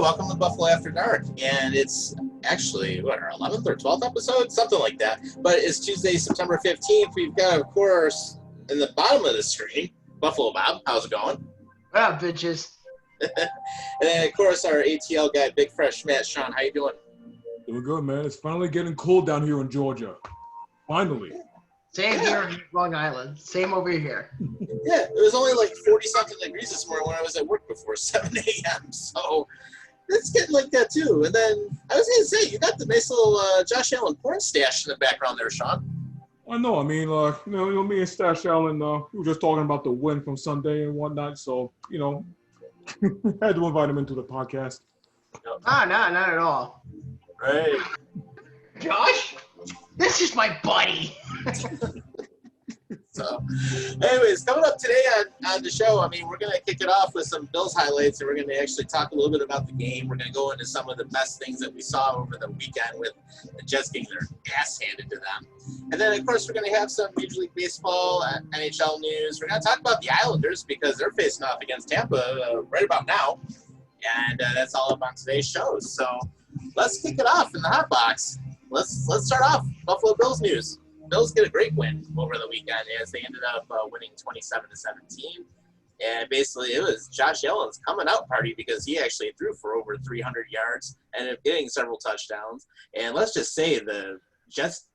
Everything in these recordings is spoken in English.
welcome to Buffalo After Dark, and it's actually, what, our 11th or 12th episode? Something like that, but it's Tuesday, September 15th. We've got, of course, in the bottom of the screen, Buffalo Bob. How's it going? What up, bitches? And then, of course, our ATL guy, Big Fresh Matt. Sean, how you doing? Doing good, man. It's finally getting cold down here in Georgia. Finally. Same here in Long Island. Same over here. Yeah, it was only like 40-something degrees this morning when I was at work before 7 a.m., so it's getting like that, too. And then, I was going to say, you got the nice little Josh Allen porn stash in the background there, Sean. I know. I mean, me and Stash Allen, we were just talking about the win from Sunday and whatnot, so, had to invite him into the podcast. Ah, no, not at all. Right. Josh? This is my buddy. So, anyways, coming up today on the show, I mean, we're going to kick it off with some Bills highlights, and we're going to actually talk a little bit about the game. We're going to go into some of the best things that we saw over the weekend with the Jets getting their ass handed to them. And then, of course, we're going to have some Major League Baseball, NHL news. We're going to talk about the Islanders because they're facing off against Tampa right about now. And that's all up on today's show. So let's kick it off in the hot box. Let's start off Buffalo Bills news. Bills get a great win over the weekend as they ended up winning 27-17. And basically it was Josh Allen's coming out party because he actually threw for over 300 yards and ended up getting several touchdowns. And let's just say the Jets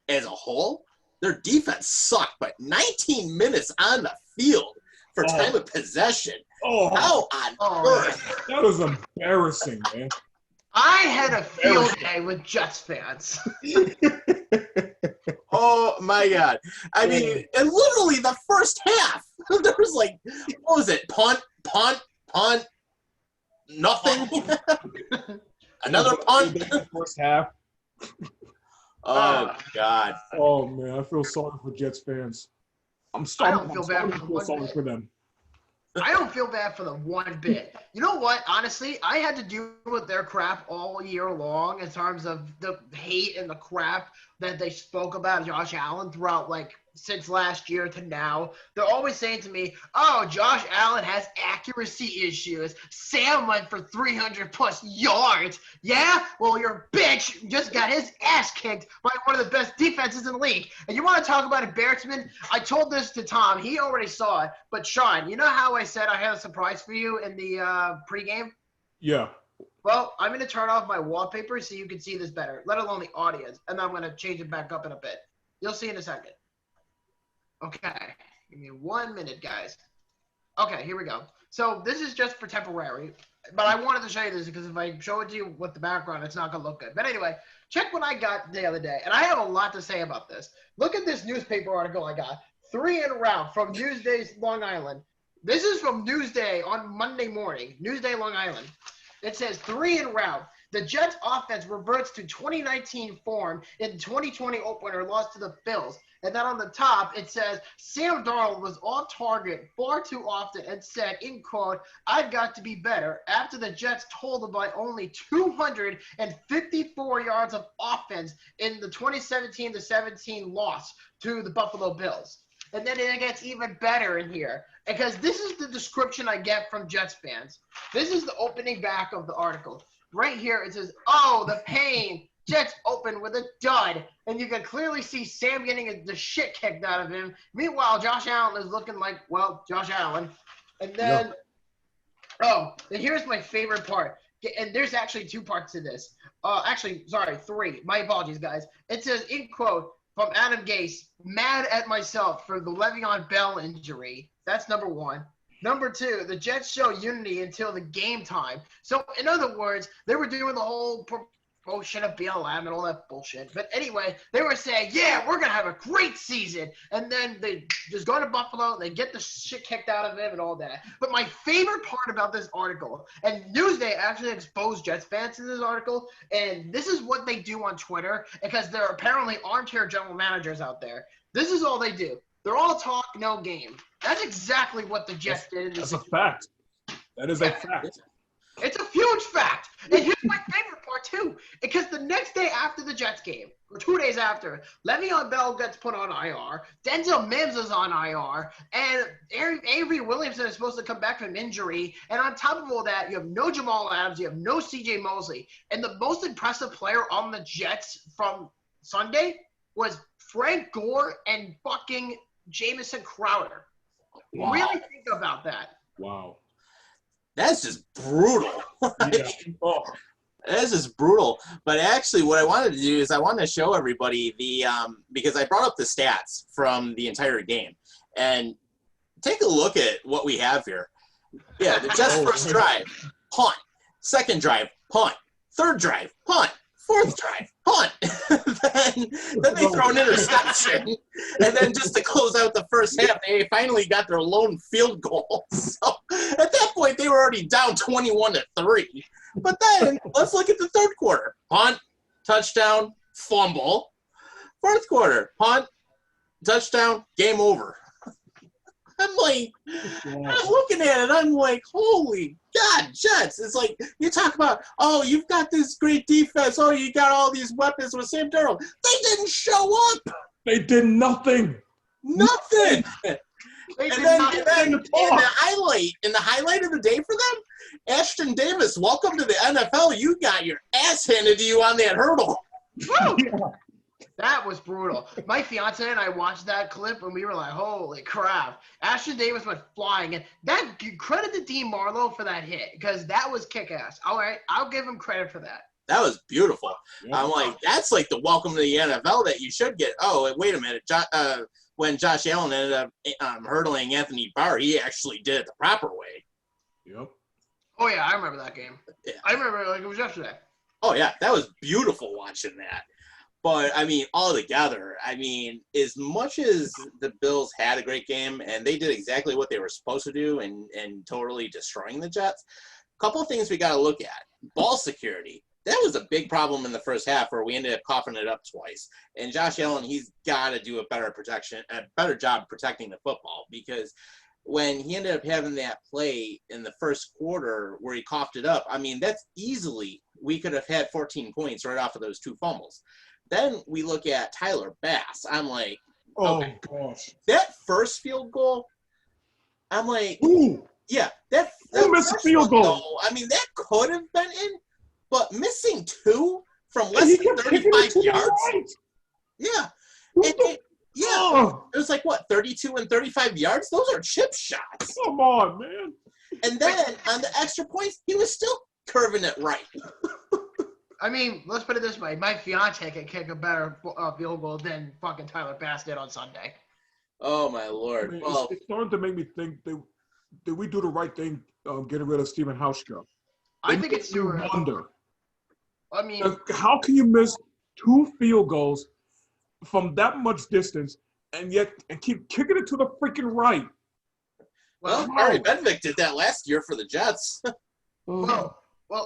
as a whole, their defense sucked, but 19 minutes on the field for time of possession. How on earth? That was embarrassing, man. I had a field day with Jets fans. Oh, my God. I mean, and literally the first half, there was like, what was it? Punt, nothing. Another punt. First half. Oh, God. Oh, man, I feel sorry for Jets fans. I don't feel bad for them. I don't feel bad for them one bit. You know what? Honestly, I had to deal with their crap all year long in terms of the hate and the crap that they spoke about Josh Allen throughout, since last year to now. They're always saying to me, oh, Josh Allen has accuracy issues. Sam went for 300-plus yards. Yeah? Well, your bitch just got his ass kicked by one of the best defenses in the league. And you want to talk about embarrassment? I told this to Tom. He already saw it. But, Sean, you know how I said I had a surprise for you in the pregame? Yeah. Well, I'm going to turn off my wallpaper so you can see this better, let alone the audience. And then I'm going to change it back up in a bit. You'll see in a second. Okay, give me 1 minute, guys. Okay, here we go. So this is just for temporary, but I wanted to show you this because if I show it to you with the background, it's not going to look good. But anyway, check what I got the other day, and I have a lot to say about this. Look at this newspaper article I got, 3 in a row from Newsday's Long Island. This is from Newsday on Monday morning, Newsday Long Island. It says 3 in route. The Jets offense reverts to 2019 form in the 2020 opener loss to the Bills. And then on the top, it says, Sam Darnold was off target far too often and said, in quote, I've got to be better after the Jets told him by only 254 yards of offense in the 2017-17 loss to the Buffalo Bills. And then it gets even better in here because this is the description I get from Jets fans. This is the opening back of the article. Right here, it says, oh, the pain. Jets open with a dud. And you can clearly see Sam getting the shit kicked out of him. Meanwhile, Josh Allen is looking like, well, Josh Allen. And then, and here's my favorite part. And there's actually 2 parts to this. 3. My apologies, guys. It says, in quote, from Adam Gase, mad at myself for the Le'Veon Bell injury. That's number 1. Number 2, the Jets show unity until the game time. So, in other words, they were doing the whole promotion of BLM and all that bullshit. But anyway, they were saying, yeah, we're going to have a great season. And then they just go to Buffalo, they get the shit kicked out of them and all that. But my favorite part about this article, and Newsday actually exposed Jets fans in this article, and this is what they do on Twitter, because there are apparently armchair general managers out there. This is all they do. They're all talk, no game. That's exactly what the Jets did. That's a fact. That is a fact. It's a huge fact. And here's my favorite part, too. Because the next day after the Jets game, or 2 days after, Le'Veon Bell gets put on IR, Denzel Mims is on IR, and Avery Williamson is supposed to come back from injury. And on top of all that, you have no Jamal Adams, you have no C.J. Mosley. And the most impressive player on the Jets from Sunday was Frank Gore and fucking Jamison Crowder. Wow. Really think about that. Wow. That's just brutal. Yeah. Oh. That's just brutal. But actually, what I wanted to do is I wanted to show everybody because I brought up the stats from the entire game. And take a look at what we have here. Yeah, the Jets' first drive, punt. Second drive, punt. Third drive, punt. Fourth drive, punt. then they throw an interception. And then just to close out the first half, they finally got their lone field goal. So at that point, they were already down 21-3. But then let's look at the third quarter. Punt, touchdown, fumble. Fourth quarter, punt, touchdown, game over. I'm like, I'm looking at it. I'm like, holy God, Jets. It's like, you talk about, oh, you've got this great defense. Oh, you got all these weapons with Sam Darnold. They didn't show up. They did nothing. Nothing. They And did then, not and then at all. in the highlight of the day for them, Ashton Davis, welcome to the NFL. You got your ass handed to you on that hurdle. Woo! Yeah. That was brutal. My fiance and I watched that clip and we were like, holy crap. Ashton Davis went flying. And that credit to Dean Marlowe for that hit because that was kick-ass. All right, I'll give him credit for that. That was beautiful. I'm like, that's like the welcome to the NFL that you should get. Oh, wait a minute. When Josh Allen ended up hurdling Anthony Barr, he actually did it the proper way. Yep. Oh, yeah, I remember that game. Yeah. I remember it like it was yesterday. Oh, yeah, that was beautiful watching that. But, I mean, all together, I mean, as much as the Bills had a great game and they did exactly what they were supposed to do and totally destroying the Jets, a couple of things we got to look at. Ball security. That was a big problem in the first half where we ended up coughing it up twice. And Josh Allen, he's got to do a better job protecting the football because when he ended up having that play in the first quarter where he coughed it up, I mean, that's easily, we could have had 14 points right off of those two fumbles. Then we look at Tyler Bass. I'm like, Oh, okay, gosh. that first field goal, I'm like, Ooh. yeah, that missed first field one, goal. though, I mean, that could have been in, but missing two from And less he than kept kicking it 35 to the yards, right. yeah, What and the- yeah, Oh, it was like what 32 and 35 yards. Those are chip shots. come on, man. And then on the extra points, he was still curving it right. I mean, let's put it this way. My fiance can kick a better field goal than fucking Tyler Bass did on Sunday. Oh my I Lord! mean, Well, it's starting to make me think, did we do the right thing getting rid of Steven Hauschka? I think it's too early. wonder. I mean, How can you miss 2 field goals from that much distance and keep kicking it to the freaking right? well, well, Harry Benvick did that last year for the Jets. well,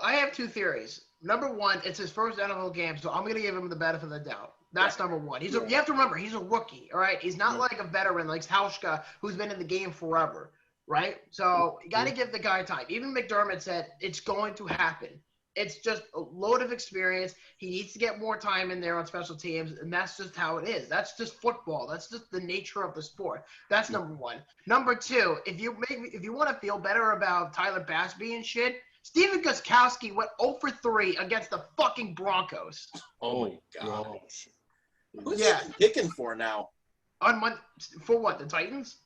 I have two theories. Number one, it's his first NFL game, so I'm going to give him the benefit of the doubt. That's number one. You have to remember, he's a rookie, all right? He's not like a veteran like Hauschka, who's been in the game forever, right? So you got to give the guy time. Even McDermott said it's going to happen. It's just a load of experience. He needs to get more time in there on special teams, and that's just how it is. That's just football. That's just the nature of the sport. That's number one. Number two, if you want to feel better about Tyler Bass being shit, Steven Gostkowski went 0 for 3 against the fucking Broncos. Oh my God! gosh. Who's Yeah. he kicking for now? On Monday, for what? The Titans?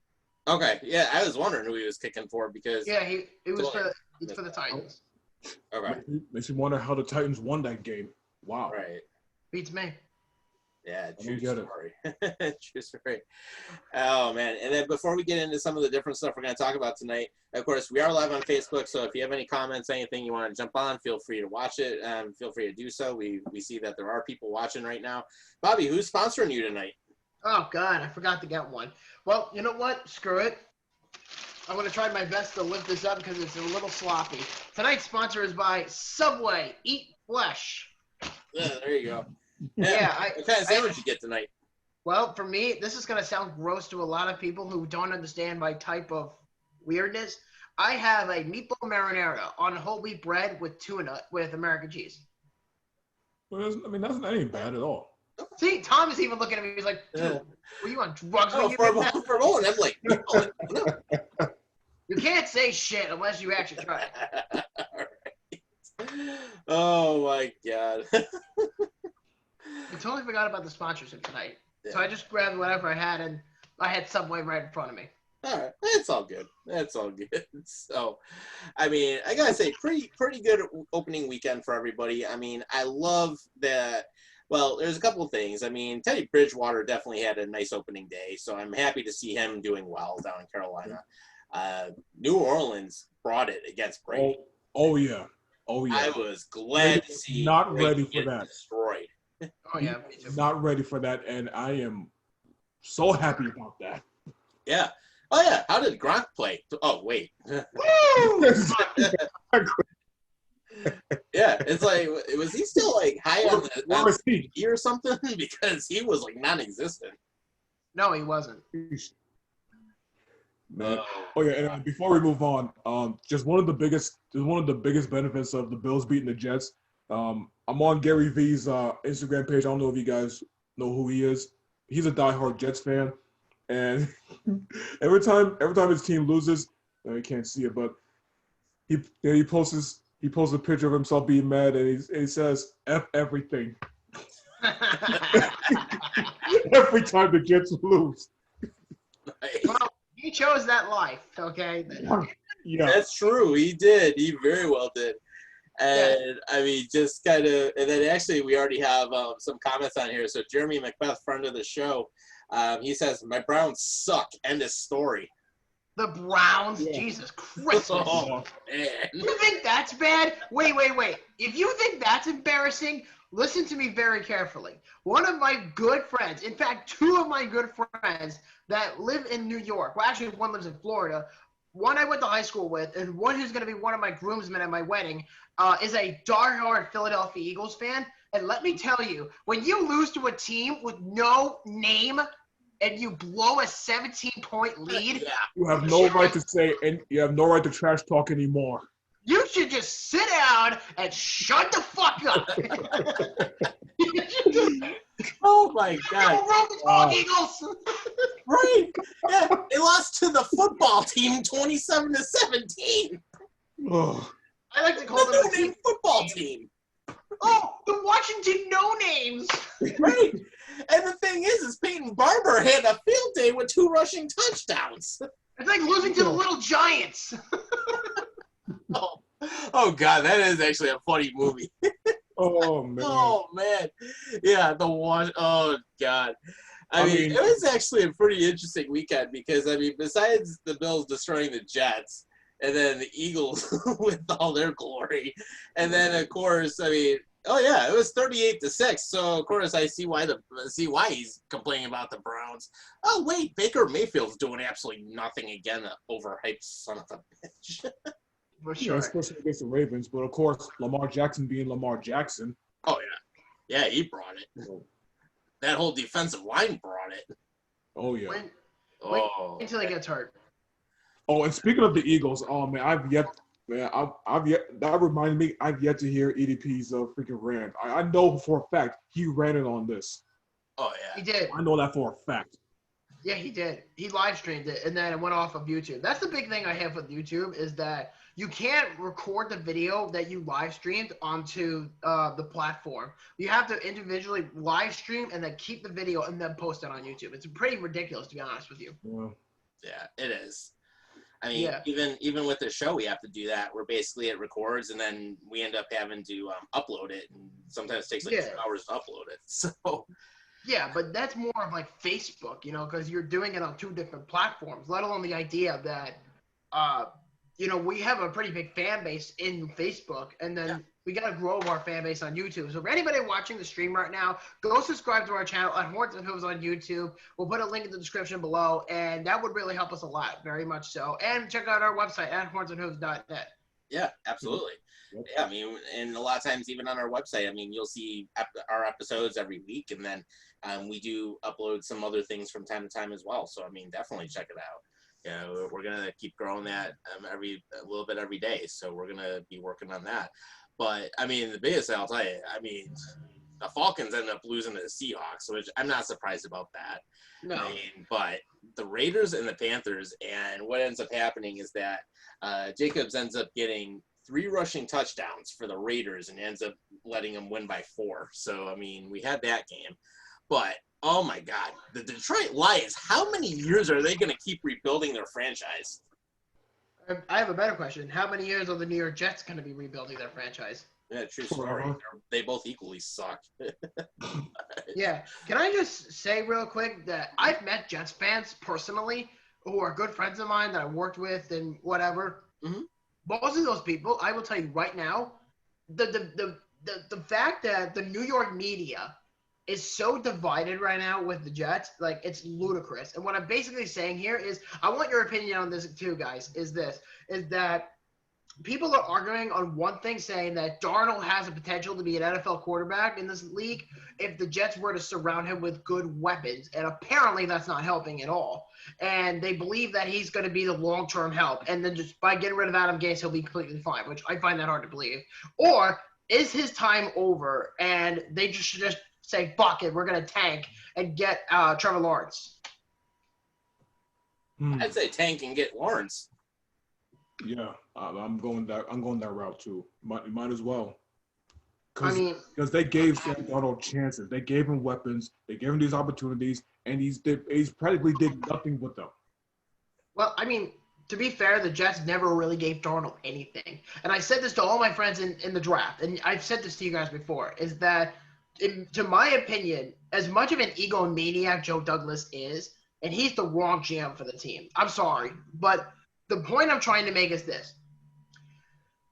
Okay, yeah, I was wondering who he was kicking for because Yeah, it's for the Titans. okay, Makes me wonder how the Titans won that game. Wow. right. Beats me. Yeah, I true don't get story. True story. Oh, man. And then before we get into some of the different stuff we're going to talk about tonight, of course, we are live on Facebook, so if you have any comments, anything you want to jump on, feel free to watch it. Feel free to do so. We see that there are people watching right now. Bobby, who's sponsoring you tonight? Oh, God, I forgot to get one. Well, you know what? Screw it. I'm going to try my best to lift this up because it's a little sloppy. Tonight's sponsor is by Subway. Eat flesh. Yeah, there you go. Yeah, What kind of sandwich you get tonight? Well, for me, this is going to sound gross to a lot of people who don't understand my type of weirdness. I have a meatball marinara on whole wheat bread with tuna with American cheese. Well, that's not even bad at all. See, Tom is even looking at me. He's like, dude, were you on drugs when Oh, you for did that? a moment, I'm like, no. You can't say shit unless you actually try it. Oh my god. I totally forgot about the sponsorship tonight. Yeah. So I just grabbed whatever I had, and I had Subway right in front of me. All right, that's all good. That's all good. So, I mean, I gotta say, pretty good opening weekend for everybody. I mean, I love that. Well, there's a couple of things. I mean, Teddy Bridgewater definitely had a nice opening day, so I'm happy to see him doing well down in Carolina. New Orleans brought it against Brady. Oh yeah. I was glad to see not Brady ready for get that. destroyed. Oh, yeah. Me too. Not ready for that, and I am so happy about that. Yeah. Oh yeah. How did Gronk play? Oh wait. Yeah, it's like, was he still like high on Where is he? the or something? Because he was like non-existent. No, he wasn't. Man. Oh yeah, and before we move on, just one of the biggest benefits of the Bills beating the Jets. I'm on Gary V's Instagram page. I don't know if you guys know who he is. He's a diehard Jets fan, and every time his team loses, you can't see it, but he posts a picture of himself being mad, and he says "F everything" every time the Jets lose. Well, he chose that life, okay? Yeah, That's true. He did. He very well did. And I mean, just kind of, and then actually we already have some comments on here. So Jeremy Macbeth, friend of the show, he says, "My Browns suck. End of story." The Browns? Yeah. Jesus Christmas. Oh, man. You think that's bad? Wait. If you think that's embarrassing, listen to me very carefully. One of my good friends, in fact, two of my good friends that live in New York, well, actually, one lives in Florida, one I went to high school with, and one who's going to be one of my groomsmen at my wedding, is a diehard Philadelphia Eagles fan. And let me tell you, when you lose to a team with no name and you blow a 17-point lead, Yeah. you have no right to say, and you have no right to trash talk anymore. you should just sit down and shut the fuck up. Oh my God. Wrong, Eagles. Right. Yeah. They lost to the football team 27-17. Oh, I like to call The them no name football team. Oh, the Washington No Names. Right. And the thing is Peyton Barber had a field day with 2 rushing touchdowns. It's like losing to the Little Giants. Oh God, that is actually a funny movie. oh man. Oh man, yeah, the one. Oh God, I mean, it was actually a pretty interesting weekend because I mean, besides the Bills destroying the Jets, and then the Eagles with all their glory, and then of course, I mean, oh yeah, it was 38-6. So of course, I see why he's complaining about the Browns. Oh wait, Baker Mayfield's doing absolutely nothing again. The overhyped son of a bitch. For Yeah, sure. especially against the Ravens, but of course, Lamar Jackson being Lamar Jackson. Oh yeah, he brought it. That whole defensive line brought it. Oh yeah. Wait Oh, until he gets hurt. Oh, and speaking of the Eagles, oh man, I've yet. That reminded me. I've yet to hear EDP's freaking rant. I know for a fact he ranted on this. oh He yeah. did. I know that for a fact. Yeah, he did. He live streamed it, and then it went off of YouTube. That's the big thing I have with YouTube is that you can't record the video that you live streamed onto the platform. You have to individually live stream and then keep the video and then post it on YouTube. It's pretty ridiculous, to be honest with you. Yeah. Yeah, it is. I mean, Yeah. even with the show, we have to do that. Where basically it records, and then we end up having to upload it, and sometimes it takes like 2 hours to upload it. So Yeah, but that's more of like Facebook, because you're doing it on 2 different platforms, let alone the idea that, we have a pretty big fan base in Facebook, and then we got to grow our fan base on YouTube. So for anybody watching the stream right now, go subscribe to our channel at Horns and Hooves on YouTube. We'll put a link in the description below, and that would really help us a lot, very much so. And check out our website at hornsandhooves.net. yeah, absolutely. Yep. Yeah, I mean, and a lot of times even on our website, I mean, you'll see our episodes every week, and then we do upload some other things from time to time as well. So I mean, definitely check it out. we're gonna keep growing that a little bit every day. So we're gonna be working on that. But I mean, the biggest thing I'll tell you, I mean, the Falcons ended up losing to the Seahawks, which I'm not surprised about that. No. I mean, but the Raiders and the Panthers, and what ends up happening is that Jacobs ends up getting 3 rushing touchdowns for the Raiders and ends up letting them win by 4. So, I mean, we had that game. But, oh my God, the Detroit Lions, how many years are they going to keep rebuilding their franchise? I have a better question. How many years are the New York Jets going to be rebuilding their franchise? Yeah, true story. They both equally suck. Yeah. Can I just say real quick that I've met Jets fans personally who are good friends of mine that I worked with and whatever. Mm-hmm. Most of those people, I will tell you right now, the fact that the New York media is so divided right now with the Jets, like, it's ludicrous. And what I'm basically saying here is, I want your opinion on this too, guys, is that people are arguing on one thing, saying that Darnold has a potential to be an NFL quarterback in this league if the Jets were to surround him with good weapons. And apparently that's not helping at all. And they believe that he's going to be the long-term help. And then just by getting rid of Adam Gase, he'll be completely fine, which I find that hard to believe. Or is his time over and they should just say, fuck it, we're going to tank and get Trevor Lawrence? I'd say tank and get Lawrence. Yeah, I'm going that route too. Might as well. I mean, because they gave Sam Darnold chances, they gave him weapons, they gave him these opportunities, and he's practically did nothing with them. Well, I mean, to be fair, the Jets never really gave Darnold anything. And I said this to all my friends in the draft, and I've said this to you guys before, is that, to my opinion, as much of an egomaniac Joe Douglas is, and he's the wrong GM for the team. I'm sorry, but the point I'm trying to make is this.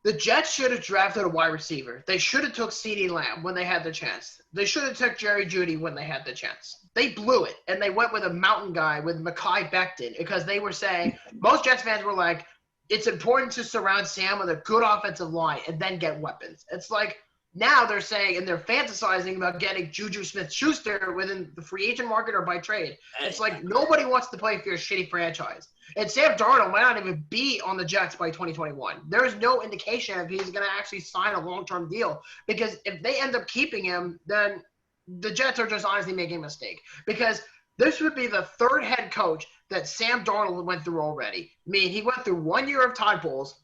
The Jets should have drafted a wide receiver. They should have took CeeDee Lamb when they had the chance. They should have took Jerry Jeudy when they had the chance. They blew it, and they went with a mountain guy with Mekhi Becton because they were saying – most Jets fans were like, it's important to surround Sam with a good offensive line and then get weapons. It's like now they're saying – and they're fantasizing about getting Juju Smith-Schuster within the free agent market or by trade. It's like nobody wants to play for your shitty franchise. And Sam Darnold might not even be on the Jets by 2021. There is no indication if he's going to actually sign a long-term deal, because if they end up keeping him, then the Jets are just honestly making a mistake, because this would be the 3rd head coach that Sam Darnold went through already. I mean, he went through 1 year of Todd Bowles,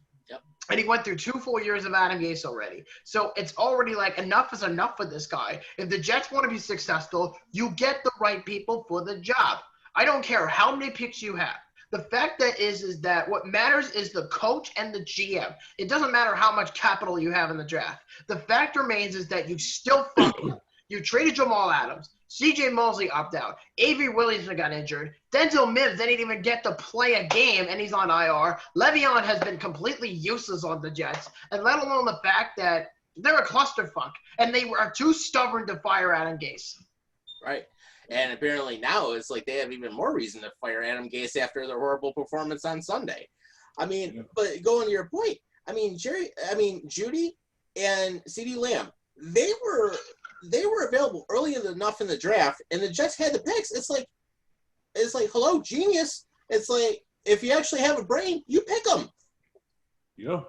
and he went through 2 full years of Adam Gase already. So it's already like enough is enough for this guy. If the Jets want to be successful, you get the right people for the job. I don't care how many picks you have. The fact that is that what matters is the coach and the GM. It doesn't matter how much capital you have in the draft. The fact remains is that you still fucked up. You traded Jamal Adams. C.J. Mosley opted out. Avery Williamson got injured. Denzel Mims didn't even get to play a game, and he's on IR. Le'Veon has been completely useless on the Jets, and let alone the fact that they're a clusterfuck, and they were too stubborn to fire Adam Gase. Right. And apparently now it's like they have even more reason to fire Adam Gase after their horrible performance on Sunday. I mean, but going to your point, I mean, Jeudy and CeeDee Lamb, they were available early enough in the draft, and the Jets had the picks. It's like, hello, genius. It's like, if you actually have a brain, you pick them. Yeah.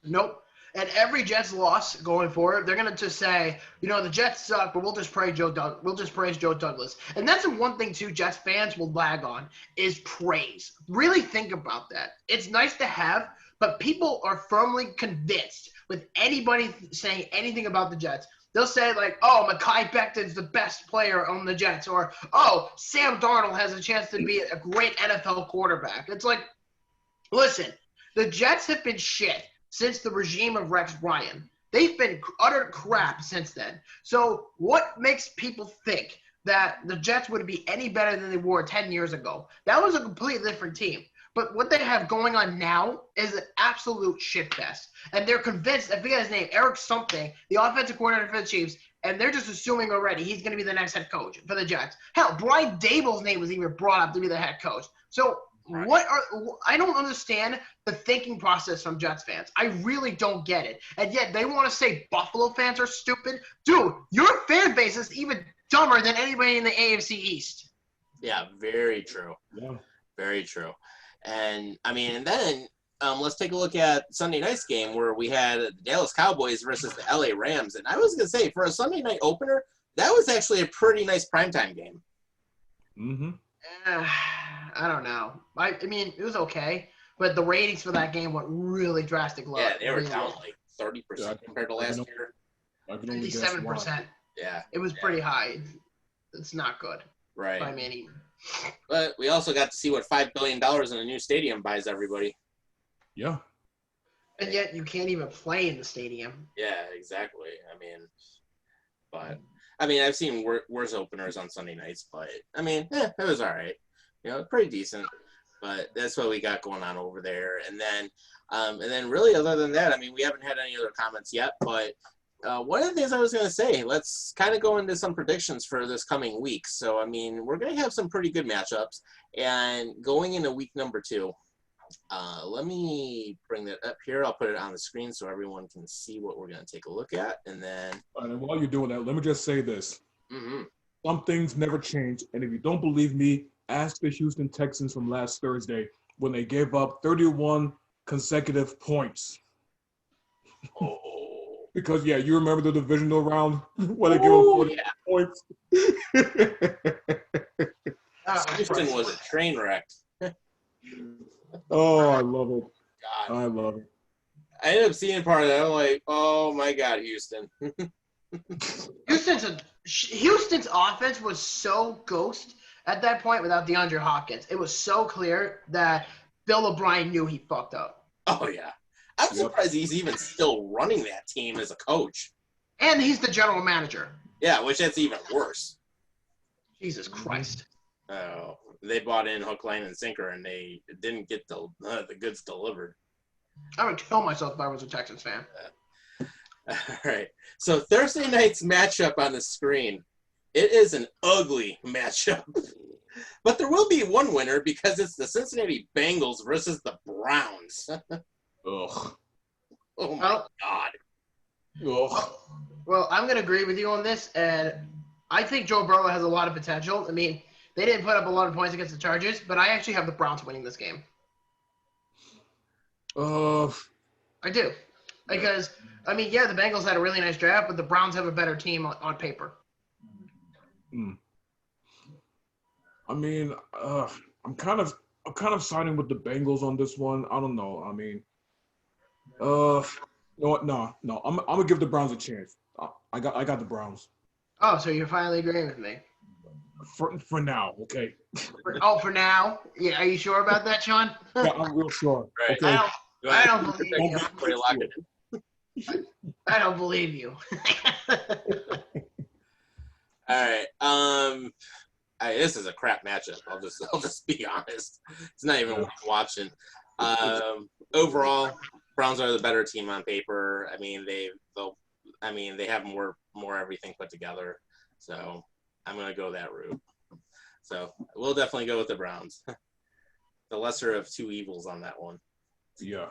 Nope. And every Jets loss going forward, they're gonna just say, the Jets suck, but we'll just praise Joe Douglas. And that's the one thing too Jets fans will lag on, is praise. Really think about that. It's nice to have, but people are firmly convinced with anybody saying anything about the Jets. They'll say like, oh, Mekhi Becton's the best player on the Jets, or oh, Sam Darnold has a chance to be a great NFL quarterback. It's like, listen, the Jets have been shit since the regime of Rex Ryan. They've been utter crap since then. So what makes people think that the Jets would be any better than they were 10 years ago? That was a completely different team. But what they have going on now is an absolute shitfest. And they're convinced, I forget his name, Eric something, the offensive coordinator for the Chiefs, and they're just assuming already he's going to be the next head coach for the Jets. Hell, Brian Dable's name was even brought up to be the head coach. So I don't understand the thinking process from Jets fans. I really don't get it. And yet they want to say Buffalo fans are stupid. Dude, your fan base is even dumber than anybody in the AFC East. Yeah, very true. Yeah. Very true. And I mean, and then let's take a look at Sunday night's game where we had the Dallas Cowboys versus the LA Rams. And I was going to say, for a Sunday night opener, that was actually a pretty nice primetime game. Mm-hmm. I don't know. I mean, it was okay, but the ratings for that game went really drastic low. Yeah, they were down like 30% compared to last year. I can only guess why. 57%. Yeah. It was pretty high. It's not good. Right. By many. But we also got to see what $5 billion in a new stadium buys everybody. Yeah. And yet you can't even play in the stadium. Yeah, exactly. I've seen worse openers on Sunday nights, but it was all right. Pretty decent. But that's what we got going on over there. And then really other than that, we haven't had any other comments yet, but one of the things I was going to say, let's kind of go into some predictions for this coming week. So, we're going to have some pretty good matchups. And going into week number 2, let me bring that up here. I'll put it on the screen so everyone can see what we're going to take a look at. And then while you're doing that, let me just say this. Mm-hmm. Some things never change. And if you don't believe me, ask the Houston Texans from last Thursday when they gave up 31 consecutive points. Oh. Because, you remember the divisional round when they gave up 40 points? Houston was a train wreck. Oh, I love it. God. I love it. I ended up seeing part of that. I'm like, oh, my God, Houston. Houston's offense was so ghost at that point without DeAndre Hopkins. It was so clear that Bill O'Brien knew he fucked up. Oh, yeah. I'm surprised he's even still running that team as a coach. And he's the general manager. Yeah, which that's even worse. Jesus Christ. Oh, they bought in hook, line, and sinker, and they didn't get the goods delivered. I would kill myself if I was a Texans fan. All right. So Thursday night's matchup on the screen. It is an ugly matchup. But there will be one winner because it's the Cincinnati Bengals versus the Browns. Ugh. Oh, my God. Ugh. Well, I'm going to agree with you on this, and I think Joe Burrow has a lot of potential. They didn't put up a lot of points against the Chargers, but I actually have the Browns winning this game. I do. Because, the Bengals had a really nice draft, but the Browns have a better team on paper. I'm kind of siding with the Bengals on this one. I don't know. You know what? No. I'm gonna give the Browns a chance. I got the Browns. Oh, so you're finally agreeing with me? For now, okay. For now? Yeah, are you sure about that, Sean? Yeah, I'm real sure. Right. Okay. I don't believe you. Lock it in. I don't believe you. All right. This is a crap matchup. I'll just be honest. It's not even worth watching. Overall, Browns are the better team on paper. They have more everything put together. So I'm gonna go that route. So we'll definitely go with the Browns. The lesser of two evils on that one. Yeah.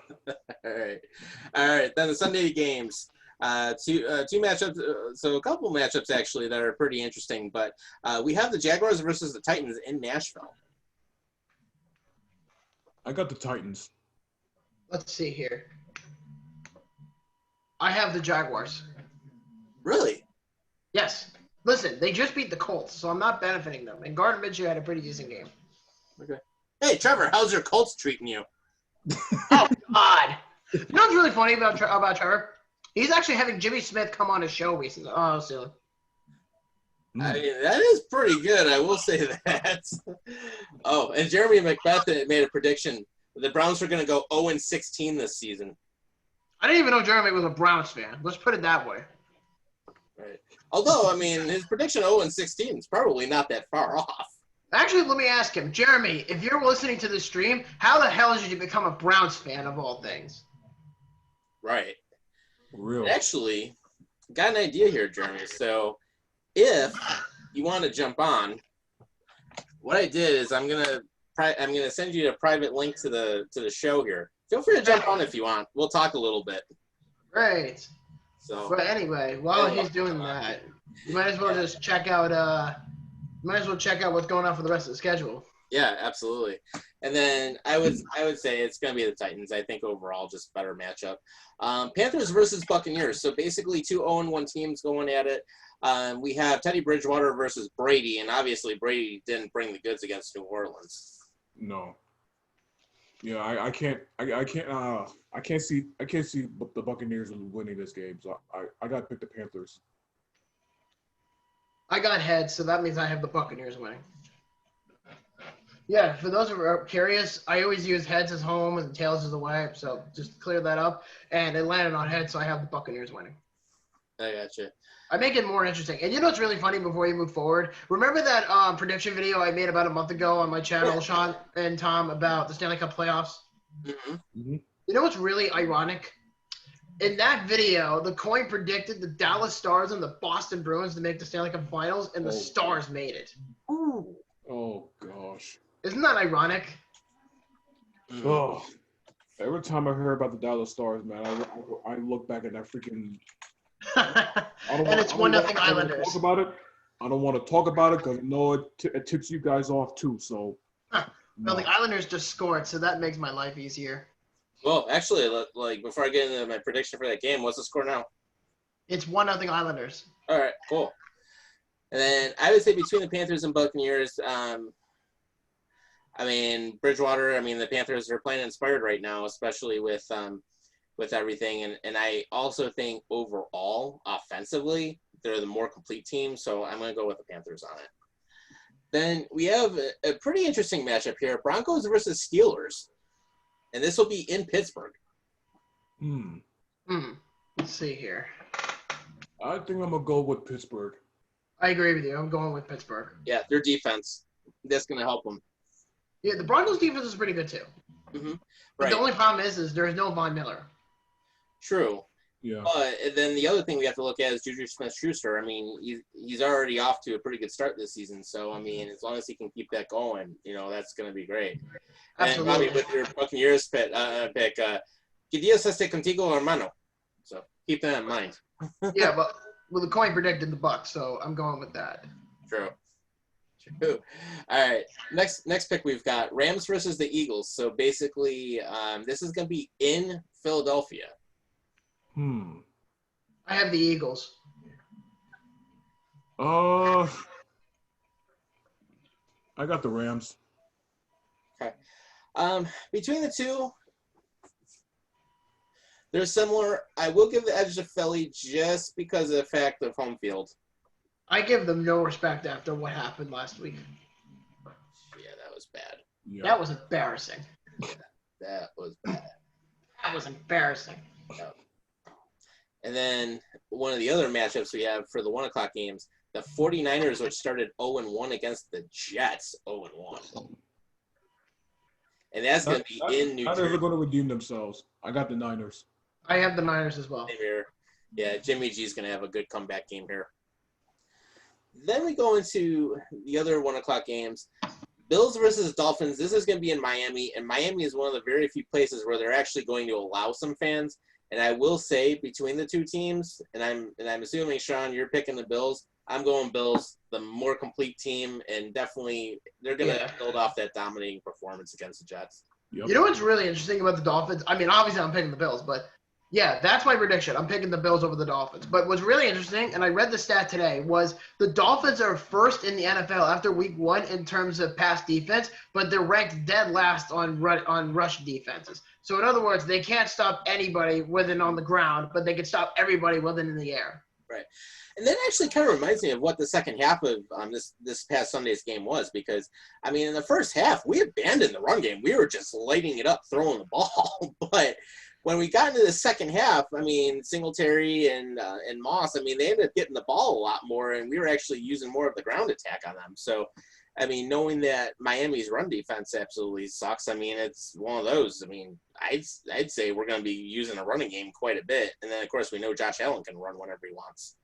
All right. Then the Sunday games. Two matchups. So a couple matchups actually that are pretty interesting. But we have the Jaguars versus the Titans in Nashville. I got the Titans. Let's see here. I have the Jaguars. Really? Yes. Listen, they just beat the Colts, so I'm not benefiting them. And Gardner Minshew had a pretty decent game. Okay. Hey, Trevor, how's your Colts treating you? Oh, God. You know what's really funny about Trevor? He's actually having Jimmy Smith come on his show recently. Oh, silly. That is pretty good. I will say that. Oh, and Jeremy Macbeth made a prediction. The Browns were going to go 0-16 this season. I didn't even know Jeremy was a Browns fan. Let's put it that way. Right. Although, his prediction 0-16 is probably not that far off. Actually, let me ask him. Jeremy, if you're listening to this stream, how the hell did you become a Browns fan of all things? Right. Real. Actually, got an idea here, Jeremy. So, if you want to jump on, what I did is I'm gonna send you a private link to the show here. Feel free to jump on if you want. We'll talk a little bit. Great. So. But anyway, while he's doing that, you might as well just check out. Might as well check out what's going on for the rest of the schedule. Yeah, absolutely. And then I would say it's going to be the Titans. I think overall just better matchup. Panthers versus Buccaneers. So basically 2 0-1 teams going at it. We have Teddy Bridgewater versus Brady, and obviously Brady didn't bring the goods against New Orleans. No. Yeah, I can't see the Buccaneers winning this game. So I got to pick the Panthers. I got heads, so that means I have the Buccaneers winning. Yeah, for those who are curious, I always use heads as home and tails as away, so just clear that up. And it landed on heads, so I have the Buccaneers winning. I gotcha. I make it more interesting. And you know what's really funny before you move forward? Remember that prediction video I made about a month ago on my channel, Sean and Tom, about the Stanley Cup playoffs? Mm-hmm. Mm-hmm. You know what's really ironic? In that video, the coin predicted the Dallas Stars and the Boston Bruins to make the Stanley Cup Finals, and the Stars made it. Ooh. Oh gosh. Isn't that ironic? Mm-hmm. Oh, every time I hear about the Dallas Stars, man, I look back at that freaking. And it's 1-0 Islanders. Talk about it. I don't want to talk about it because I know it tips you guys off too. So. Well, the Islanders just scored, so that makes my life easier. Well, actually, like before I get into my prediction for that game, what's the score now? It's 1-0 Islanders. All right, cool. And then I would say between the Panthers and Buccaneers, I mean Bridgewater. I mean the Panthers are playing inspired right now, especially with everything. And I also think overall, offensively, they're the more complete team. So I'm going to go with the Panthers on it. Then we have a pretty interesting matchup here: Broncos versus Steelers, and this will be in Pittsburgh. Let's see here. I think I'm gonna go with Pittsburgh. I agree with you. I'm going with Pittsburgh. Yeah, their defense. That's going to help them. Yeah, the Broncos' defense is pretty good too. Mm-hmm. But Right. the only problem is there's no Von Miller. True. Yeah. But then the other thing we have to look at is Juju Smith-Schuster. I mean, he's already off to a pretty good start this season. So, I mean, as long as he can keep that going, that's going to be great. Absolutely. And Bobby, with your Buccaneers pick, que Dios esté contigo, hermano. So keep that in mind. Yeah, but the coin predicted the Bucs, so I'm going with that. True. All right. Next pick we've got Rams versus the Eagles. So basically, this is going to be in Philadelphia. I have the Eagles. I got the Rams. Okay. Between the two, they're similar. I will give the edge to Philly just because of the fact of home field. I give them no respect after what happened last week. Yeah, that was bad. Yeah. That was embarrassing. That was bad. That was embarrassing. And then one of the other matchups we have for the 1 o'clock games, the 49ers, which started 0-1 against the Jets, 0-1. And that's going to be in New Niners Jersey. are going to redeem themselves. I got the Niners. I have the Niners as well. Same here. Yeah, Jimmy G's going to have a good comeback game here. Then we go into the other 1 o'clock games. Bills versus Dolphins. This is going to be in Miami, and Miami is one of the very few places where they're actually going to allow some fans. And I will say between the two teams, and I'm assuming, Sean, you're picking the Bills. I'm going Bills, the more complete team, and definitely they're going to build off that dominating performance against the Jets. Yep. You know what's really interesting about the Dolphins? I mean, obviously I'm picking the Bills, but yeah, that's my prediction. I'm picking the Bills over the Dolphins. But what's really interesting, and I read the stat today, was the Dolphins are first in the NFL after week 1 in terms of pass defense, but they're ranked dead last on rush defenses. So in other words, they can't stop anybody with it on the ground, but they can stop everybody with it in the air. Right. And that actually kind of reminds me of what the second half of this past Sunday's game was, because, I mean, in the first half, we abandoned the run game. We were just lighting it up, throwing the ball. But when we got into the second half, I mean, Singletary and Moss, I mean, they ended up getting the ball a lot more, and we were actually using more of the ground attack on them. So, I mean, knowing that Miami's run defense absolutely sucks, I mean, it's one of those. I mean, I'd say we're going to be using a running game quite a bit. And then, of course, we know Josh Allen can run whenever he wants.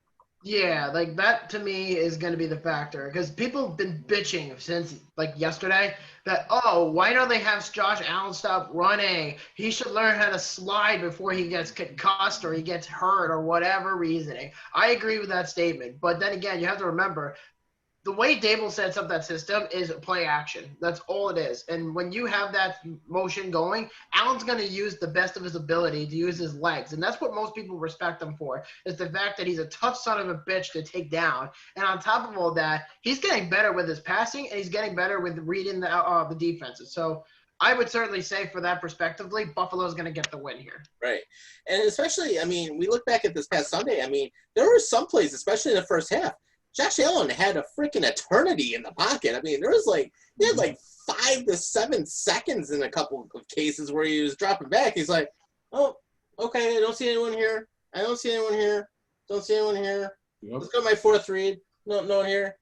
Yeah, like that to me is going to be the factor because people have been bitching since like yesterday that, oh, why don't they have Josh Allen stop running? He should learn how to slide before he gets concussed or he gets hurt or whatever reasoning. I agree with that statement. But then again, you have to remember the way Dable sets up that system is play action. That's all it is. And when you have that motion going, Allen's going to use the best of his ability to use his legs. And that's what most people respect him for, is the fact that he's a tough son of a bitch to take down. And on top of all that, he's getting better with his passing, and he's getting better with reading the defenses. So I would certainly say, for that perspectively, Buffalo's going to get the win here. Right. And especially, I mean, we look back at this past Sunday, I mean, there were some plays, especially in the first half, Josh Allen had a freaking eternity in the pocket. I mean, he had like 5 to 7 seconds in a couple of cases where he was dropping back. He's like, oh, okay, I don't see anyone here. Don't see anyone here. Yep. Let's go to my fourth read. No one here.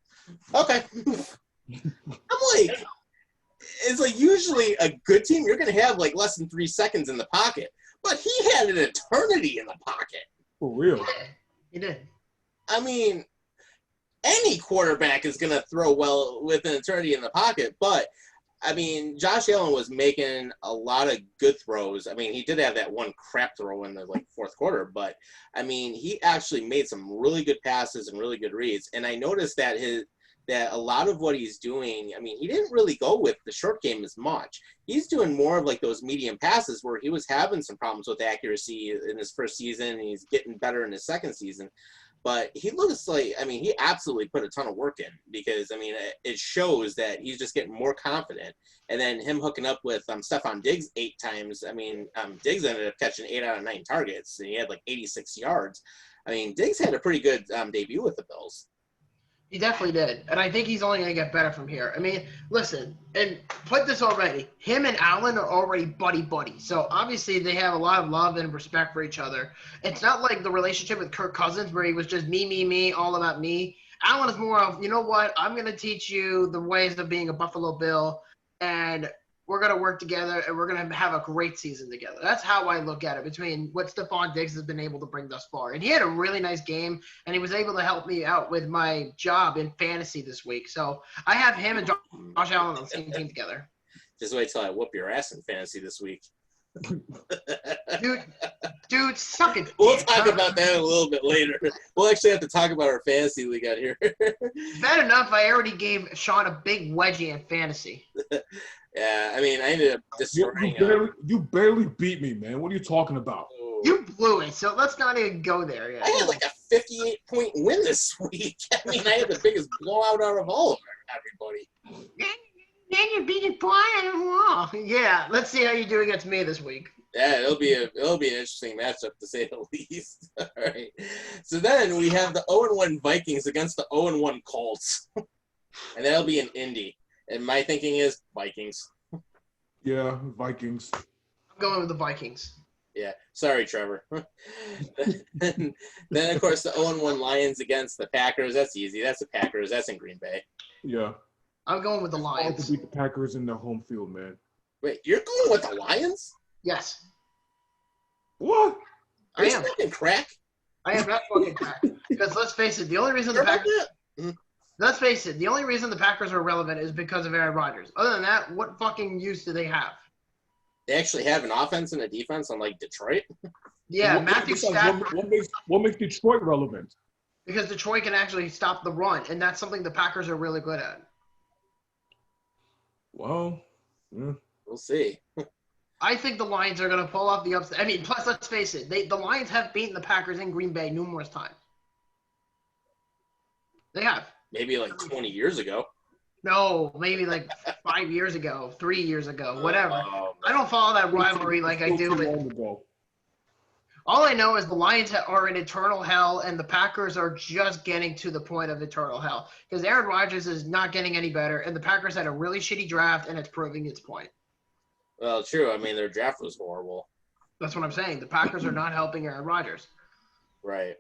Okay. I'm like, it's like usually a good team, you're going to have like less than 3 seconds in the pocket. But he had an eternity in the pocket. For real. He did. I mean, any quarterback is going to throw well with an eternity in the pocket, but I mean, Josh Allen was making a lot of good throws. I mean, he did have that one crap throw in the fourth quarter, but I mean, he actually made some really good passes and really good reads. And I noticed that that a lot of what he's doing, I mean, he didn't really go with the short game as much. He's doing more of like those medium passes where he was having some problems with accuracy in his first season, and he's getting better in his second season. But he looks like, I mean, he absolutely put a ton of work in, because, I mean, it shows that he's just getting more confident. And then him hooking up with Stephon Diggs 8 times. I mean, Diggs ended up catching 8 out of 9 targets, and he had like 86 yards. I mean, Diggs had a pretty good debut with the Bills. He definitely did. And I think he's only going to get better from here. I mean, listen, and put this already. Him and Allen are already buddy-buddy. So, obviously, they have a lot of love and respect for each other. It's not like the relationship with Kirk Cousins where he was just me, all about me. Allen is more of, you know what, I'm going to teach you the ways of being a Buffalo Bill, and we're going to work together, and we're going to have a great season together. That's how I look at it, between what Stephon Diggs has been able to bring thus far. And he had a really nice game, and he was able to help me out with my job in fantasy this week. So I have him and Josh Allen on the same team together. Just wait till I whoop your ass in fantasy this week. Dude, suck it. We'll talk about that a little bit later. We'll actually have to talk about our fantasy league out here. Bad enough, I already gave Sean a big wedgie in fantasy. Yeah, I mean, I ended up destroying you barely beat me, man. What are you talking about? You blew it, so let's not even go there yet. I had like a 58-point win this week. I mean, I had the biggest blowout out of all of everybody. Then you beat it by yeah, let's see how you do against me this week. Yeah, it'll be an interesting matchup, to say the least. All right. So then we have the 0-1 Vikings against the 0-1 Colts. And that'll be in Indy. And my thinking is Vikings. Yeah, Vikings. I'm going with the Vikings. Yeah. Sorry, Trevor. then, of course, the 0-1 Lions against the Packers. That's easy. That's the Packers. That's in Green Bay. Yeah. I'm going with the Hard Lions. to beat the Packers in their home field, man. Wait, you're going with the Lions? Yes. What? Are you I am. smoking crack? I am not fucking crack. Because let's face it, the only reason the Packers are relevant is because of Aaron Rodgers. Other than that, what fucking use do they have? They actually have an offense and a defense, unlike Detroit. Yeah, Matthew Stafford. What makes Detroit relevant? Because Detroit can actually stop the run, and that's something the Packers are really good at. Well, yeah. We'll see. I think the Lions are going to pull off the upset. I mean, plus, let's face it, the Lions have beaten the Packers in Green Bay numerous times. They have. Maybe like 20 years ago. No, maybe like 5 years ago, 3 years ago, whatever. Oh, I don't follow that rivalry like I do with. All I know is the Lions are in eternal hell, and the Packers are just getting to the point of eternal hell. Because Aaron Rodgers is not getting any better, and the Packers had a really shitty draft, and it's proving its point. Well, true. I mean, their draft was horrible. That's what I'm saying. The Packers are not helping Aaron Rodgers. Right.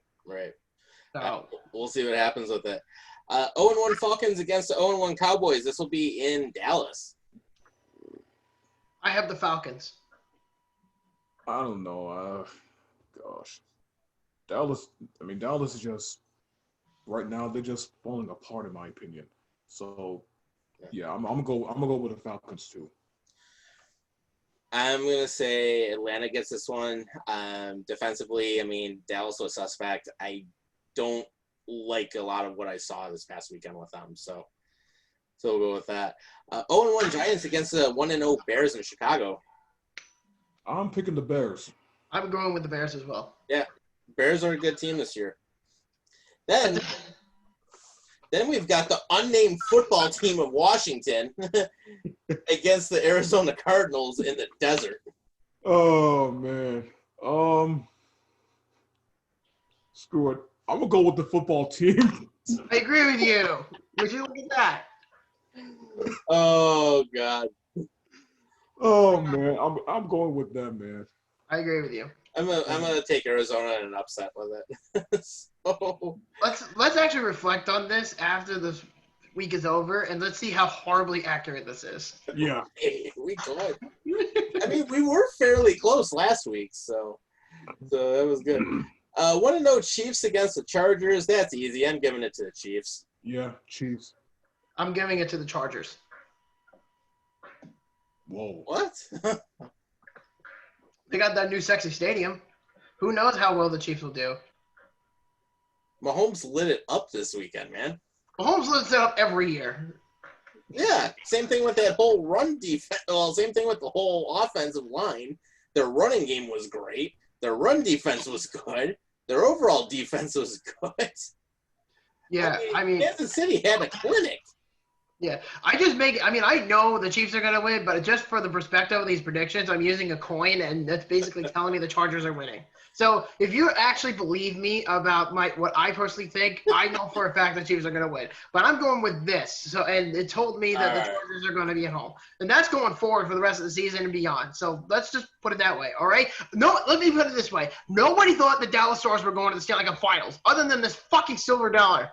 So, We'll see what happens with it. 0-1 Falcons against the 0-1 Cowboys. This will be in Dallas. I have the Falcons. I don't know. Gosh. Dallas is just, right now, they're just falling apart, in my opinion. So, yeah, I'm gonna go with the Falcons, too. I'm going to say Atlanta gets this one. Defensively, I mean, Dallas was suspect. I don't like a lot of what I saw this past weekend with them. So we'll go with that. 0-1 Giants against the 1-0 Bears in Chicago. I'm picking the Bears. I'm going with the Bears as well. Yeah, Bears are a good team this year. Then we've got the unnamed football team of Washington against the Arizona Cardinals in the desert. Oh man. Screw it. I'm gonna go with the football team. I agree with you. Would you look at that? Oh God. Oh man, I'm going with them, man. I agree with you. I'm gonna take Arizona in an upset with it. So Let's actually reflect on this after this week is over, and let's see how horribly accurate this is. Yeah. hey, we good. I mean, we were fairly close last week, so that was good. 1-0 Chiefs against the Chargers. That's easy. I'm giving it to the Chiefs. Yeah, Chiefs. I'm giving it to the Chargers. Whoa. What? They got that new sexy stadium. Who knows how well the Chiefs will do? Mahomes lit it up this weekend, man. Mahomes lifts it up every year. Yeah, same thing with that whole run defense. Well, same thing with the whole offensive line. Their running game was great. Their run defense was good. Their overall defense was good. Yeah, I mean Kansas City had a clinic. yeah. I know the Chiefs are going to win, but just for the perspective of these predictions, I'm using a coin, and that's basically telling me the Chargers are winning. So if you actually believe me about what I personally think, I know for a fact the Chiefs are going to win. But I'm going with this. So and it told me that the Chargers are going to be at home, and that's going forward for the rest of the season and beyond. So let's just put it that way. All right. No, let me put it this way. Nobody thought the Dallas Stars were going to the Stanley Cup Finals, other than this fucking silver dollar.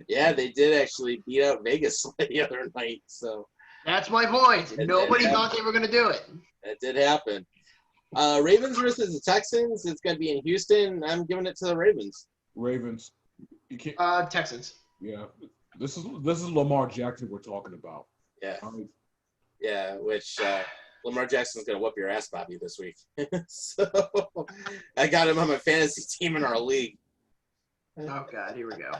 Yeah, they did actually beat out Vegas the other night. So That's my point. Nobody thought they were going to do it. that did happen. Ravens versus the Texans. It's going to be in Houston. I'm giving it to the Ravens. Ravens. You can't. Texans. Yeah. This is Lamar Jackson we're talking about. Yeah. Yeah, which Lamar Jackson's going to whoop your ass, Bobby, this week. So I got him on my fantasy team in our league. Oh, God. Here we go.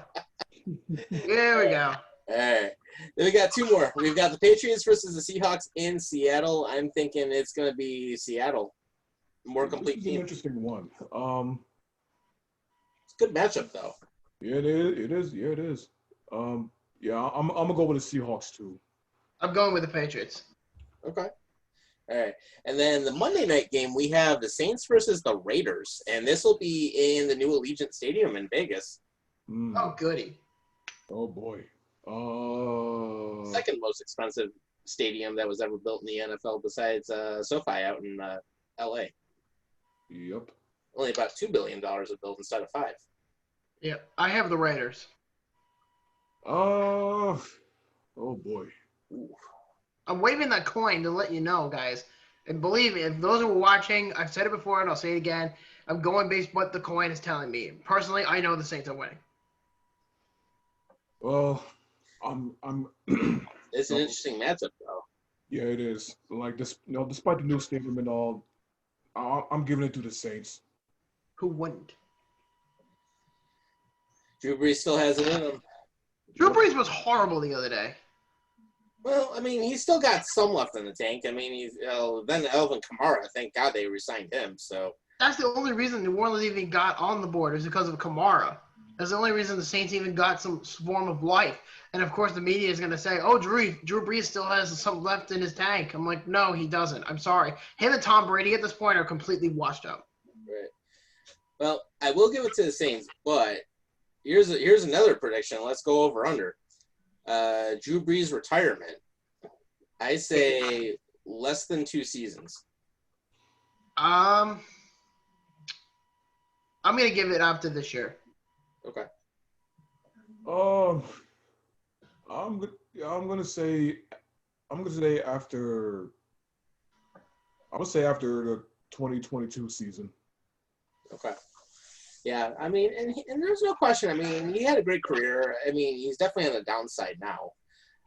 Here we go. All right. Then we got two more. We've got the Patriots versus the Seahawks in Seattle. I'm thinking it's going to be Seattle. More complete This is an team. interesting one. It's a good matchup, though. Yeah, it is. Yeah, it is. Yeah, I'm gonna go with the Seahawks too. I'm going with the Patriots. Okay. All right. And then the Monday night game, we have the Saints versus the Raiders. And this will be in the new Allegiant Stadium in Vegas. Oh, goody. Oh boy. Second most expensive stadium that was ever built in the NFL besides SoFi out in LA. Yep. Only about $2 billion was built instead of $5 billion. Yeah, I have the Raiders. Oh boy. Ooh. I'm waving that coin to let you know, guys. And believe me, if those who are watching, I've said it before and I'll say it again, I'm going based what the coin is telling me. Personally, I know the Saints are winning. Well, I'm It's an interesting matchup, though. yeah, it is. Like this, despite the new stadium and all, I'm giving it to the Saints. Who wouldn't? Drew Brees still has it in him. Drew Brees was horrible the other day. Well, I mean, he's still got some left in the tank. I mean, he's then Alvin Kamara. Thank God they re-signed him. So That's the only reason New Orleans even got on the board is because of Kamara. That's the only reason the Saints even got some form of life. And, of course, the media is going to say, oh, Drew Brees still has some left in his tank. I'm like, no, he doesn't. I'm sorry. Him and Tom Brady at this point are completely washed out. right. Well, I will give it to the Saints, but here's another prediction. Let's go over under. Drew Brees' retirement. I say less than 2 seasons. I'm going to give it after this year. Okay. I'm gonna say after. I would say after the 2022 season. Okay. Yeah, I mean, and there's no question. I mean, he had a great career. I mean, he's definitely on the downside now.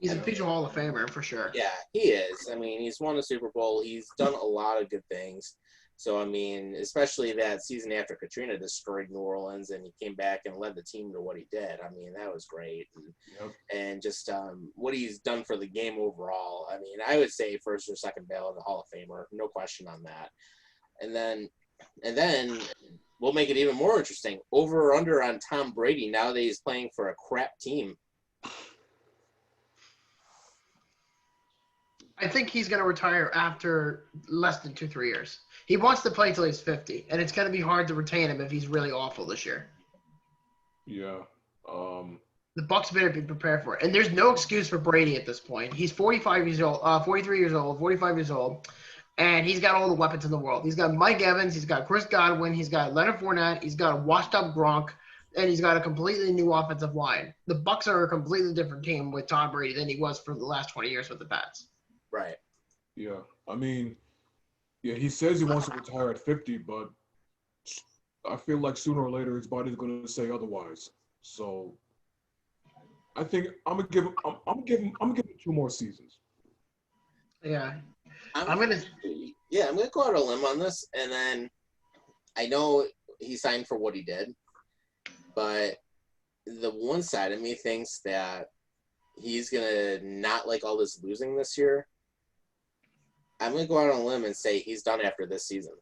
He's a future Hall of Famer for sure. Yeah, he is. I mean, he's won a Super Bowl. He's done a lot of good things. So, I mean, especially that season after Katrina destroyed New Orleans and he came back and led the team to what he did. I mean, that was great. And just what he's done for the game overall. I mean, I would say first or second ballot, the Hall of Famer, no question on that. And then we'll make it even more interesting. Over or under on Tom Brady now that he's playing for a crap team. I think he's going to retire after less than 2-3 years. He wants to play till he's 50, and it's going to be hard to retain him if he's really awful this year. Yeah. The Bucs better be prepared for it. And there's no excuse for Brady at this point. He's 43 years old, 45 years old, and he's got all the weapons in the world. He's got Mike Evans, he's got Chris Godwin, he's got Leonard Fournette, he's got a washed-up Gronk, and he's got a completely new offensive line. The Bucs are a completely different team with Tom Brady than he was for the last 20 years with the Pats. Right. Yeah. I mean, yeah, he says he wants to retire at 50, but I feel like sooner or later his body's going to say otherwise. So I think I'm gonna give him 2 more seasons. Yeah. I'm gonna go out on a limb on this, and then I know he signed for what he did, but the one side of me thinks that he's gonna not like all this losing this year. I'm gonna go out on a limb and say he's done after this season.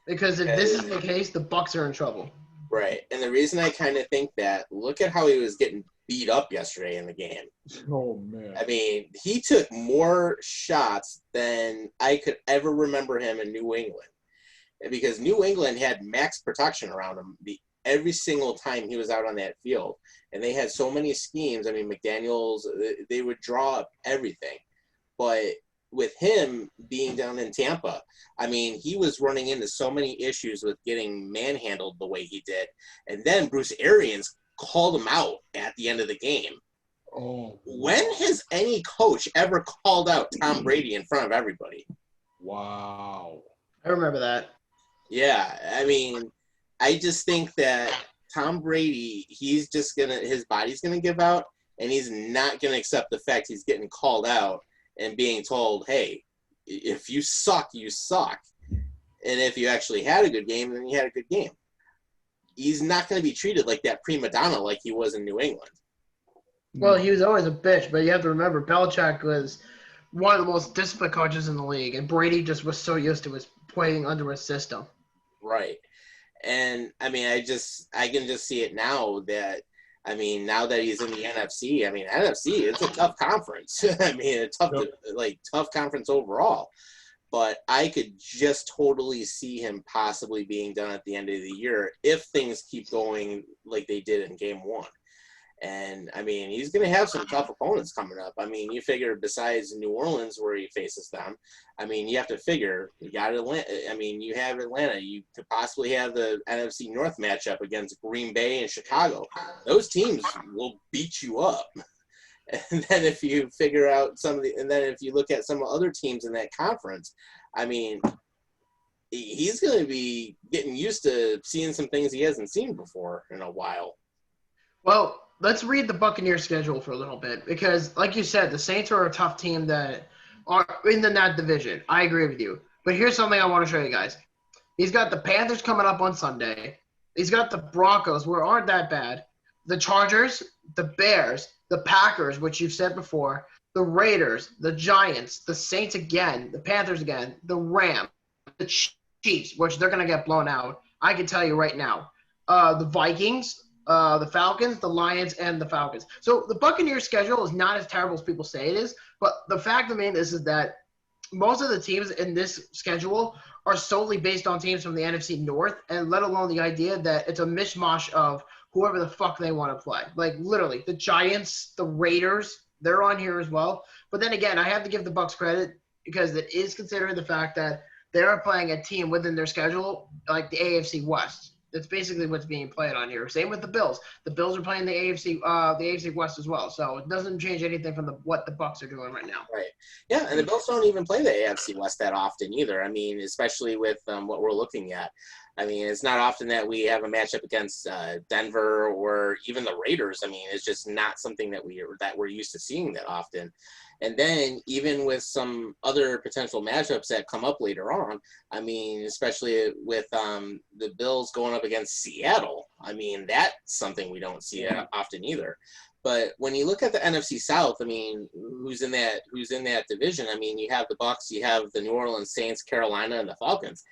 Because if this is the case, the Bucs are in trouble. Right, and the reason I kind of think that, look at how he was getting beat up yesterday in the game. Oh, man. I mean, he took more shots than I could ever remember him in New England. Because New England had max protection around him every single time he was out on that field. And they had so many schemes. I mean, McDaniels, they would draw up everything. But with him being down in Tampa, I mean, he was running into so many issues with getting manhandled the way he did. And then Bruce Arians called him out at the end of the game. Oh. When has any coach ever called out Tom Brady in front of everybody? Wow. I remember that. Yeah, I mean, I just think that Tom Brady, his body's going to give out, and he's not going to accept the fact he's getting called out and being told, hey, if you suck, you suck. And if you actually had a good game, then you had a good game. He's not going to be treated like that prima donna like he was in New England. Well, he was always a bitch, but you have to remember, Belichick was one of the most disciplined coaches in the league, and Brady just was so used to his playing under his system. Right. And, I mean, I can just see it now that, I mean, now that he's in the NFC, I mean, NFC, it's a tough conference. I mean, tough conference overall. But I could just totally see him possibly being done at the end of the year if things keep going like they did in game 1. And, I mean, he's going to have some tough opponents coming up. I mean, you figure besides New Orleans where he faces them, I mean, you have to figure you got Atlanta. I mean, you have Atlanta. You could possibly have the NFC North matchup against Green Bay and Chicago. Those teams will beat you up. And then if you figure out if you look at some other teams in that conference, I mean, he's going to be getting used to seeing some things he hasn't seen before in a while. Well, let's read the Buccaneers schedule for a little bit because, like you said, the Saints are a tough team that are in that division. I agree with you. But here's something I want to show you guys. He's got the Panthers coming up on Sunday. He's got the Broncos, who aren't that bad. The Chargers, the Bears, the Packers, which you've said before, the Raiders, the Giants, the Saints again, the Panthers again, the Rams, the Chiefs, which they're going to get blown out. I can tell you right now. The Vikings, the Falcons, the Lions, and the Falcons. So the Buccaneers schedule is not as terrible as people say it is, but the fact of the matter is that most of the teams in this schedule are solely based on teams from the NFC North, and let alone the idea that it's a mishmash of whoever the fuck they want to play. Like, literally, the Giants, the Raiders, they're on here as well. But then again, I have to give the Bucs credit because it is considering the fact that they are playing a team within their schedule like the AFC West. That's basically what's being played on here. Same with the Bills. The Bills are playing the AFC West as well. So it doesn't change anything from what the Bucs are doing right now. Right. Yeah, and the Bills don't even play the AFC West that often either. I mean, especially with what we're looking at. I mean, it's not often that we have a matchup against Denver or even the Raiders. I mean, it's just not something that we're used to seeing that often. And then even with some other potential matchups that come up later on, I mean, especially with the Bills going up against Seattle, I mean, that's something we don't see often either. But when you look at the NFC South, I mean, who's in that division? I mean, you have the Bucs, you have the New Orleans Saints, Carolina, and the Falcons.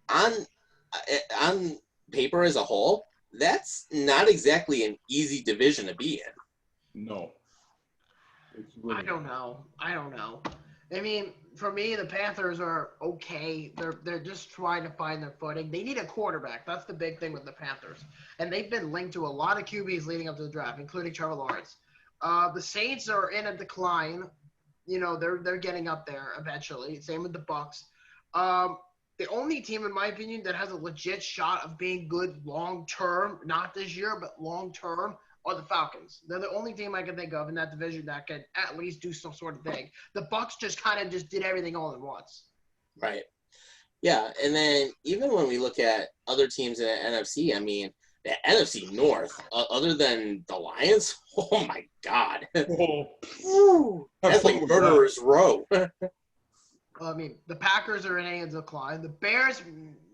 On paper as a whole, that's not exactly an easy division to be in. No. I don't know. I mean, for me, the Panthers are okay. They're just trying to find their footing. They need a quarterback. That's the big thing with the Panthers. And they've been linked to a lot of QBs leading up to the draft, including Trevor Lawrence. The Saints are in a decline. You know, they're getting up there eventually. Same with the Bucs. The only team, in my opinion, that has a legit shot of being good long-term, not this year, but long-term, are the Falcons. They're the only team I can think of in that division that could at least do some sort of thing. The Bucs just kind of just did everything all at once. Right. Yeah, and then even when we look at other teams in the NFC, I mean, the NFC North, other than the Lions, oh my God. That's like murderer's row. I mean, the Packers are in a decline. The Bears,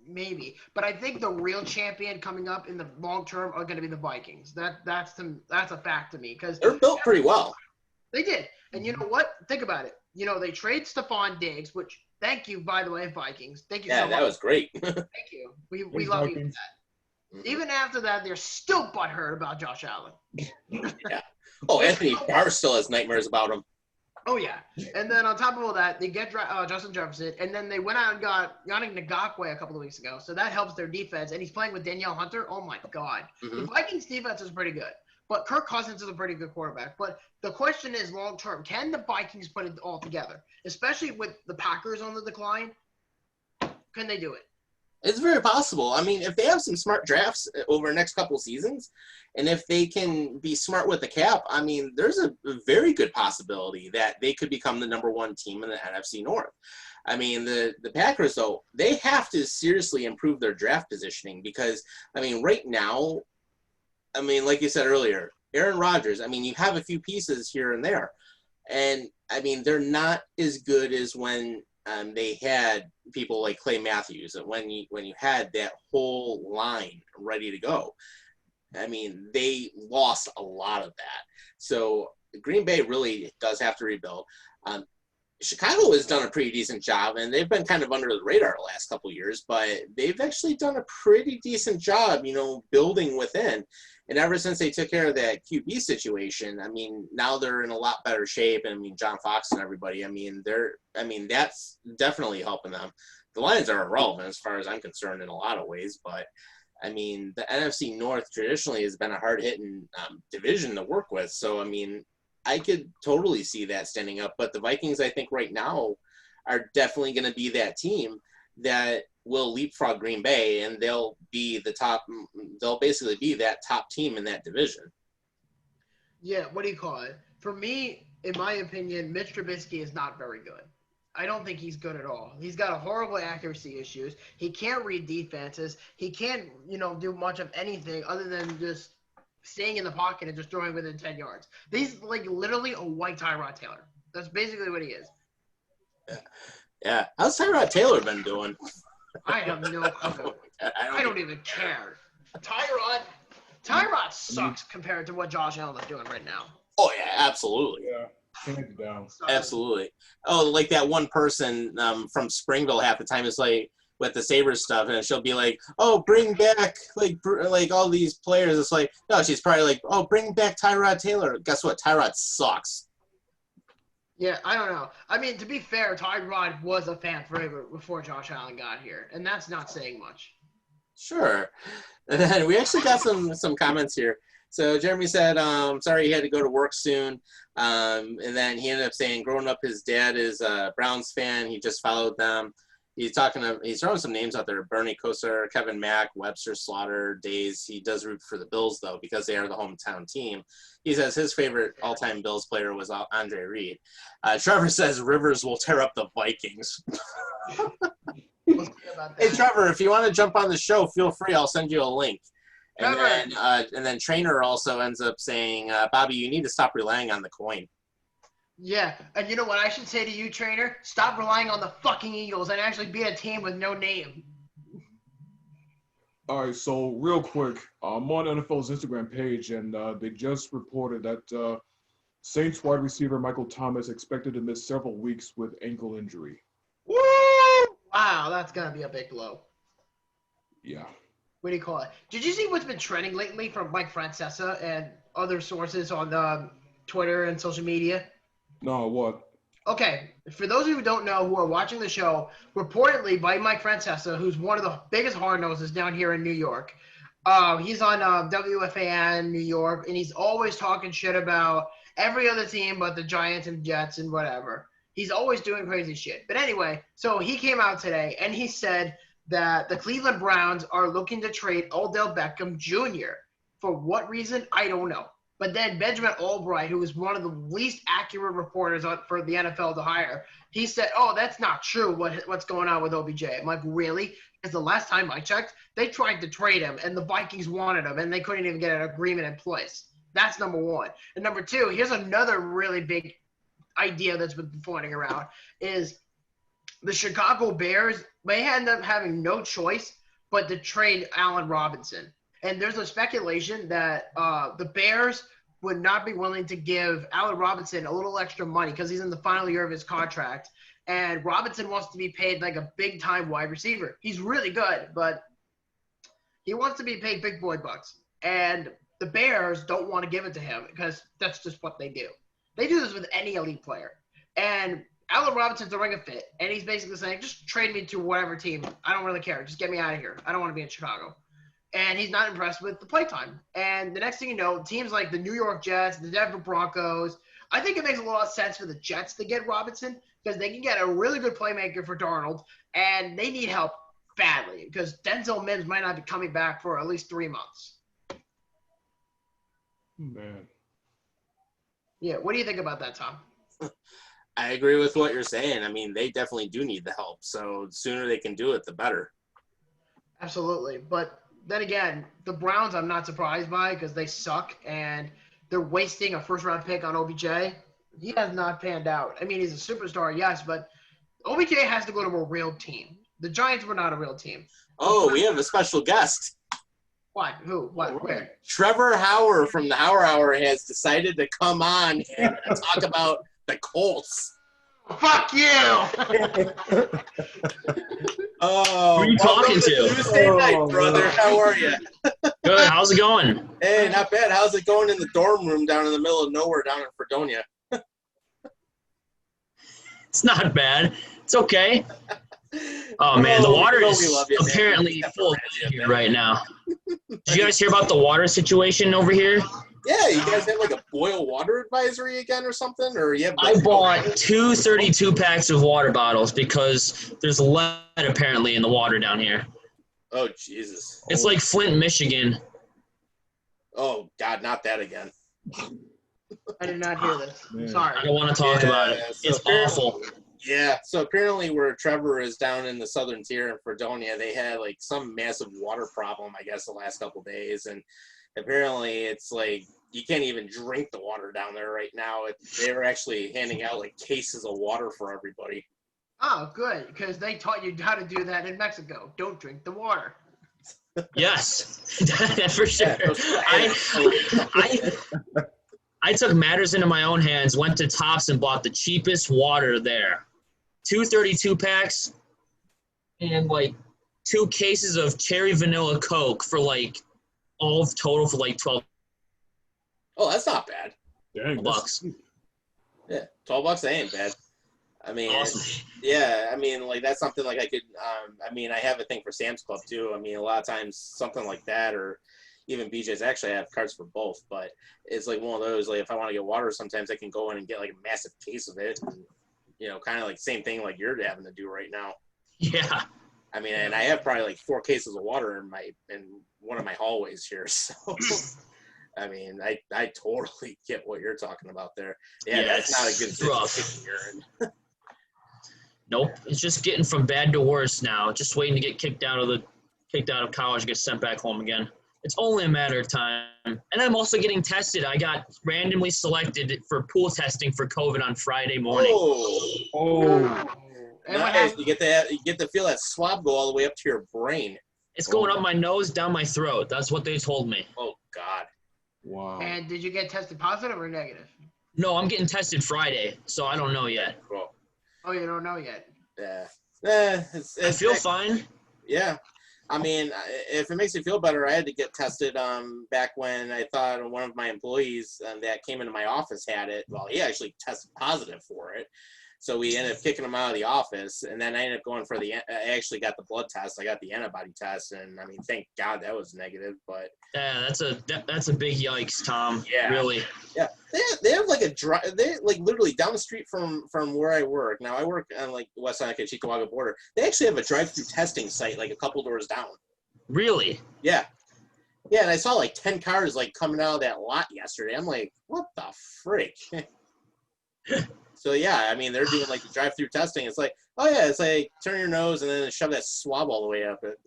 maybe. But I think the real champion coming up in the long term are going to be the Vikings. That's a fact to me. Because they're built pretty well. They did. And you know what? Think about it. You know, they trade Stephon Diggs, which, thank you, by the way, Vikings. Thank you so much. Yeah, that was great. Thank you. We love you for that. Mm-hmm. Even after that, they're still butthurt about Josh Allen. Yeah. Oh, Anthony Barr still has nightmares about him. Oh, yeah. And then on top of all that, they get Justin Jefferson, and then they went out and got Yannick Ngakoue a couple of weeks ago. So that helps their defense. And he's playing with Danielle Hunter. Oh, my God. Mm-hmm. The Vikings defense is pretty good. But Kirk Cousins is a pretty good quarterback. But the question is long-term, can the Vikings put it all together? Especially with the Packers on the decline, can they do it? It's very possible. I mean, if they have some smart drafts over the next couple of seasons, and if they can be smart with the cap, I mean, there's a very good possibility that they could become the number one team in the NFC North. I mean, the Packers, though, they have to seriously improve their draft positioning because, I mean, right now, I mean, like you said earlier, Aaron Rodgers, I mean, you have a few pieces here and there. And, I mean, they're not as good as when they had people like Clay Matthews, and when you had that whole line ready to go. I mean, they lost a lot of that. So Green Bay really does have to rebuild. Chicago has done a pretty decent job, and they've been kind of under the radar the last couple of years, but they've actually done a pretty decent job, you know, building within. And ever since they took care of that QB situation, I mean, now they're in a lot better shape. And I mean, John Fox and everybody, I mean, that's definitely helping them. The Lions are irrelevant as far as I'm concerned in a lot of ways, but I mean, the NFC North traditionally has been a hard-hitting division to work with. So, I mean, I could totally see that standing up. But the Vikings, I think right now, are definitely going to be that team that will leapfrog Green Bay, and they'll be the top. They'll basically be that top team in that division. Yeah, what do you call it? For me, in my opinion, Mitch Trubisky is not very good. I don't think he's good at all. He's got horrible accuracy issues. He can't read defenses. He can't, do much of anything other than just staying in the pocket and just throwing within 10 yards. He's like literally a white Tyrod Taylor. That's basically what he is. Yeah. How's Tyrod Taylor been doing? I have no clue. I don't even care. Tyrod sucks compared to what Josh Allen is doing right now. Oh, yeah, absolutely. Yeah. Hands down. Absolutely. Oh, like that one person from Springville half the time is like with the Sabres stuff, and she'll be like, "Oh, bring back like all these players." It's like, no, she's probably like, "Oh, bring back Tyrod Taylor." Guess what? Tyrod sucks. Yeah, I don't know. I mean, to be fair, Tyrod was a fan forever before Josh Allen got here, and that's not saying much. Sure. And then we actually got some comments here. So Jeremy said, sorry he had to go to work soon. And then he ended up saying, growing up, his dad is a Browns fan. He just followed them. He's throwing some names out there. Bernie Kosar, Kevin Mack, Webster, Slaughter, Days. He does root for the Bills, though, because they are the hometown team. He says his favorite all-time Bills player was Andre Reed. Trevor says Rivers will tear up the Vikings. What's good about that? Hey, Trevor, if you want to jump on the show, feel free. I'll send you a link. Trevor. And then Trainer also ends up saying, Bobby, you need to stop relying on the coin. Yeah, and you know what I should say to you, Trainer? Stop relying on the fucking Eagles and actually be a team with no name. All right, so real quick, I'm on NFL's Instagram page, and they just reported that Saints wide receiver Michael Thomas expected to miss several weeks with ankle injury. Woo! Wow, that's gonna be a big blow. Yeah. What do you call it? Did you see what's been trending lately from Mike Francesa and other sources on Twitter and social media? No, what? Okay, for those of you who don't know who are watching the show, reportedly by Mike Francesa, who's one of the biggest hard-noses down here in New York. He's on WFAN New York, and he's always talking shit about every other team but the Giants and Jets and whatever. He's always doing crazy shit. But anyway, so he came out today, and he said that the Cleveland Browns are looking to trade Odell Beckham Jr. For what reason? I don't know. But then Benjamin Albright, who is one of the least accurate reporters for the NFL to hire, he said, oh, that's not true, what's going on with OBJ. I'm like, really? Because the last time I checked, they tried to trade him, and the Vikings wanted him, and they couldn't even get an agreement in place. That's number one. And number two, here's another really big idea that's been floating around, is the Chicago Bears may end up having no choice but to trade Allen Robinson. And there's a speculation that the Bears would not be willing to give Allen Robinson a little extra money because he's in the final year of his contract. And Robinson wants to be paid like a big-time wide receiver. He's really good, but he wants to be paid big boy bucks. And the Bears don't want to give it to him because that's just what they do. They do this with any elite player. And Allen Robinson's a ring of fit. And he's basically saying, just trade me to whatever team. I don't really care. Just get me out of here. I don't want to be in Chicago. And he's not impressed with the playtime. And the next thing you know, teams like the New York Jets, the Denver Broncos, I think it makes a lot of sense for the Jets to get Robinson because they can get a really good playmaker for Darnold, and they need help badly because Denzel Mims might not be coming back for at least 3 months. Man. Yeah, what do you think about that, Tom? I agree with what you're saying. I mean, they definitely do need the help. So the sooner they can do it, the better. Absolutely. But then again, the Browns I'm not surprised by because they suck, and they're wasting a first-round pick on OBJ. He has not panned out. I mean, he's a superstar, yes, but OBJ has to go to a real team. The Giants were not a real team. Oh, we have a special guest. What? Who? What? Where? Trevor Hauer from the Hauer Hour has decided to come on and talk about the Colts. Fuck you! Oh, Who are you talking to? Tuesday night, brother. How are you? Good. How's it going? Hey, not bad. How's it going in the dorm room down in the middle of nowhere down in Fredonia? It's not bad. It's okay. Oh, man, the water we is love you, man. apparently full here right now. Did you guys hear about the water situation over here? Yeah, you guys have like a boil water advisory again or something? Or you have I bought 2 32 packs of water bottles because there's lead apparently in the water down here. Oh, Jesus. It's like Flint, Michigan. Oh, God, not that again. I did not hear this. I'm Man. sorry. I don't want to talk about it. so It's awful. Yeah, so apparently where Trevor is down in the southern tier in Fredonia, they had like some massive water problem, I guess, the last couple of days. And apparently it's like you can't even drink the water down there right now. They were actually handing out like cases of water for everybody. Oh, good, because they taught you how to do that in Mexico. Don't drink the water. Yes, for sure. Yeah, I took matters into my own hands, went to Tops and bought the cheapest water there. 2 32 packs and like 2 cases of cherry vanilla Coke for like all total for like $12. Oh, that's not bad. Dang, Bucks. Yeah, $12, that ain't bad. I mean, Awesome. yeah, I mean, like that's something like I could. I mean, I have a thing for Sam's Club too. I mean, a lot of times something like that, or even BJ's. Actually, I have cards for both, but it's like one of those. Like if I want to get water, sometimes I can go in and get like a massive case of it. And, you know, kind of like same thing like you're having to do right now. Yeah. I mean, and I have probably like 4 cases of water in one of my hallways here. So, I mean, I totally get what you're talking about there. Yeah, Yeah, that's not a good it's rough. situation you're in. Nope. It's just getting from bad to worse now. Just waiting to get kicked out of college, get sent back home again. It's only a matter of time. And I'm also getting tested. I got randomly selected for pool testing for COVID on Friday morning. Oh. And what Nice. happened? You get to feel that swab go all the way up to your brain. It's going up my nose, down my throat. That's what they told me. Oh God. Wow. And did you get tested positive or negative? No, I'm getting tested Friday, so I don't know yet. Cool. Oh, you don't know yet. Yeah. I feel fine. Yeah. I mean, if it makes you feel better, I had to get tested back when I thought one of my employees that came into my office had it. Well, he actually tested positive for it. So we ended up kicking him out of the office, and then I ended up going for I actually got the blood test. I got the antibody test, and I mean, thank God that was negative. But Yeah, that's a big yikes, Tom. Yeah. Really. yeah, they have like they like literally down the street from where I work. Now I work on like the West Side Cheektowaga border. They actually have a drive-through testing site like a couple doors down. Really? Yeah. Yeah, and I saw like 10 cars like coming out of that lot yesterday. I'm like, what the freak? So yeah, I mean they're doing like the drive-through testing. It's like, oh yeah, it's like turn your nose and then shove that swab all the way up it.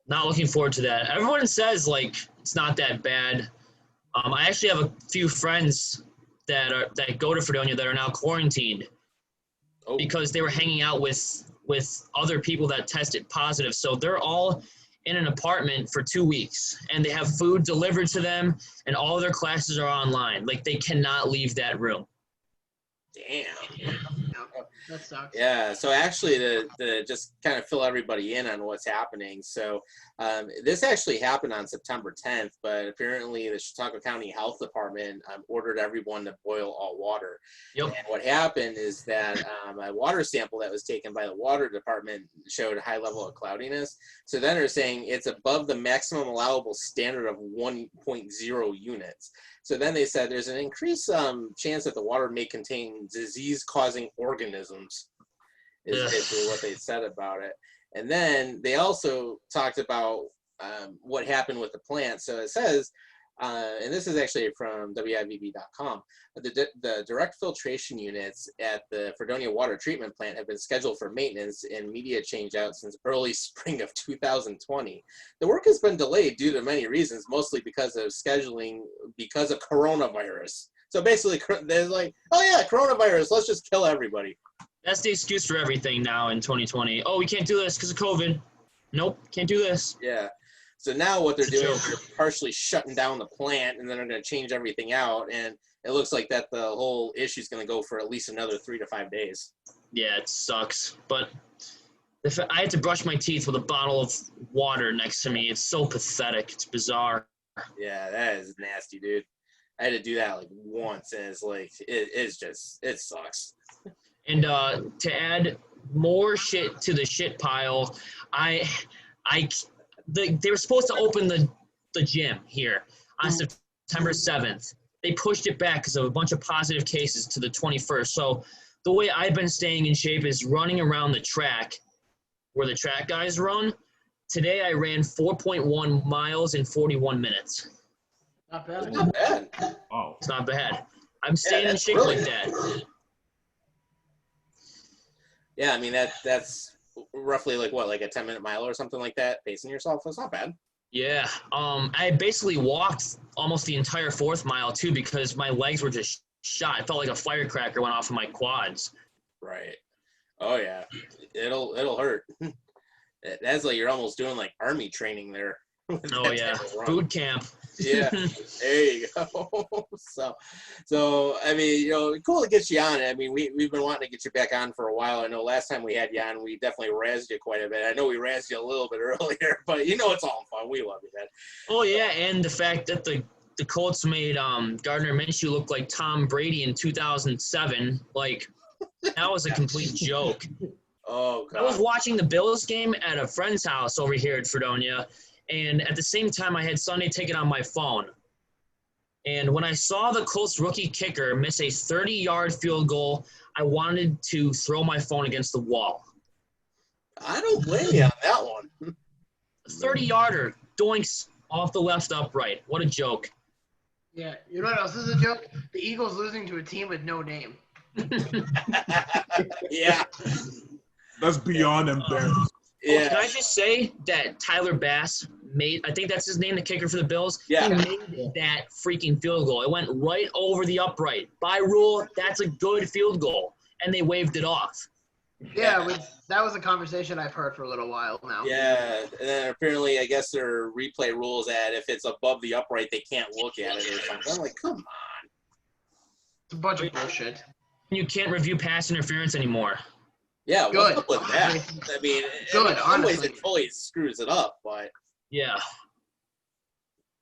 Not looking forward to that. Everyone says like it's not that bad. I actually have a few friends that go to Fredonia that are now quarantined Oh, because they were hanging out with other people that tested positive. So they're all in an apartment for 2 weeks, and they have food delivered to them, and all of their classes are online. Like they cannot leave that room. damn. That sucks. Yeah, so actually to just kind of fill everybody in on what's happening. So this actually happened on September 10th, but apparently the Chautauqua County Health Department ordered everyone to boil all water. Yep. And what happened is that a water sample that was taken by the water department showed a high level of cloudiness. So then they're saying it's above the maximum allowable standard of 1.0 units. So then they said there's an increased chance that the water may contain disease-causing organisms, is basically what they said about it. And then they also talked about what happened with the plant. So it says, and this is actually from WIVB.com, the direct filtration units at the Fredonia Water Treatment Plant have been scheduled for maintenance and media change-out since early spring of 2020. The work has been delayed due to many reasons, mostly because of scheduling, because of coronavirus. So basically, they're like, oh yeah, coronavirus, let's just kill everybody. That's the excuse for everything now in 2020. Oh, we can't do this because of COVID. Nope, can't do this. Yeah. So now what they're It's a doing is joke. they're partially shutting down the plant, and then they're going to change everything out. And it looks like that the whole issue is going to go for at least another 3 to 5 days. Yeah, it sucks. But I had to brush my teeth with a bottle of water next to me. It's so pathetic. It's bizarre. Yeah, that is nasty, dude. I had to do that like once, and it's like it sucks. And to add more shit to the shit pile, they were supposed to open the gym here on September 7th. They pushed it back because of a bunch of positive cases to the 21st. So the way I've been staying in shape is running around the track where the track guys run. Today I ran 4.1 miles in 41 minutes. Not bad. Not bad. Oh. It's not bad. I'm staying in that's shape really like that. Yeah, I mean that's roughly like what, like a 10-minute mile or something like that, pacing yourself. That's not bad. Yeah. I basically walked almost the entire 4th mile too because my legs were just shot. I felt like a firecracker went off of my quads. Right. Oh yeah. It'll hurt. That's like you're almost doing like army training there. with Oh that yeah. type of run. Boot camp. Yeah, there you go. So I mean, cool to get you on. I mean, we've been wanting to get you back on for a while. I know last time we had you on, we definitely razzed you quite a bit. I know we razzed you a little bit earlier, but it's all fun. We love you, man. Oh yeah, and the fact that the Colts made Gardner Minshew look like Tom Brady in 2007, like that was a complete joke. Oh I was God. watching the Bills game at a friend's house over here at Fredonia, and at the same time I had Sunday Ticket on my phone. And when I saw the Colts rookie kicker miss a 30-yard field goal, I wanted to throw my phone against the wall. I don't blame you on that one. 30-yarder, doinks off the left upright. What a joke. Yeah. You know what else is a joke? The Eagles losing to a team with no name. Yeah. That's beyond embarrassing. Yeah. Can I just say that Tyler Bass made, I think that's his name, the kicker for the Bills. Yeah. He made that freaking field goal. It went right over the upright. By rule, that's a good field goal. And they waved it off. Yeah, that was a conversation I've heard for a little while now. Yeah, and then apparently, I guess there are replay rules that if it's above the upright, they can't look at it or something. I'm like, come on. It's a bunch of bullshit. You can't review pass interference anymore. Yeah, Good. what's up with that? I mean, Good, in some ways honestly. it totally screws it up, but Yeah.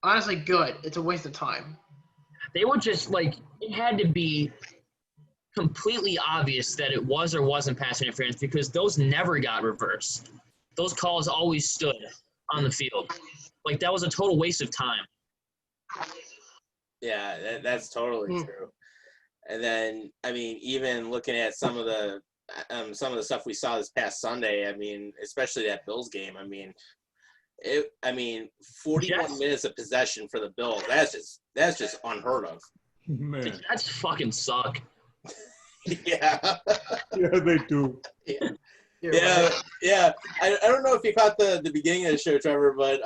Honestly, good. It's a waste of time. They were just like, it had to be completely obvious that it was or wasn't pass interference because those never got reversed. Those calls always stood on the field. Like, that was a total waste of time. yeah, that's totally true. And then, I mean, even looking at some of the stuff we saw this past Sunday, I mean, especially that Bills game, I mean, 41 minutes of possession for the Bills. That's just unheard of. Man. That's fucking suck. Yeah. Yeah, they do. You're Yeah, right. yeah. I don't know if you caught the beginning of the show, Trevor, but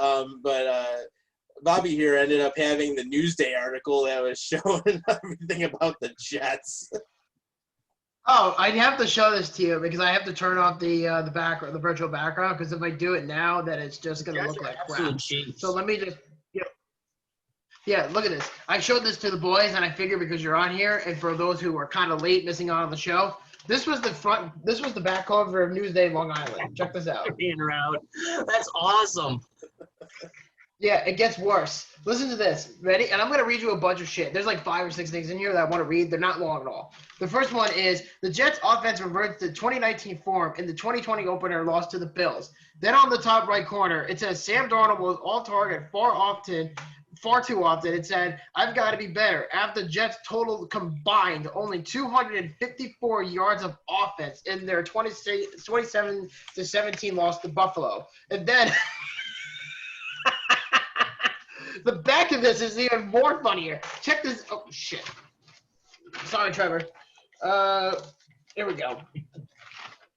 Bobby here ended up having the Newsday article that was showing everything about the Jets. Oh, I'd have to show this to you because I have to turn off the background, the virtual background, because if I do it now, then it's just gonna look like crap. So let me just. Yeah, look at this. I showed this to the boys, and I figured because you're on here, and for those who were kind of late missing out on the show, this was the back cover of Newsday Long Island. Check this out. Being around. That's awesome. Yeah, it gets worse. Listen to this. Ready? And I'm going to read you a bunch of shit. There's like 5 or 6 things in here that I want to read. They're not long at all. The first one is the Jets offense reverts to 2019 form in the 2020 opener loss to the Bills. Then on the top right corner, it says Sam Darnold was on target far too often. It said, I've got to be better. After Jets total combined only 254 yards of offense in their 27-17 loss to Buffalo. And then the back of this is even more funnier. Check this. Oh, shit. Sorry, Trevor. Here we go.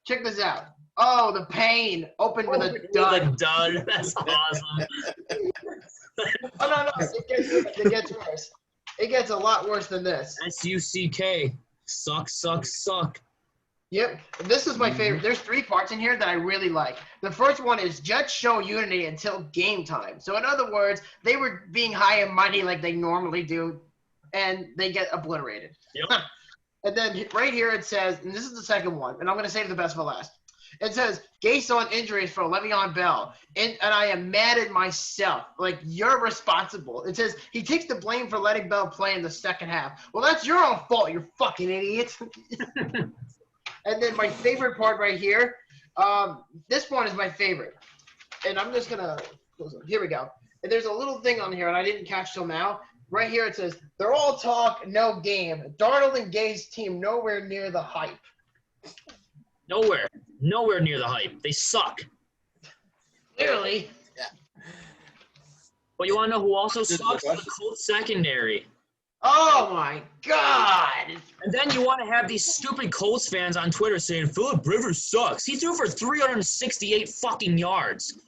Check this out. Oh, the pain. Open with a dud. That's awesome. Oh, no. It gets worse. It gets a lot worse than this. SUCK. Suck. Yep. This is my favorite. There's 3 parts in here that I really like. The first one is Jets show unity until game time. So in other words, they were being high and mighty like they normally do, and they get obliterated. Yep. And then right here it says, and this is the second one, and I'm going to save the best for last. It says, Gase on injuries for Le'Veon Bell, and I am mad at myself. Like, you're responsible. It says, he takes the blame for letting Bell play in the second half. Well, that's your own fault, you fucking idiot. And then my favorite part right here, this one is my favorite. And I'm just going to – here we go. And there's a little thing on here, and I didn't catch till now. Right here it says, they're all talk, no game. Darnold and Gase team nowhere near the hype. Nowhere near the hype. They suck. Clearly. Yeah. But you want to know who also Good sucks? The question. Colts secondary. Oh, my God. And then you want to have these stupid Colts fans on Twitter saying, Phillip Rivers sucks. He threw for 368 fucking yards.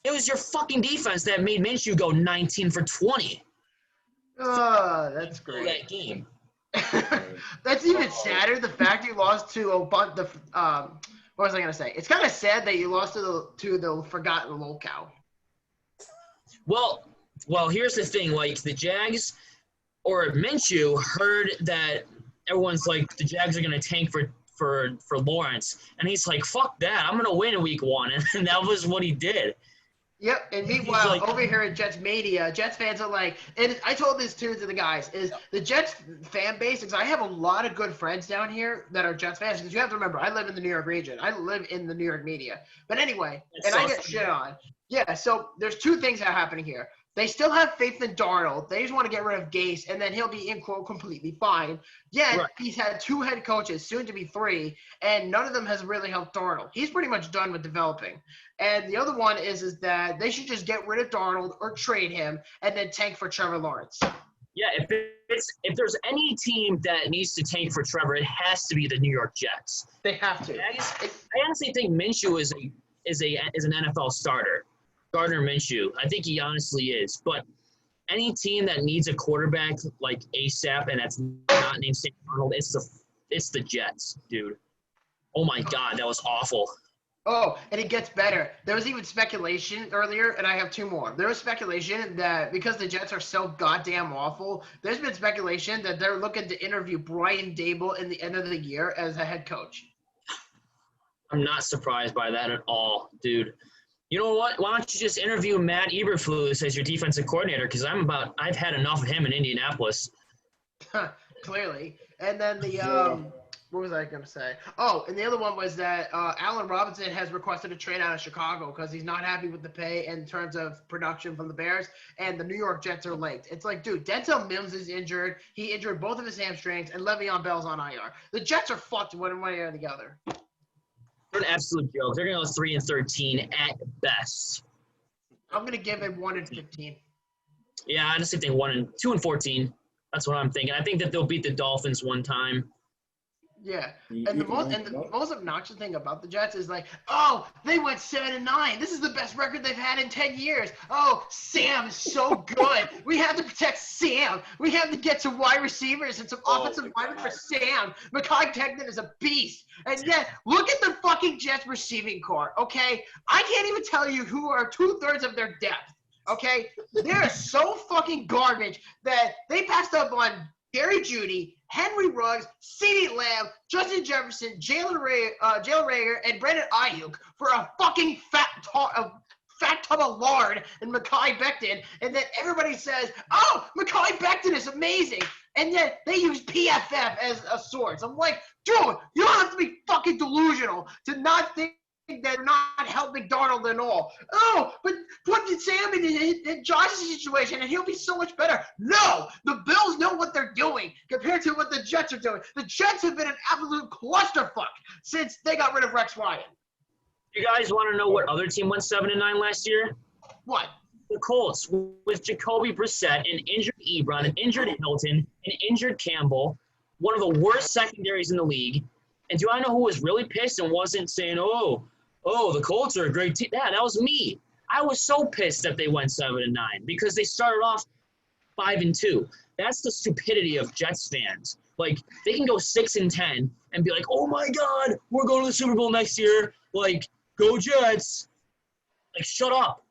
It was your fucking defense that made Minshew go 19 for 20 That's for great. that game. That's even sadder. The fact you lost to a bunch. What was I gonna say? It's kind of sad that you lost to the forgotten locale. Well, here's the thing. Like, the Jags or Minshew heard that everyone's like, the Jags are going to tank for Lawrence. And he's like, fuck that. I'm going to win in week 1. And that was what he did. Yep, and meanwhile, like- over here at Jets Media, Jets fans are like, and I told this too to the guys, is the Jets fan base, because I have a lot of good friends down here that are Jets fans, because you have to remember, I live in the New York region. I live in the New York media. But anyway, That's and I so get shit on. Yeah, so there's 2 things that are happening here. They still have faith in Darnold. They just want to get rid of Gase, and then he'll be, in quote, completely fine. Yet, Right. he's had 2 head coaches, soon to be 3, and none of them has really helped Darnold. He's pretty much done with developing. And the other one is that they should just get rid of Darnold or trade him and then tank for Trevor Lawrence. Yeah, if there's any team that needs to tank for Trevor, it has to be the New York Jets. They have to. I honestly think Minshew is an NFL starter. Gardner Minshew. I think he honestly is. But any team that needs a quarterback like ASAP and that's not named Sam Darnold, it's the Jets, dude. Oh my God, that was awful. Oh, and it gets better. There was even speculation earlier, and I have two more. There was speculation that because the Jets are so goddamn awful, there's been speculation that they're looking to interview Brian Dable in the end of the year as a head coach. I'm not surprised by that at all, dude. You know what? Why don't you just interview Matt Eberflus as your defensive coordinator? Because I've had enough of him in Indianapolis. Clearly. And then what was I going to say? Oh, and the other one was that Allen Robinson has requested a trade out of Chicago because he's not happy with the pay in terms of production from the Bears, and the New York Jets are linked. It's like, dude, Denzel Mims is injured. He injured both of his hamstrings, and Le'Veon Bell's on IR. The Jets are fucked one way or the other. They're an absolute joke. They're going to go 3-13 at best. I'm going to give it 1-15. Yeah, I just think they 2-14. That's what I'm thinking. I think that they'll beat the Dolphins one time. Yeah, and the most obnoxious thing about the Jets is like, oh, they went 7-9. This is the best record they've had in 10 years. Oh, Sam is so good. We have to protect Sam. We have to get some wide receivers and some offensive linemen for Sam. Mekhi Becton is a beast. And yet, look at the fucking Jets receiving core, okay? I can't even tell you who are 2/3 of their depth, okay? They're so fucking garbage that they passed up on Jerry Jeudy, Henry Ruggs, CeeDee Lamb, Justin Jefferson, Jalen Reagor, and Brandon Ayuk for a fucking fat tub of lard and Mekhi Becton, and then everybody says, oh, Mekhi Becton is amazing, and yet they use PFF as a source. I'm like, dude, you don't have to be fucking delusional to not think that they're not helping Darnold at all. Oh, but put Sam in Josh's situation and he'll be so much better. No, the Bills know what they're doing compared to what the Jets are doing. The Jets have been an absolute clusterfuck since they got rid of Rex Ryan. You guys want to know what other team went 7-9 last year? What? The Colts with Jacoby Brissett, an injured Ebron, an injured Hilton, an injured Campbell, one of the worst secondaries in the league. And do I know who was really pissed and wasn't saying, oh, the Colts are a great team? Yeah, that was me. I was so pissed that they went 7-9 because they started off 5-2. That's the stupidity of Jets fans. Like, they can go 6-10 and be like, oh my God, we're going to the Super Bowl next year. Like, go Jets. Like, shut up.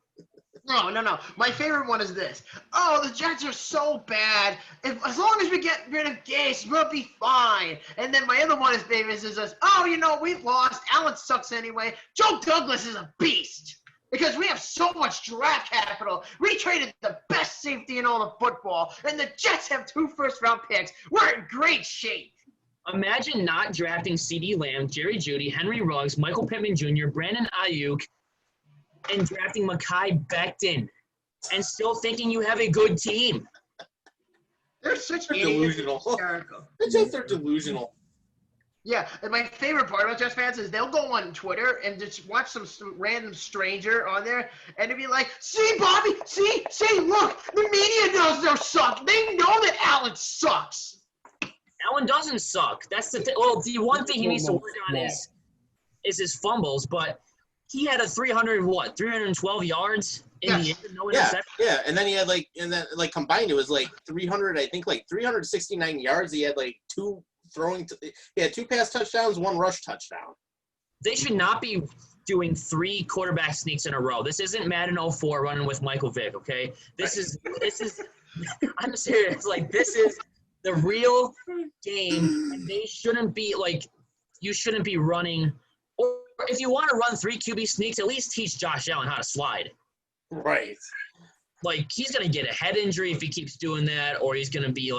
No. My favorite one is this. Oh, the Jets are so bad. As long as we get rid of Gase, we'll be fine. And then my other one is this. Oh, we've lost. Allen sucks anyway. Joe Douglas is a beast. Because we have so much draft capital. We traded the best safety in all of football. And the Jets have 2 first-round picks. We're in great shape. Imagine not drafting CeeDee Lamb, Jerry Jeudy, Henry Ruggs, Michael Pittman Jr., Brandon Ayuk, and drafting Mekhi Becton and still thinking you have a good team. They're such delusional. The Jets are delusional. Yeah, and my favorite part about Jets fans is they'll go on Twitter and just watch some random stranger on there and they'll be like, see, Bobby, see, look, the media knows they're suck. They know that Allen sucks. Allen doesn't suck. That's the thing. Well, the one thing he needs to work on is his fumbles, but he had 312 yards in the end, no interception. Yeah, and then he had combined it was 369 yards. He had 2 he had 2 pass touchdowns, 1 rush touchdown. They should not be doing 3 quarterback sneaks in a row. This isn't Madden 04 running with Michael Vick, okay? This is I'm serious. This is the real game, and they shouldn't be you shouldn't be running. Or if you want to run 3 QB sneaks, at least teach Josh Allen how to slide. Right. He's going to get a head injury if he keeps doing that, or he's going to be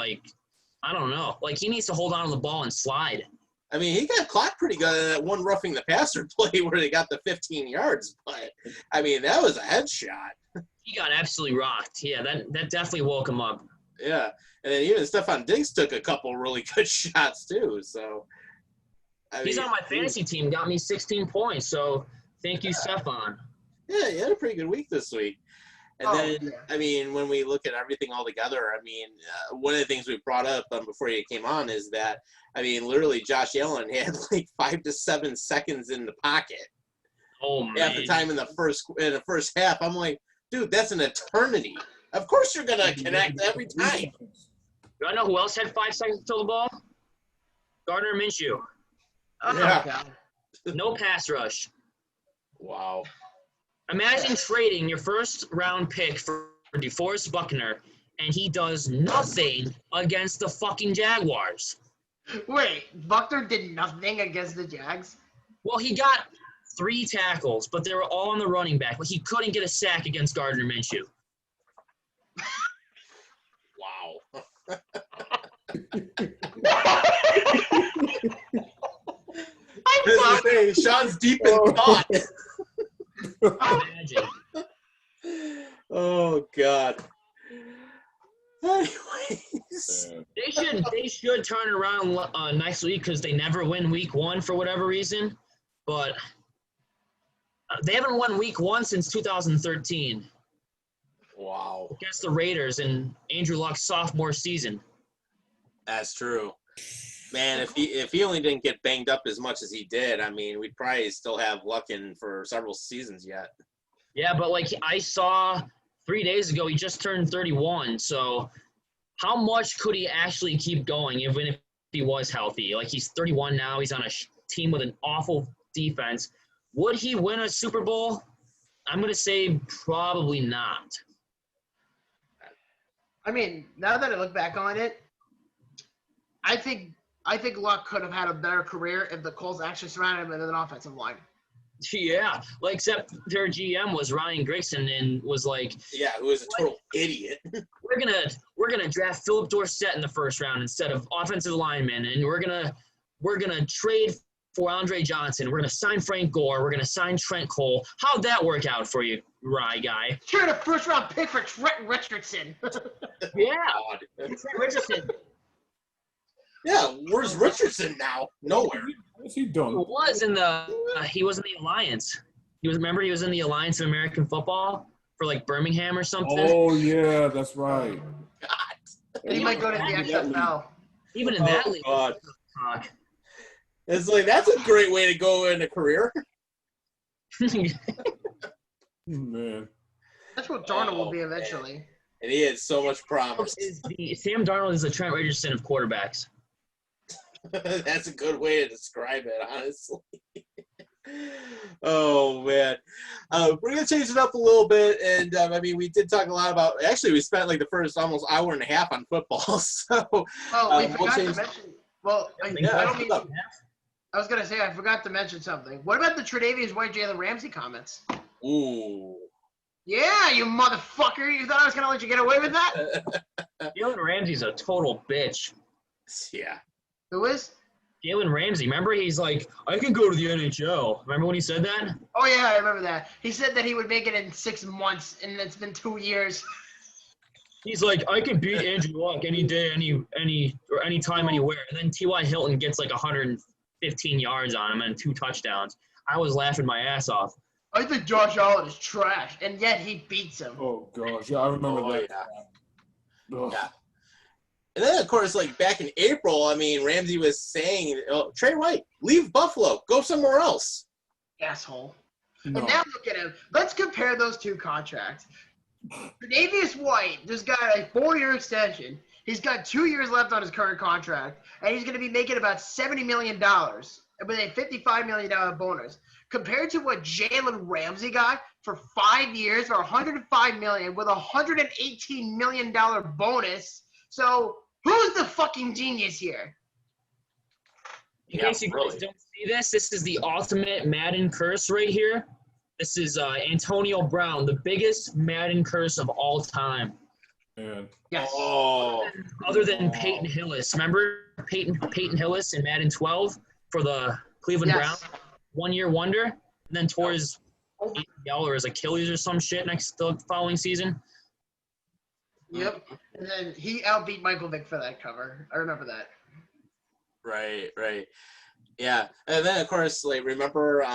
I don't know. He needs to hold on to the ball and slide. I mean, he got clocked pretty good in that one roughing the passer play where they got the 15 yards. But, I mean, that was a headshot. He got absolutely rocked. Yeah, that definitely woke him up. Yeah. And then even Stephon Diggs took a couple really good shots, too. So, he's on my fantasy team, got me 16 points. So, thank you, Stephon. Yeah, he had a pretty good week this week. And then, yeah. I mean, when we look at everything all together, I mean, one of the things we brought up before you came on is that, I mean, literally Josh Allen had like 5 to 7 seconds in the pocket. Oh man. Half the time in the first half. I'm like, dude, that's an eternity. Of course you're gonna connect every time. Do I know who else had 5 seconds to throw the ball? Gardner Minshew. Oh, Yeah. God. No pass rush. Wow. Imagine trading your first round pick for DeForest Buckner, and he does nothing against the fucking Jaguars. Wait, Buckner did nothing against the Jags? Well, he got 3 tackles, but they were all on the running back. But he couldn't get a sack against Gardner Minshew. Wow. This is the thing. Sean's deep in thought. Imagine. Oh God. Anyways. They should turn it around next week because they never win week 1 for whatever reason. But they haven't won week 1 since 2013 Wow. against the Raiders in Andrew Luck's sophomore season. That's true. Man, if he only didn't get banged up as much as he did, I mean, we'd probably still have Luck in for several seasons yet. Yeah, but like I saw 3 days ago, he just turned 31. So how much could he actually keep going even if he was healthy? Like he's 31 now. He's on a team with an awful defense. Would he win a Super Bowl? I'm going to say probably not. I mean, now that I look back on it, I think Luck could have had a better career if the Colts actually surrounded him with an offensive line. Yeah, like except their GM was Ryan Grigson and was like, Yeah, who was a total idiot. we're gonna draft Philip Dorsett in the first round instead of offensive linemen, and we're gonna trade for Andre Johnson. We're gonna sign Frank Gore. We're gonna sign Trent Cole. How'd that work out for you, Rye guy? Trade a first-round pick for Trent Richardson. Yeah, God. Trent Richardson Yeah, where's Richardson now? Nowhere. What's he doing? was in the he was in the Alliance. He was in the Alliance of American Football for like Birmingham or something. Oh yeah, that's right. God. And he might go to the XFL. Even in that Oh, league. God. Talk. It's like, that's a great way to go in a career. Man. That's what Darnold will be man. eventually. And he had so much promise. Sam Darnold is the Trent Richardson of quarterbacks. That's a good way to describe it, honestly. Oh, man. We're going to change it up a little bit. And, I mean, we did talk a lot about – actually, we spent, like, the first almost hour and a half on football. So, Oh, we we'll forgot change- to mention – well, I was going to say I forgot to mention something. What about the Tre'Davious White Jalen Ramsey comments? Ooh. Yeah, you motherfucker. You thought I was going to let you get away with that? Jalen Ramsey's a total bitch. Yeah. Who is? Jalen Ramsey, remember he's like, I can go to the NHL. Remember when he said that? Oh, yeah, I remember that. He said that he would make it in 6 months, and it's been 2 years. He's like, I can beat Andrew Luck any day, any time, anywhere. And then T.Y. Hilton gets like 115 yards on him and 2 touchdowns. I was laughing my ass off. I think Josh Allen is trash, and yet he beats him. Oh gosh, yeah, I remember Oh, that. yeah. Ugh. Yeah. And then, of course, like back in April, I mean, Ramsey was saying, oh, Trey White, leave Buffalo, go somewhere else. Asshole. No. And now look at him. Let's compare those 2 contracts. Tre'Davious White just got a 4-year extension. He's got 2 years left on his current contract, and he's going to be making about $70 million with a $55 million bonus. Compared to what Jalen Ramsey got for 5 years for $105 million with a $118 million bonus. So who's the fucking genius here? In case you guys don't see this is the ultimate Madden curse right here. This is Antonio Brown, the biggest Madden curse of all time. Man. Yes. Oh, Other than Peyton Hillis. Remember Peyton Hillis in Madden 12 for the Cleveland Yes. Browns? 1-year wonder. And then tore his ACL or his Achilles or some shit the following season. Yep. And then he outbeat Michael Vick for that cover. I remember that. right. Yeah. And then, of course, like, remember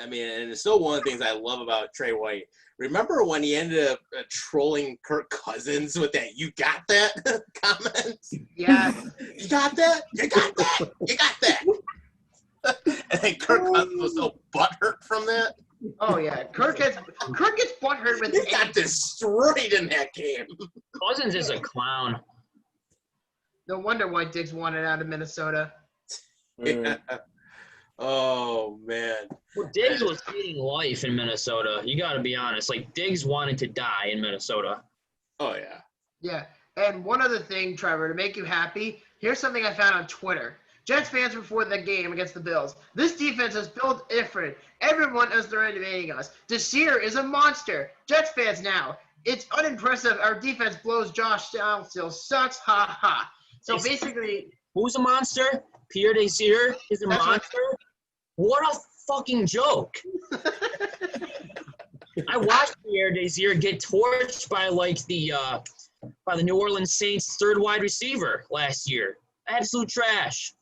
I mean, and it's still one of the things I love about Trey White. Remember when he ended up trolling Kirk Cousins with that "you got that" comment? Yeah. You got that? You got that? You got that? And then Kirk Cousins was so butthurt from that. Oh yeah. Kirk gets butthurt with He got destroyed in that game. Cousins is a clown. No wonder why Diggs wanted out of Minnesota. Yeah. Oh man. Well, Diggs was hating life in Minnesota. You got to be honest. Like, Diggs wanted to die in Minnesota. Oh yeah. Yeah. And one other thing, Trevor, to make you happy, here's something I found on Twitter. Jets fans before the game against the Bills. This defense is built different. Everyone is underestimating us. Desir is a monster. Jets fans now. It's unimpressive. Our defense blows Josh Allen still sucks. Ha ha. So basically, Who's a monster? Pierre Desir is a That's monster? What a fucking joke. I watched Pierre Desir get torched by the New Orleans Saints third wide receiver last year. Absolute trash.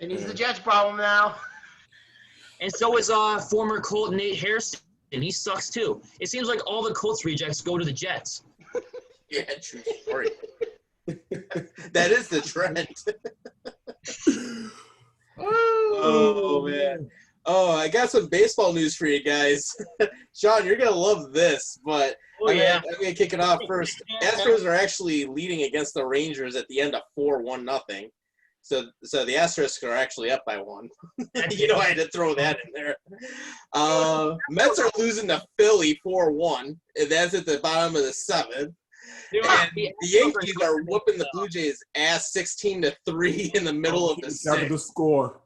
and he's the Jets' problem now. And so is former Colt Nate Hairston. He sucks too. It seems like all the Colts rejects go to the Jets. Yeah, true story. That is the trend. Oh man. Oh, I got some baseball news for you guys. Sean, you're gonna love this, but Oh, yeah. I'm gonna kick it off first. Astros are actually leading against the Rangers at the end of 4-1-0. So the Astros are actually up by 1. You know, I had to throw that in there. Mets are losing to Philly 4-1, and that's at the bottom of the 7th. Dude, And the Yankees are whooping the Blue Jays' ass 16-3 in the middle of the After the 6th. score.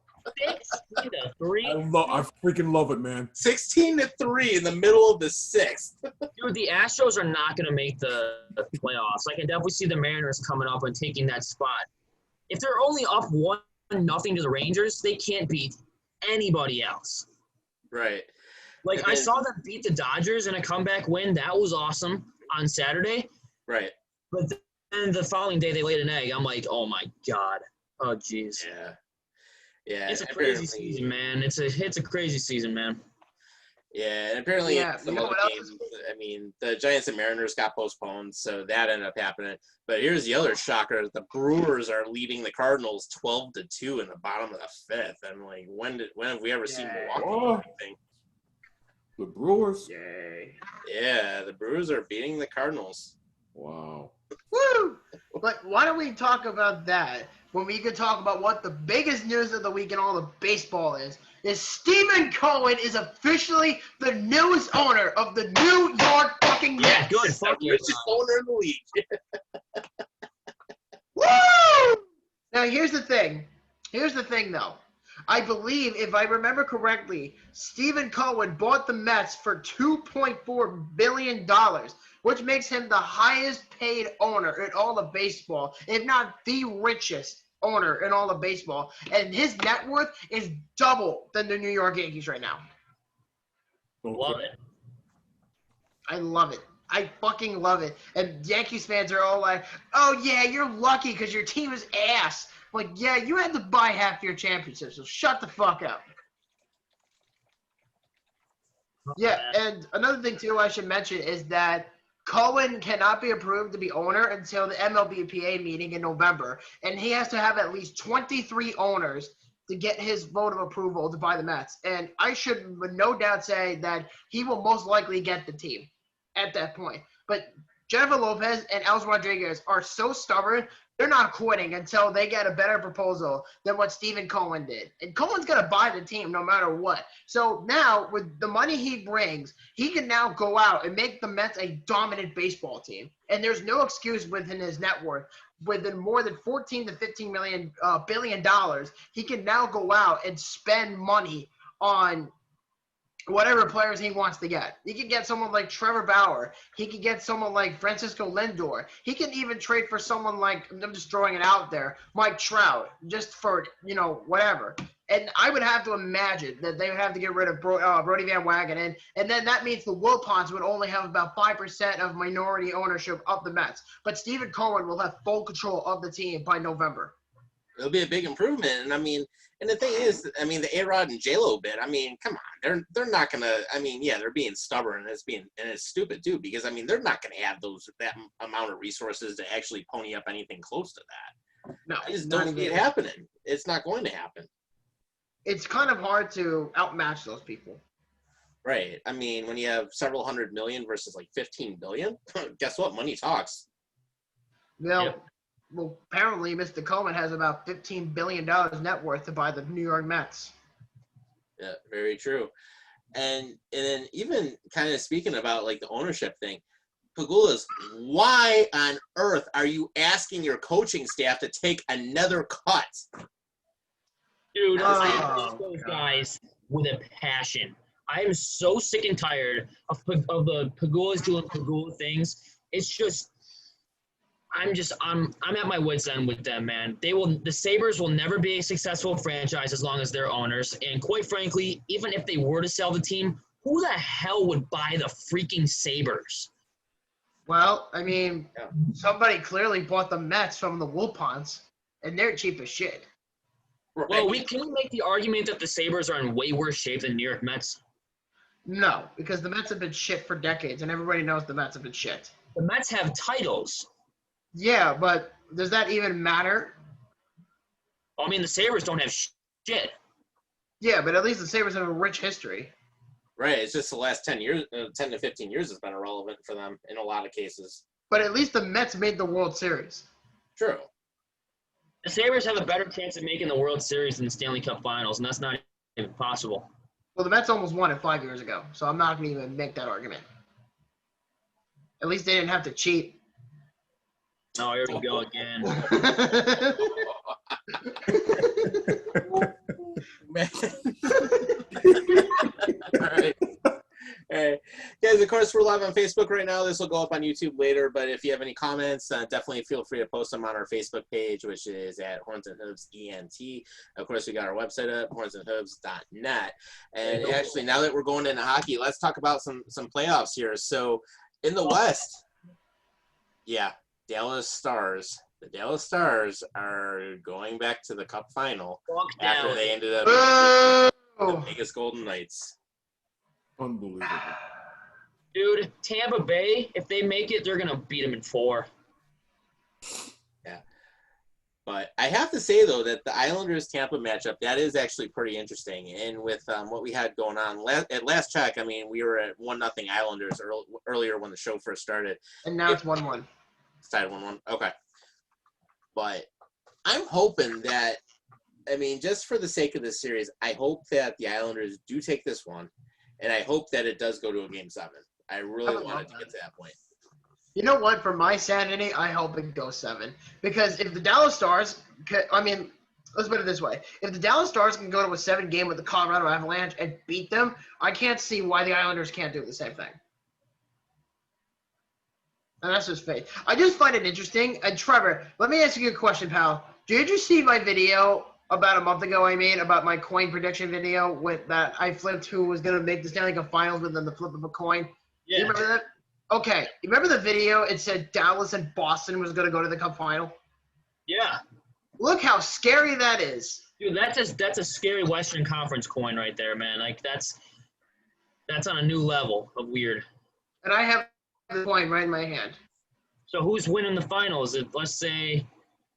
16-3. I freaking love it, man. 16-3 in the middle of the 6th. Dude, the Astros are not going to make the playoffs. I can definitely see the Mariners coming up and taking that spot. If they're only up 1-0 to the Rangers, they can't beat anybody else. Right. Like, And I then- saw them beat the Dodgers in a comeback win. That was awesome on Saturday. Right. But then the following day, they laid an egg. I'm like, oh, my God. Oh, jeez. Yeah. Yeah. It's a crazy apparently- season, man. It's a crazy season, man. Yeah, and apparently Yeah, some you know other what else games, I mean, the Giants and Mariners got postponed, so that ended up happening. But here's the other shocker. The Brewers are leading the Cardinals 12-2 in the bottom of the 5th. I'm like, when have we ever seen Yeah. Milwaukee do Oh. anything? The Brewers. Yay. Yeah, the Brewers are beating the Cardinals. Wow. Woo! But why don't we talk about that when we could talk about what the biggest news of the week in all the baseball is Stephen Cohen is officially the newest owner of the New York fucking Yeah, Mets. good. The Fuck you. richest owner in the league. Woo! Now here's the thing. Here's the thing though. I believe, if I remember correctly, Stephen Cohen bought the Mets for $2.4 billion, which makes him the highest paid owner in all of baseball, if not the richest owner in all of baseball. And his net worth is double than the New York Yankees right now. Love it. I love it. I fucking love it. And Yankees fans are all like, oh, yeah, you're lucky because your team is ass. Like, yeah, you had to buy half your championship, so shut the fuck up. Yeah, and another thing, too, I should mention is that Cohen cannot be approved to be owner until the MLBPA meeting in November, and he has to have at least 23 owners to get his vote of approval to buy the Mets. And I should with no doubt say that he will most likely get the team at that point. But Jennifer Lopez and Els Rodriguez are so stubborn, they're not quitting until they get a better proposal than what Stephen Cohen did. And Cohen's going to buy the team no matter what. So now, with the money he brings, he can now go out and make the Mets a dominant baseball team. And there's no excuse within his net worth. Within more than $14 to $15 billion, he can now go out and spend money on whatever players he wants to get. He could get someone like Trevor Bauer. He could get someone like Francisco Lindor. He can even trade for someone like, I'm just throwing it out there, Mike Trout, just for, whatever. And I would have to imagine that they would have to get rid of Brody Van Wagenen. And then that means the Wilpons would only have about 5% of minority ownership of the Mets. But Stephen Cohen will have full control of the team by November. It'll be a big improvement. And I mean, and the thing is, I mean, the A-Rod and J-Lo bit, I mean, come on, they're not gonna. I mean, yeah, they're being stubborn, and it's stupid too, because I mean, they're not gonna have that amount of resources to actually pony up anything close to that. No, I just not don't see it even. happening. It's not going to happen. It's kind of hard to outmatch those people. Right. I mean, when you have several hundred million versus like 15 billion, guess what? Money talks. Well, Yep. well, apparently Mr. Coleman has about $15 billion net worth to buy the New York Mets. Yeah, very true. And then even kind of speaking about like the ownership thing, Pagulas, why on earth are you asking your coaching staff to take another cut? Dude, I Oh, hate those God. guys with a passion. I am so sick and tired of the Pagulas doing Pagula things. It's just, I'm at my wit's end with them, man. The Sabres will never be a successful franchise as long as they're owners. And quite frankly, even if they were to sell the team, who the hell would buy the freaking Sabres? Well, I mean, Yeah. somebody clearly bought the Mets from the Wilpons, and they're cheap as shit. Right. Well, can we make the argument that the Sabres are in way worse shape than New York Mets? No, because the Mets have been shit for decades, and everybody knows the Mets have been shit. The Mets have titles. Yeah, but does that even matter? I mean, the Sabres don't have shit. Yeah, but at least the Sabres have a rich history. Right. It's just the last 10 years, 10 to 15 years has been irrelevant for them in a lot of cases. But at least the Mets made the World Series. True. The Sabres have a better chance of making the World Series than the Stanley Cup Finals, and that's not even possible. Well, the Mets almost won it 5 years ago, so I'm not going to even make that argument. At least they didn't have to cheat. Oh, here we go again. Man. All right. All right. Guys, of course, we're live on Facebook right now. This will go up on YouTube later, but if you have any comments, definitely feel free to post them on our Facebook page, which is at Horns and Hooves ENT. Of course, we got our website up, hornsandhooves.net. And actually, now that we're going into hockey, let's talk about some playoffs here. So, in the West, yeah, Dallas Stars. The Dallas Stars are going back to the Cup final Fuck after Dallas. they ended up the Boo! Vegas Golden Knights. Unbelievable. Dude, Tampa Bay, if they make it, they're going to beat them in 4. But I have to say, though, that the Islanders-Tampa matchup, that is actually pretty interesting. And with what we had going on, at last check, I mean, we were at 1-0 Islanders earlier when the show first started. And now it's 1-1. It's tied 1-1. Okay. But I'm hoping that, I mean, just for the sake of this series, I hope that the Islanders do take this one. And I hope that it does go to a Game 7. I really would want love it to get to that point. You know what? For my sanity, I hope it goes 7. Because if the Dallas Stars, let's put it this way. If the Dallas Stars can go to a 7 game with the Colorado Avalanche and beat them, I can't see why the Islanders can't do the same thing. And that's just fate. I just find it interesting. And Trevor, let me ask you a question, pal. Did you see my video about a month ago I made about my coin prediction video with that I flipped who was going to make the Stanley Cup Finals within the flip of a coin? You remember that? Okay. You remember the video? It said Dallas and Boston was going to go to the Cup Final. Yeah. Look how scary that is. Dude, that's a scary Western Conference coin right there, man. Like, that's on a new level of weird. And I have the coin right in my hand. So who's winning the finals? Let's say,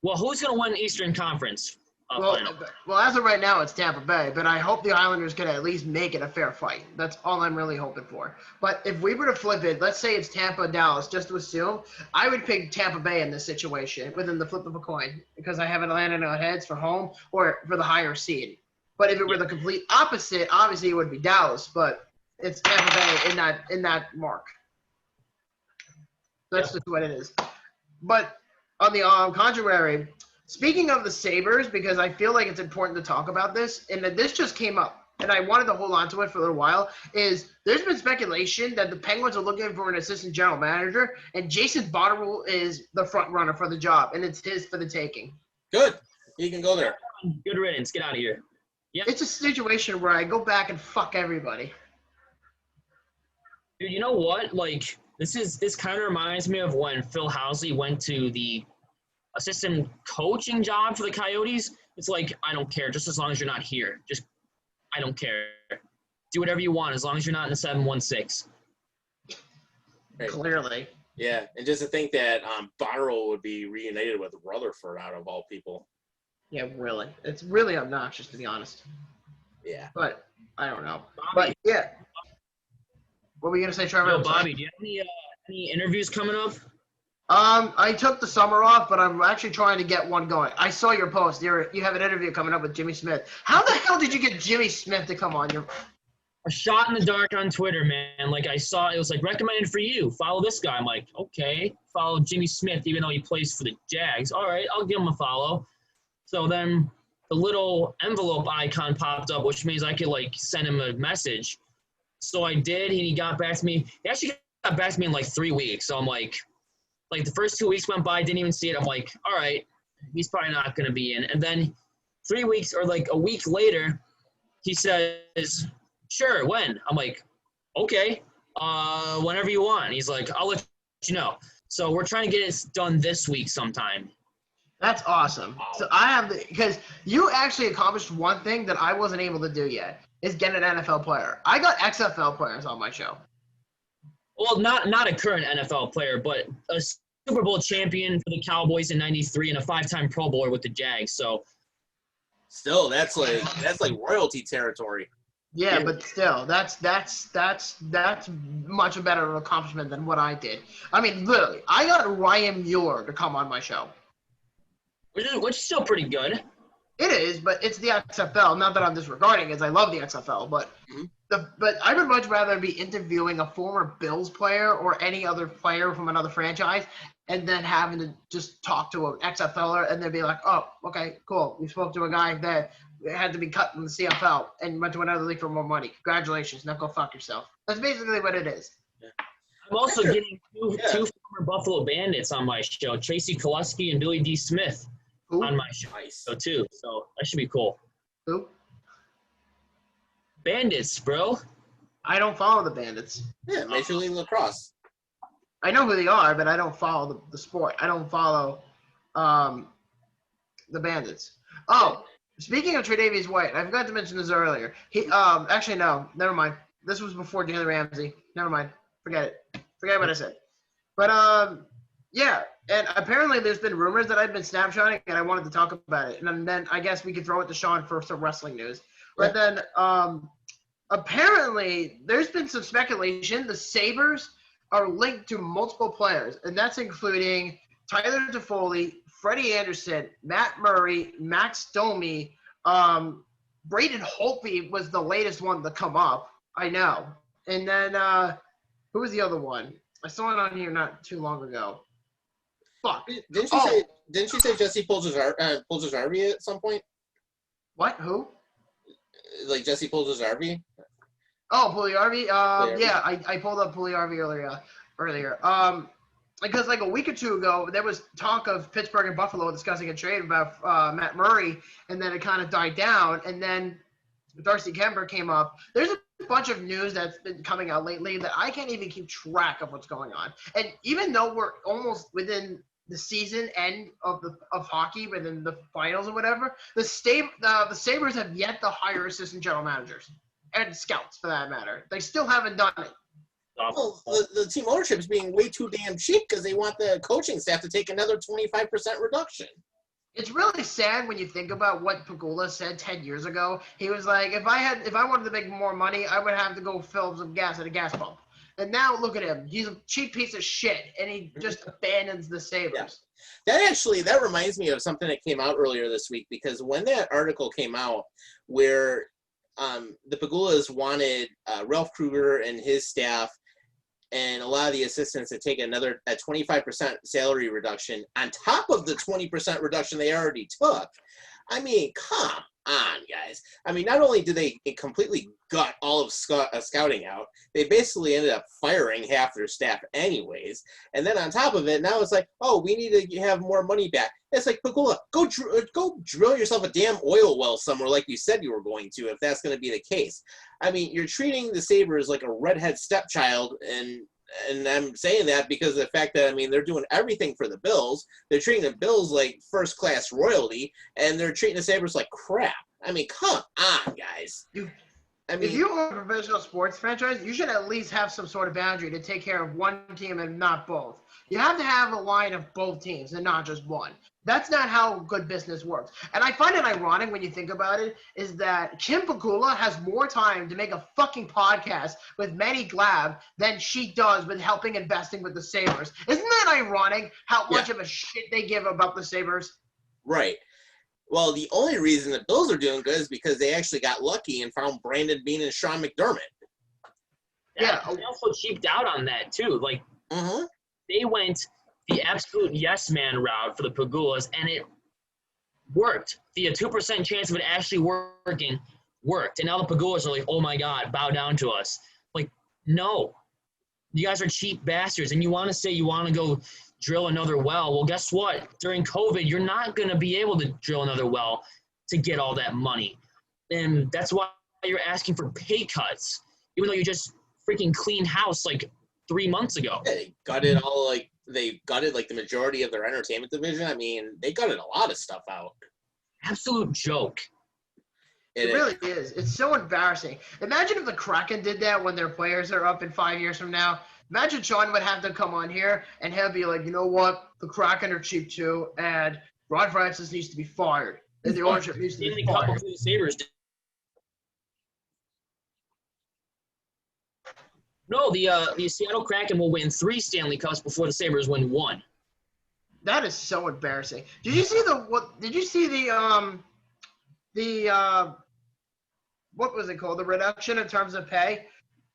well, who's going to win the Eastern Conference final? Well, as of right now, it's Tampa Bay, but I hope the Islanders can at least make it a fair fight. That's all I'm really hoping for. But if we were to flip it, let's say it's Tampa, Dallas, just to assume, I would pick Tampa Bay in this situation within the flip of a coin because I have Atlanta on heads for home or for the higher seed. But if it were the complete opposite, obviously it would be Dallas, but it's Tampa Bay in that mark. That's just what it is. But on the contrary, speaking of the Sabres, because I feel like it's important to talk about this, and that this just came up, and I wanted to hold on to it for a little while, is there's been speculation that the Penguins are looking for an assistant general manager, and Jason Botterill is the front runner for the job, and it's his for the taking. Good. He can go there. Good riddance. Get out of here. Yeah. It's a situation where I go back and fuck everybody. Dude, you know what? Like, this kind of reminds me of when Phil Housley went to the assistant coaching job for the Coyotes, it's like, I don't care, just as long as you're not here. Just, I don't care. Do whatever you want as long as you're not in the 716. Right. Clearly. Yeah, and just to think that Botterill would be reunited with Rutherford out of all people. Yeah, really. It's really obnoxious, to be honest. Yeah. But I don't know. Bobby, But yeah. What were you gonna say, Trevor? yo, I'm sorry. Bobby, do you have any interviews coming up? I took the summer off, but I'm actually trying to get one going. I saw your post. You have an interview coming up with Jimmy Smith. How the hell did you get Jimmy Smith to come on your? A shot in the dark on Twitter, man. Like, I saw it was like recommended for you. Follow this guy. I'm like, okay. Follow Jimmy Smith, even though he plays for the Jags. All right, I'll give him a follow. So then the little envelope icon popped up, which means I could like send him a message. So I did, and he got back to me. He actually got back to me in like 3 weeks. So I'm like the first 2 weeks went by, didn't even see it. I'm like, all right, he's probably not going to be in. And then 3 weeks or like a week later, he says, sure, when? I'm like, okay, whenever you want. He's like, I'll let you know. So we're trying to get it done this week sometime. That's awesome. So because you actually accomplished one thing that I wasn't able to do yet, is get an NFL player. I got XFL players on my show. Well, not a current NFL player, but a Super Bowl champion for the Cowboys in '93 and a 5-time Pro Bowler with the Jags. So Still, that's like royalty territory. Yeah, but still, that's much better of an accomplishment than what I did. I mean, literally, I got Ryan Muir to come on my show. which is still pretty good. It is, but it's the XFL. Not that I'm disregarding it, as I love the XFL, but but I would much rather be interviewing a former Bills player or any other player from another franchise, and then having to just talk to an XFLer, and they'd be like, "Oh, okay, cool. We spoke to a guy that had to be cut in the CFL and went to another league for more money. Congratulations. Now go fuck yourself." That's basically what it is. I'm also getting two former Buffalo Bandits on my show, Tracy Koluski and Billy D. Smith Who? on my show Nice. too. So that should be cool. Who? Bandits, bro. I don't follow the Bandits. Yeah, Major League Lacrosse. I know who they are, but I don't follow the sport. I don't follow the Bandits. Oh, speaking of Tre'Davious White, I forgot to mention this earlier. He actually no, never mind. This was before Jalen Ramsey. Never mind. Forget it. Forget what I said. But yeah, and apparently there's been rumors that I've been snapshotting, and I wanted to talk about it. And then I guess we could throw it to Sean for some wrestling news. But then apparently there's been some speculation the Sabres are linked to multiple players, and that's including Tyler Toffoli, Freddie Anderson, Matt Murray, Max Domi. Braden Holtby was the latest one to come up. I know. And then who was the other one? I saw it on here not too long ago. Fuck. Didn't you say Jesse Pulsarvi at some point? What? Who? Like Jesse Pulsarvi? Oh, Pugliarvi. Pugliarvi. Yeah, I pulled up Pugliarvi earlier. Because like a week or two ago, there was talk of Pittsburgh and Buffalo discussing a trade about Matt Murray, and then it kind of died down. And then Darcy Kemper came up. There's a bunch of news that's been coming out lately that I can't even keep track of what's going on. And even though we're almost within the season end of hockey, within the finals or whatever, the Sabres have yet to hire assistant general managers and scouts for that matter. They still haven't done it. Well, the team ownership is being way too damn cheap because they want the coaching staff to take another 25% reduction. It's really sad when you think about what Pegula said 10 years ago. He was like, if I wanted to make more money, I would have to go fill some gas at a gas pump. And now look at him. He's a cheap piece of shit, and he just abandons the Sabres. Yeah. That reminds me of something that came out earlier this week, because when that article came out where the Pegulas wanted Ralph Kruger and his staff and a lot of the assistants to take a 25% salary reduction on top of the 20% reduction they already took. I mean, come on, guys. I mean, not only did they completely gut all of scouting out, they basically ended up firing half their staff anyways. And then on top of it, now it's like, oh, we need to have more money back. It's like, Pegula, go drill yourself a damn oil well somewhere like you said you were going to, if that's going to be the case. I mean, you're treating the Sabres like a redhead stepchild, and And I'm saying that because of the fact that, I mean, they're doing everything for the Bills. They're treating the Bills like first-class royalty, and they're treating the Sabres like crap. I mean, come on, guys. If you own a professional sports franchise, you should at least have some sort of boundary to take care of one team and not both. You have to have a line of both teams and not just one. That's not how good business works. And I find it ironic when you think about it, is that Kim Pegula has more time to make a fucking podcast with Manny Glab than she does with helping investing with the Sabres. Isn't that ironic how much of a shit they give about the Sabres? Right. Well, the only reason the Bills are doing good is because they actually got lucky and found Brandon Beane and Sean McDermott. Yeah. They also cheaped out on that, too. Like, they went the absolute yes man route for the Pegulas, and it worked. The 2% chance of it actually working worked. And now the Pegulas are like, oh my God, bow down to us. Like, no. You guys are cheap bastards, and you want to say you want to go drill another well. Well, guess what? During COVID, you're not going to be able to drill another well to get all that money. And that's why you're asking for pay cuts, even though you just freaking cleaned house like 3 months ago. Yeah, they gutted like the majority of their entertainment division. I mean, they gutted a lot of stuff out. Absolute joke. It really is. It's so embarrassing. Imagine if the Kraken did that when their players are up in 5 years from now. Imagine Sean would have to come on here and he'll be like, you know what? The Kraken are cheap too, and Ron Francis needs to be fired. And the ownership needs to be fired. The Sabres did. No, the Seattle Kraken will win 3 Stanley Cups before the Sabres win 1. That is so embarrassing. Did you see the what was it called? The reduction in terms of pay?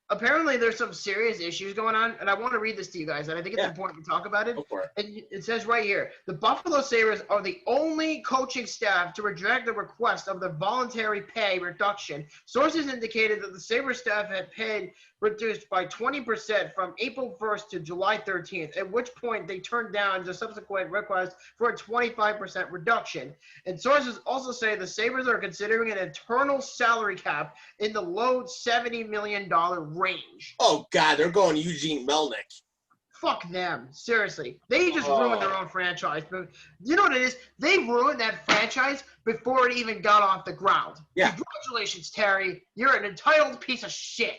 Apparently, there's some serious issues going on, and I want to read this to you guys, and I think it's important to talk about it. Go for it. And it says right here, the Buffalo Sabres are the only coaching staff to reject the request of the voluntary pay reduction. Sources indicated that the Sabres staff had paid reduced by 20% from April 1st to July 13th, at which point they turned down the subsequent request for a 25% reduction. And sources also say the Sabres are considering an internal salary cap in the low $70 million range. Oh, God, they're going Eugene Melnick. Fuck them. Seriously. They just ruined their own franchise. But you know what it is? They ruined that franchise before it even got off the ground. Yeah. Congratulations, Terry. You're an entitled piece of shit.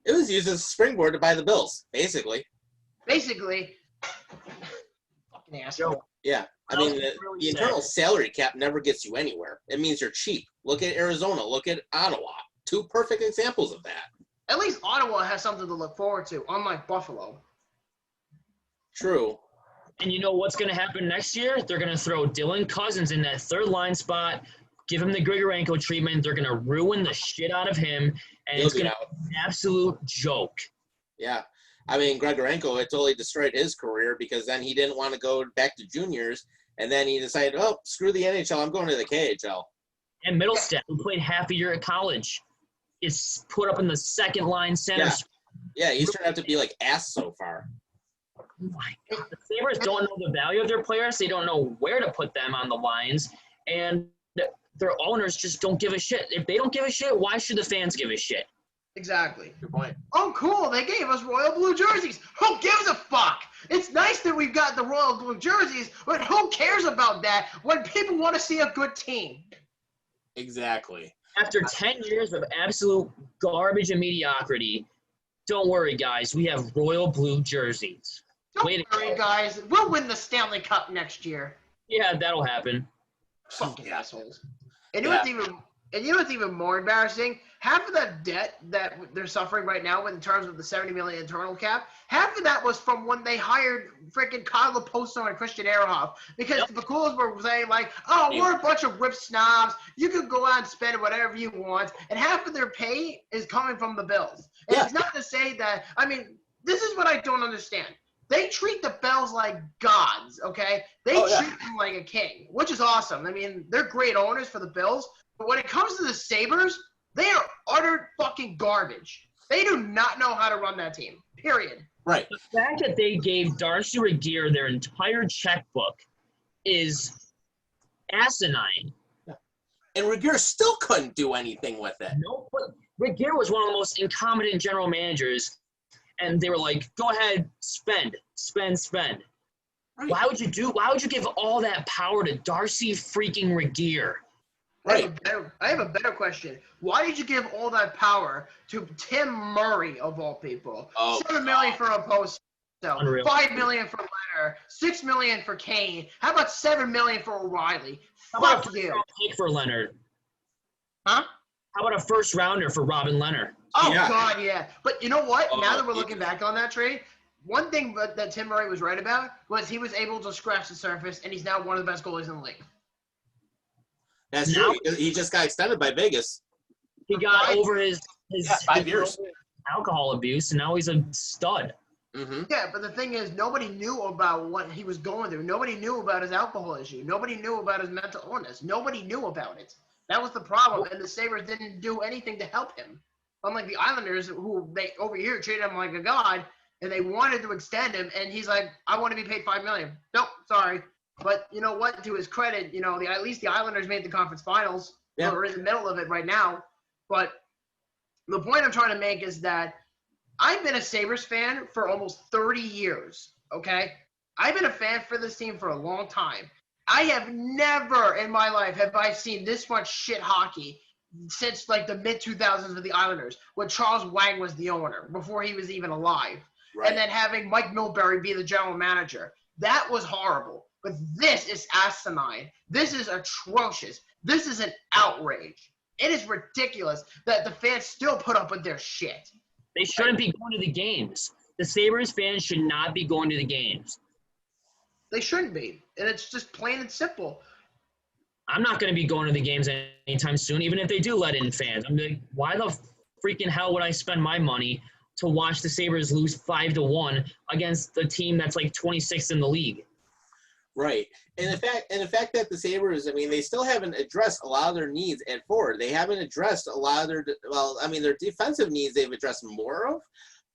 It was used as a springboard to buy the Bills, basically. Basically. Fucking asshole. Yeah. I mean, the internal salary cap never gets you anywhere. It means you're cheap. Look at Arizona. Look at Ottawa. 2 perfect examples of that. At least Ottawa has something to look forward to, unlike Buffalo. True. And you know what's going to happen next year? They're going to throw Dylan Cousins in that third line spot, give him the Grigorenko treatment. They're going to ruin the shit out of him, and it's going to be an absolute joke. Yeah. I mean, Grigorenko, it totally destroyed his career because then he didn't want to go back to juniors, and then he decided, oh, screw the NHL, I'm going to the KHL. And Middlestat, who played half a year at college, is put up in the second line center. Yeah, he's turned out to be like ass so far. Oh my God. The Sabres don't know the value of their players. They don't know where to put them on the lines. And their owners just don't give a shit. If they don't give a shit, why should the fans give a shit? Exactly. Good point. Oh, cool. They gave us royal blue jerseys. Who gives a fuck? It's nice that we've got the royal blue jerseys, but who cares about that when people want to see a good team? Exactly. After 10 years of absolute garbage and mediocrity, don't worry, guys. We have royal blue jerseys. Don't worry, guys. We'll win the Stanley Cup next year. Yeah, that'll happen. Fucking assholes. And you know what's even more embarrassing? Half of that debt that they're suffering right now in terms of the $70 million internal cap, half of that was from when they hired freaking Kyle Laposo and Christian Ehrhoff. Because the Coolers were saying like, oh, we're a bunch of rip snobs. You can go out and spend whatever you want. And half of their pay is coming from the Bills. And it's not to say that, I mean, this is what I don't understand. They treat the Bills like gods, okay? They treat them like a king, which is awesome. I mean, they're great owners for the Bills. But when it comes to the Sabres, they are utter fucking garbage. They do not know how to run that team, period. Right. The fact that they gave Darcy Regier their entire checkbook is asinine. And Regier still couldn't do anything with it. No, but Regier was one of the most incompetent general managers and they were like, "Go ahead, spend." Right. Why would you give all that power to Darcy freaking Regier? Right. I have a better question. Why did you give all that power to Tim Murray of all people? Oh, $7 million for a post. Unreal. $5 million for Leonard, $6 million for Kane. How about $7 million for O'Reilly? How about Fuck a you. first-round pick for Leonard? Huh? How about a first rounder for Robin Leonard? Oh, Yeah. God, yeah. But you know what? Oh, Now that we're yeah. looking back on that trade, one thing that Tim Murray was right about was he was able to scratch the surface, and he's now one of the best goalies in the league. That's Now- true. He just got extended by Vegas. He got over his 5 years. alcohol abuse, and now he's a stud. Mm-hmm. Yeah, but the thing is, nobody knew about what he was going through. Nobody knew about his alcohol issue. Nobody knew about his mental illness. Nobody knew about it. That was the problem, and the Sabres didn't do anything to help him. Unlike the Islanders, who they over here treated him like a god, and they wanted to extend him, and he's like, "I want to be paid $5 million." Nope, sorry. But you know what? To his credit, at least the Islanders made the conference finals. Yeah. We're in the middle of it right now. But the point I'm trying to make is that I've been a Sabres fan for almost 30 years, okay? I've been a fan for this team for a long time. I have never in my life have I seen this much shit hockey since like the mid-2000s with the Islanders, when Charles Wang was the owner, before he was even alive. Right. And then having Mike Milbury be the general manager. That was horrible. But this is asinine. This is atrocious. This is an outrage. It is ridiculous that the fans still put up with their shit. They shouldn't be going to the games. The Sabres fans should not be going to the games. They shouldn't be. And it's just plain and simple. I'm not going to be going to the games anytime soon, even if they do let in fans. I'm like, why the freaking hell would I spend my money to watch the Sabres lose 5-1 against the team that's like 26th in the league? Right. And the fact that the Sabres, I mean, they still haven't addressed a lot of their needs at forward. They haven't addressed a lot of their defensive needs they've addressed more of,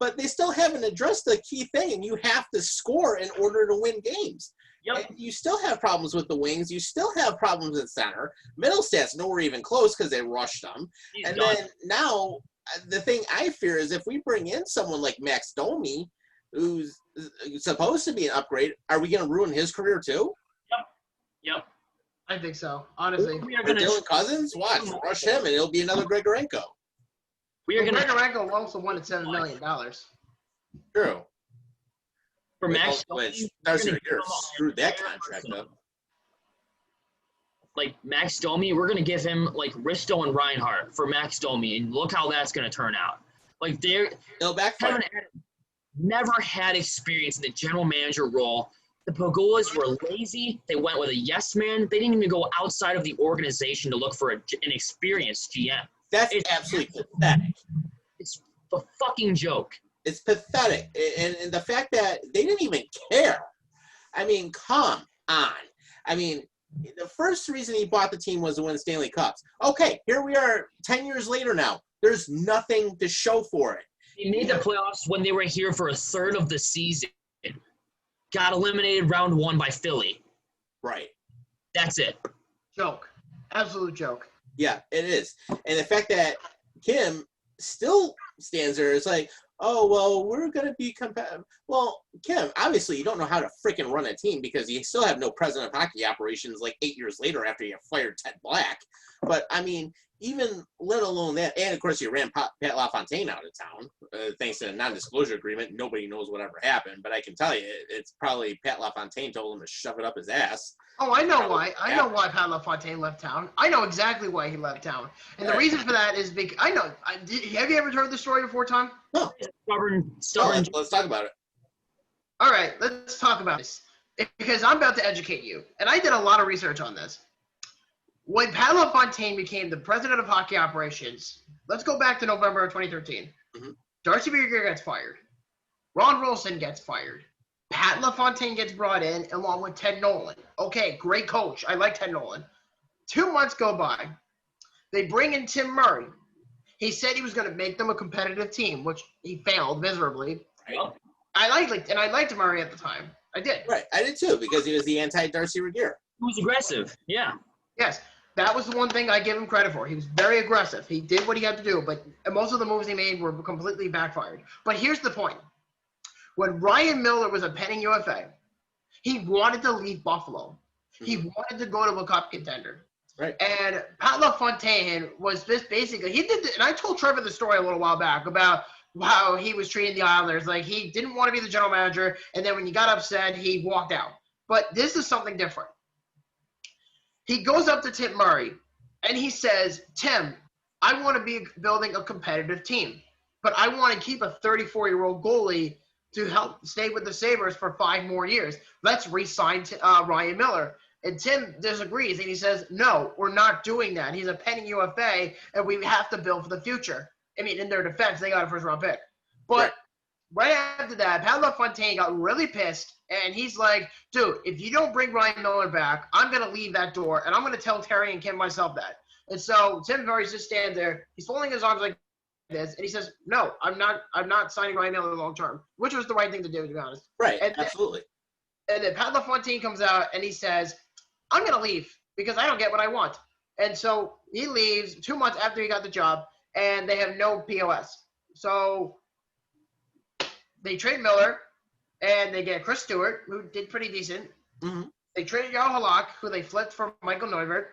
but they still haven't addressed the key thing, and you have to score in order to win games. Yep. And you still have problems with the wings. You still have problems at center. Middlestad's nowhere even close because they rushed them. He's And done. then now the thing I fear is if we bring in someone like Max Domi, who's supposed to be an upgrade, are we going to ruin his career too? Yep. I think so, honestly. We are Or going Dylan to Cousins? Watch, rush him, and it'll be another Grigorenko. Grigorenko also won at $7 million. True. for Max Which Domi, Darcy we're gonna Regier give him screwed that a- contract up. like Max Domi, we're gonna give him like Risto and Reinhardt for Max Domi, and look how that's gonna turn out. Like they're It'll backfire. never had experience in the general manager role. The Pagulas were lazy. They went with a yes man. They didn't even go outside of the organization to look for an experienced GM. That's It's- absolutely pathetic. It's a fucking joke. It's pathetic. And the fact that they didn't even care. I mean, come on. I mean, the first reason he bought the team was to win Stanley Cups. Okay, here we are 10 years later now. There's nothing to show for it. They made the playoffs when they were here for a third of the season. Got eliminated round one by Philly. Right. That's it. Joke. Absolute joke. Yeah, it is. And the fact that Kim still stands there is like, oh, well, we're going to be competitive. Well, Kim, obviously you don't know how to freaking run a team because you still have no president of hockey operations like 8 years later after you fired Ted Black. But, I mean, even let alone that, and of course you ran Pat LaFontaine out of town thanks to a non-disclosure agreement. Nobody knows whatever happened, but I can tell you it's probably Pat LaFontaine told him to shove it up his ass. Oh, I know why. I Yeah. know why Pat LaFontaine left town. I know exactly why he left town. And the Right. reason for that is because I know. Have you ever heard the story before, Tom? Stubborn. So let's talk about it. All right, let's talk about this. Because I'm about to educate you. And I did a lot of research on this. When Pat LaFontaine became the president of hockey operations, let's go back to November of 2013. Mhm. Darcy Regier gets fired. Ron Rolston gets fired. Pat LaFontaine gets brought in along with Ted Nolan. Okay, great coach. I like Ted Nolan. 2 months go by. They bring in Tim Murray. He said he was going to make them a competitive team, which he failed miserably. Yep. I liked Murray at the time. I did. Right, I did too because he was the anti-Darcy Regier. He was aggressive. Yeah. Yes, that was the one thing I give him credit for. He was very aggressive. He did what he had to do, but most of the moves he made were completely backfired. But here's the point. When Ryan Miller was a pending UFA, he wanted to leave Buffalo. He wanted to go to a cup contender. Right. And Pat LaFontaine was just basically, he did, and I told Trevor the story a little while back about how he was treating the Islanders. Like, he didn't want to be the general manager, and then when he got upset, he walked out. But this is something different. He goes up to Tim Murray, and he says, Tim, I want to be building a competitive team, but I want to keep a 34-year-old goalie to help stay with the Sabres for 5 more years. Let's re-sign Ryan Miller. And Tim disagrees, and he says, no, we're not doing that. He's a pending UFA, and we have to build for the future. I mean, in their defense, they got a first-round pick. But right after that, Pat LaFontaine got really pissed, and he's like, dude, if you don't bring Ryan Miller back, I'm going to leave that door, and I'm going to tell Terry and Kim myself that. And so Tim Murray's just standing there. He's folding his arms like this, and he says, no, I'm not signing Ryan Miller long-term, which was the right thing to do, to be honest. Right, and absolutely. And then Pat LaFontaine comes out, and he says, I'm going to leave because I don't get what I want. And so he leaves 2 months after he got the job, and they have no POS. So they trade Miller, and they get Chris Stewart, who did pretty decent. Mm-hmm. They traded Jarl Halak, who they flipped for Michael Neuvert.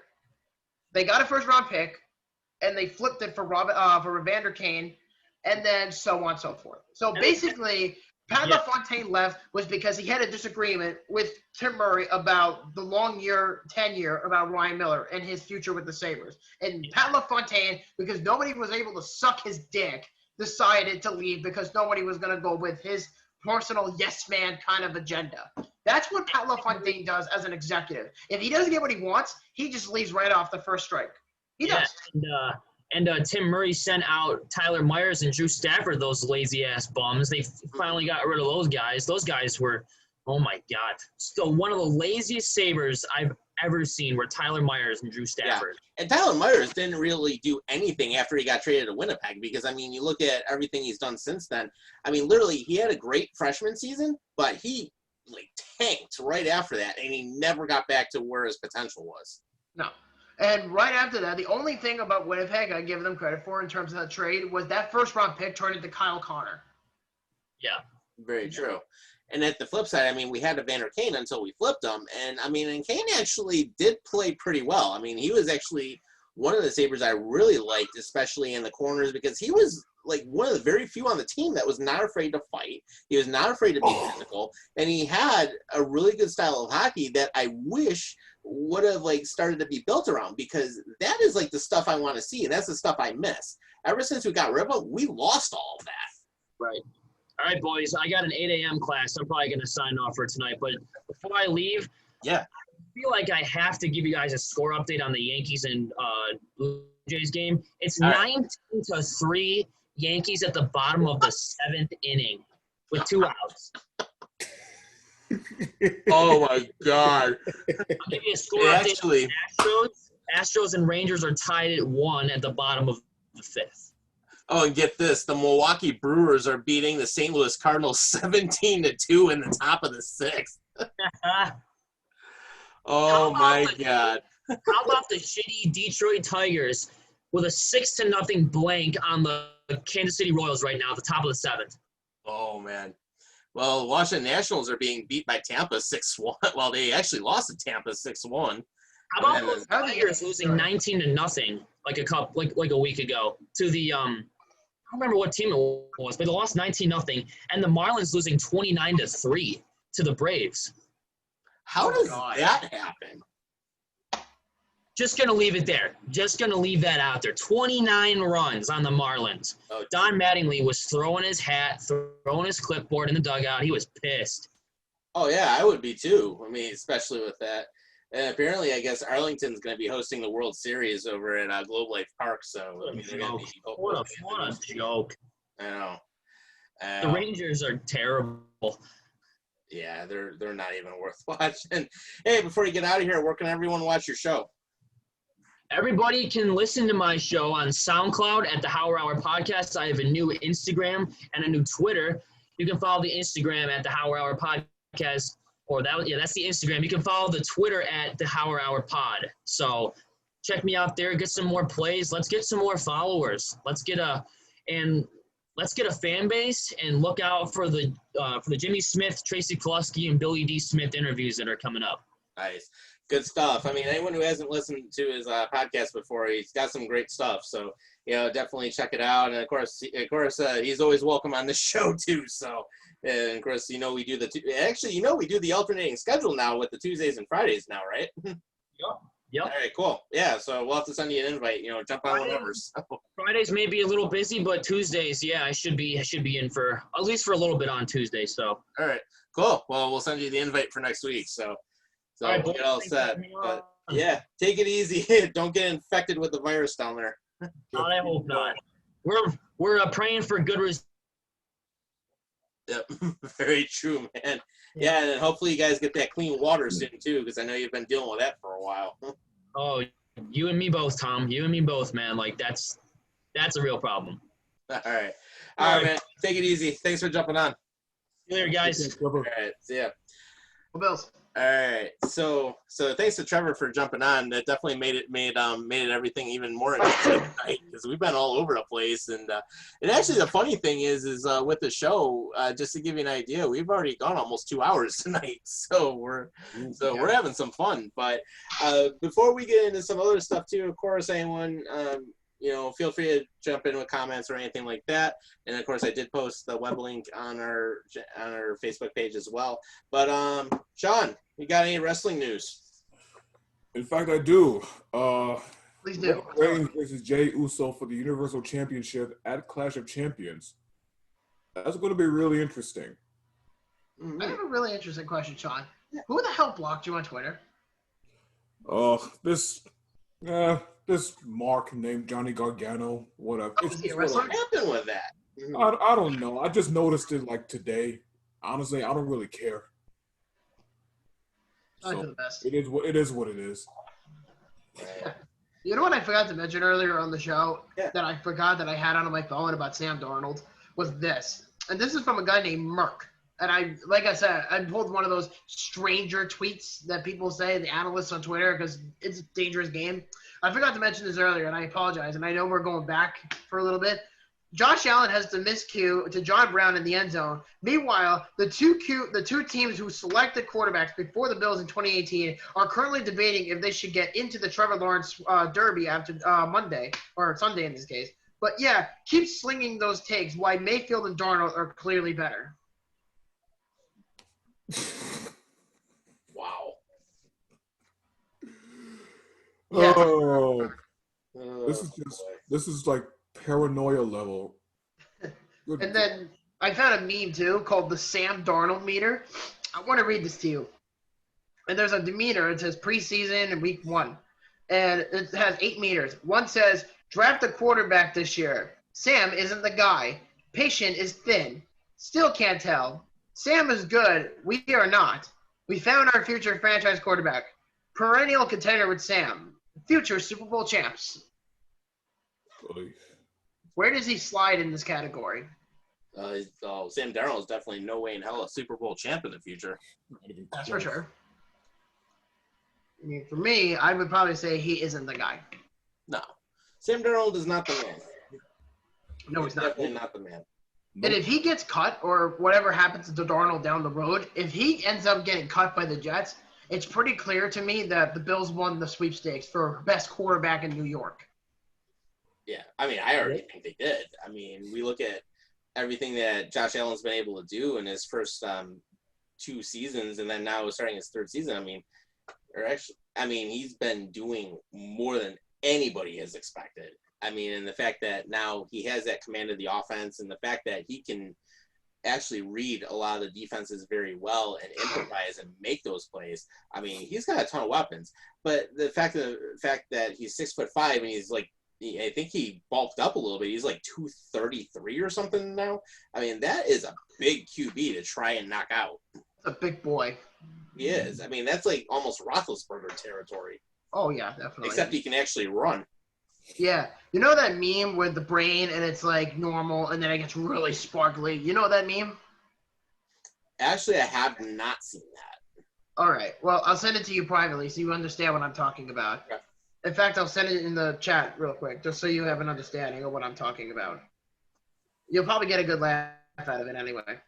They got a first-round pick, and they flipped it for Evander Kane, and then so on and so forth. So basically, Pat LaFontaine left was because he had a disagreement with Tim Murray about the long tenure about Ryan Miller and his future with the Sabres. And Pat LaFontaine, because nobody was able to suck his dick, decided to leave because nobody was going to go with his personal yes man kind of agenda. That's what Pat LaFontaine does as an executive. If he doesn't get what he wants, he just leaves right off the first strike. He does. And Tim Murray sent out Tyler Myers and Drew Stafford, those lazy-ass bums. They finally got rid of those guys. Those guys were, oh, my God. Still one of the laziest Sabres I've ever seen were Tyler Myers and Drew Stafford. Yeah. And Tyler Myers didn't really do anything after he got traded to Winnipeg because, I mean, you look at everything he's done since then. I mean, literally, he had a great freshman season, but he, tanked right after that, and he never got back to where his potential was. No. And right after that, the only thing about Winnipeg I give them credit for in terms of that trade was that first-round pick turned into Kyle Connor. Yeah. Very true. And at the flip side, I mean, we had Evander Kane until we flipped him. And, I mean, and Kane actually did play pretty well. I mean, he was actually one of the Sabres I really liked, especially in the corners, because he was, one of the very few on the team that was not afraid to fight. He was not afraid to be physical. And he had a really good style of hockey that I wish – would have started to be built around, because that is the stuff I want to see, and that's the stuff I miss. Ever since we got rid of him, we lost all of that. Right. All right, boys. I got an 8 a.m. class. I'm probably going to sign off for tonight. But before I leave, I feel like I have to give you guys a score update on the Yankees and Blue Jays game. It's 19-3 Yankees at the bottom of the 7th inning with 2 outs. Oh my God! I'll give you a score update. Astros and Rangers are tied at 1 at the bottom of the 5th. Oh, and get this: the Milwaukee Brewers are beating the St. Louis Cardinals 17-2 in the top of the 6th. Oh my God! How about the shitty Detroit Tigers with a 6-0 blank on the Kansas City Royals right now at the top of the 7th? Oh man. Well, the Washington Nationals are being beat by Tampa 6-1. Well, they actually lost to Tampa 6-1. How about the Tigers losing 19-0 like a week ago to the I don't remember what team it was, but they lost 19-0, and the Marlins losing 29-3 to the Braves. How does that happen? Just going to leave it there. Just going to leave that out there. 29 runs on the Marlins. Oh, Don Mattingly was throwing his hat, throwing his clipboard in the dugout. He was pissed. Oh, yeah, I would be too. I mean, especially with that. And apparently, I guess Arlington's going to be hosting the World Series over at Globe Life Park. So, I mean, they're going to be – what a joke. I know. The Rangers are terrible. Yeah, they're not even worth watching. Hey, before you get out of here, where can everyone watch your show? Everybody can listen to my show on SoundCloud at the Howard Hour Podcast. I have a new Instagram and a new Twitter. You can follow the Instagram at the Howard Hour Podcast, that's the Instagram. You can follow the Twitter at the Howard Hour Pod. So check me out there. Get some more plays. Let's get some more followers. And let's get a fan base and look out for the Jimmy Smith, Tracy Kelusky, and Billy D. Smith interviews that are coming up. Nice. Good stuff. I mean, anyone who hasn't listened to his podcast before, he's got some great stuff. So, definitely check it out. And of course, he's always welcome on the show too. So, and of course, we do we do the alternating schedule now with the Tuesdays and Fridays now, right? Yep. All right, cool. Yeah, so we'll have to send you an invite. Jump on whenever. So. Fridays may be a little busy, but Tuesdays, yeah, I should be in for at least for a little bit on Tuesday. So. All right, cool. Well, we'll send you the invite for next week. So all right, we'll get all set. But yeah, take it easy. Don't get infected with the virus down there. I hope not. We're praying for good results. Yep, very true, man. Yeah, and then hopefully you guys get that clean water soon too, because I know you've been dealing with that for a while. Oh, you and me both, Tom. You and me both, man. Like that's a real problem. All right, man. Take it easy. Thanks for jumping on. See you later, guys. All right, see ya. Well, Bills. All right, so thanks to Trevor for jumping on. That definitely made it everything even more interesting tonight, because we've been all over the place. And actually the funny thing is with the show, just to give you an idea, we've already gone almost 2 hours tonight. So we're having some fun. But before we get into some other stuff too, of course, anyone feel free to jump in with comments or anything like that. And of course, I did post the web link on our Facebook page as well. But Sean, you got any wrestling news? In fact, I do. Please do. Reigns versus Jey Uso for the Universal Championship at Clash of Champions. That's going to be really interesting. I have a really interesting question, Sean. Who the hell blocked you on Twitter? This Mark named Johnny Gargano, whatever. Is he a What wrestler? happened with that? I don't know. I just noticed it like today. Honestly, I don't really care. Probably for the best. It is what it is. You know what I forgot to mention earlier on the show Yeah. that I forgot that I had on my phone about Sam Darnold was this. And this is from a guy named Merck. And like I said, I pulled one of those stranger tweets that people say, the analysts on Twitter, because it's a dangerous game. I forgot to mention this earlier, and I apologize. And I know we're going back for a little bit. Josh Allen has the miscue to John Brown in the end zone. Meanwhile, the two teams who selected quarterbacks before the Bills in 2018 are currently debating if they should get into the Trevor Lawrence Derby after Monday, or Sunday in this case. But yeah, keep slinging those takes why Mayfield and Darnold are clearly better. Wow. Yeah. Oh, Oh, this is like paranoia level. Good And then I found a meme too called the Sam Darnold meter. I want to read this to you. And there's a meter. It says preseason and week 1. And it has 8 meters. One says, draft a quarterback this year. Sam isn't the guy. Patient is thin. Still can't tell. Sam is good. We are not. We found our future franchise quarterback. Perennial contender with Sam. Future Super Bowl champs. Oy. Where does he slide in this category? Sam Darnold is definitely no way in hell a Super Bowl champ in the future. Not even That's for close. sure. I mean, for me, I would probably say he isn't the guy. No, Sam Darnold is not the man. No, he's not. Definitely not the man. And if he gets cut or whatever happens to Darnold down the road, if he ends up getting cut by the Jets, it's pretty clear to me that the Bills won the sweepstakes for best quarterback in New York. Yeah, I mean, I already think they did. I mean, we look at everything that Josh Allen's been able to do in his first 2 seasons, and then now starting his 3rd season. I mean, he's been doing more than anybody has expected. I mean, and the fact that now he has that command of the offense, and the fact that he can actually read a lot of the defenses very well and improvise and make those plays. I mean, he's got a ton of weapons. But the fact that he's 6'5" and he's like, I think he bulked up a little bit. He's like 233 or something now. I mean, that is a big QB to try and knock out. A big boy. He is. I mean, that's like almost Roethlisberger territory, Oh, yeah, definitely. except he can actually run. Yeah. You know that meme with the brain and it's like normal and then it gets really sparkly? You know that meme? Actually, I have not seen that. All right. Well, I'll send it to you privately so you understand what I'm talking about. Okay. In fact, I'll send it in the chat real quick just so you have an understanding of what I'm talking about. You'll probably get a good laugh out of it anyway.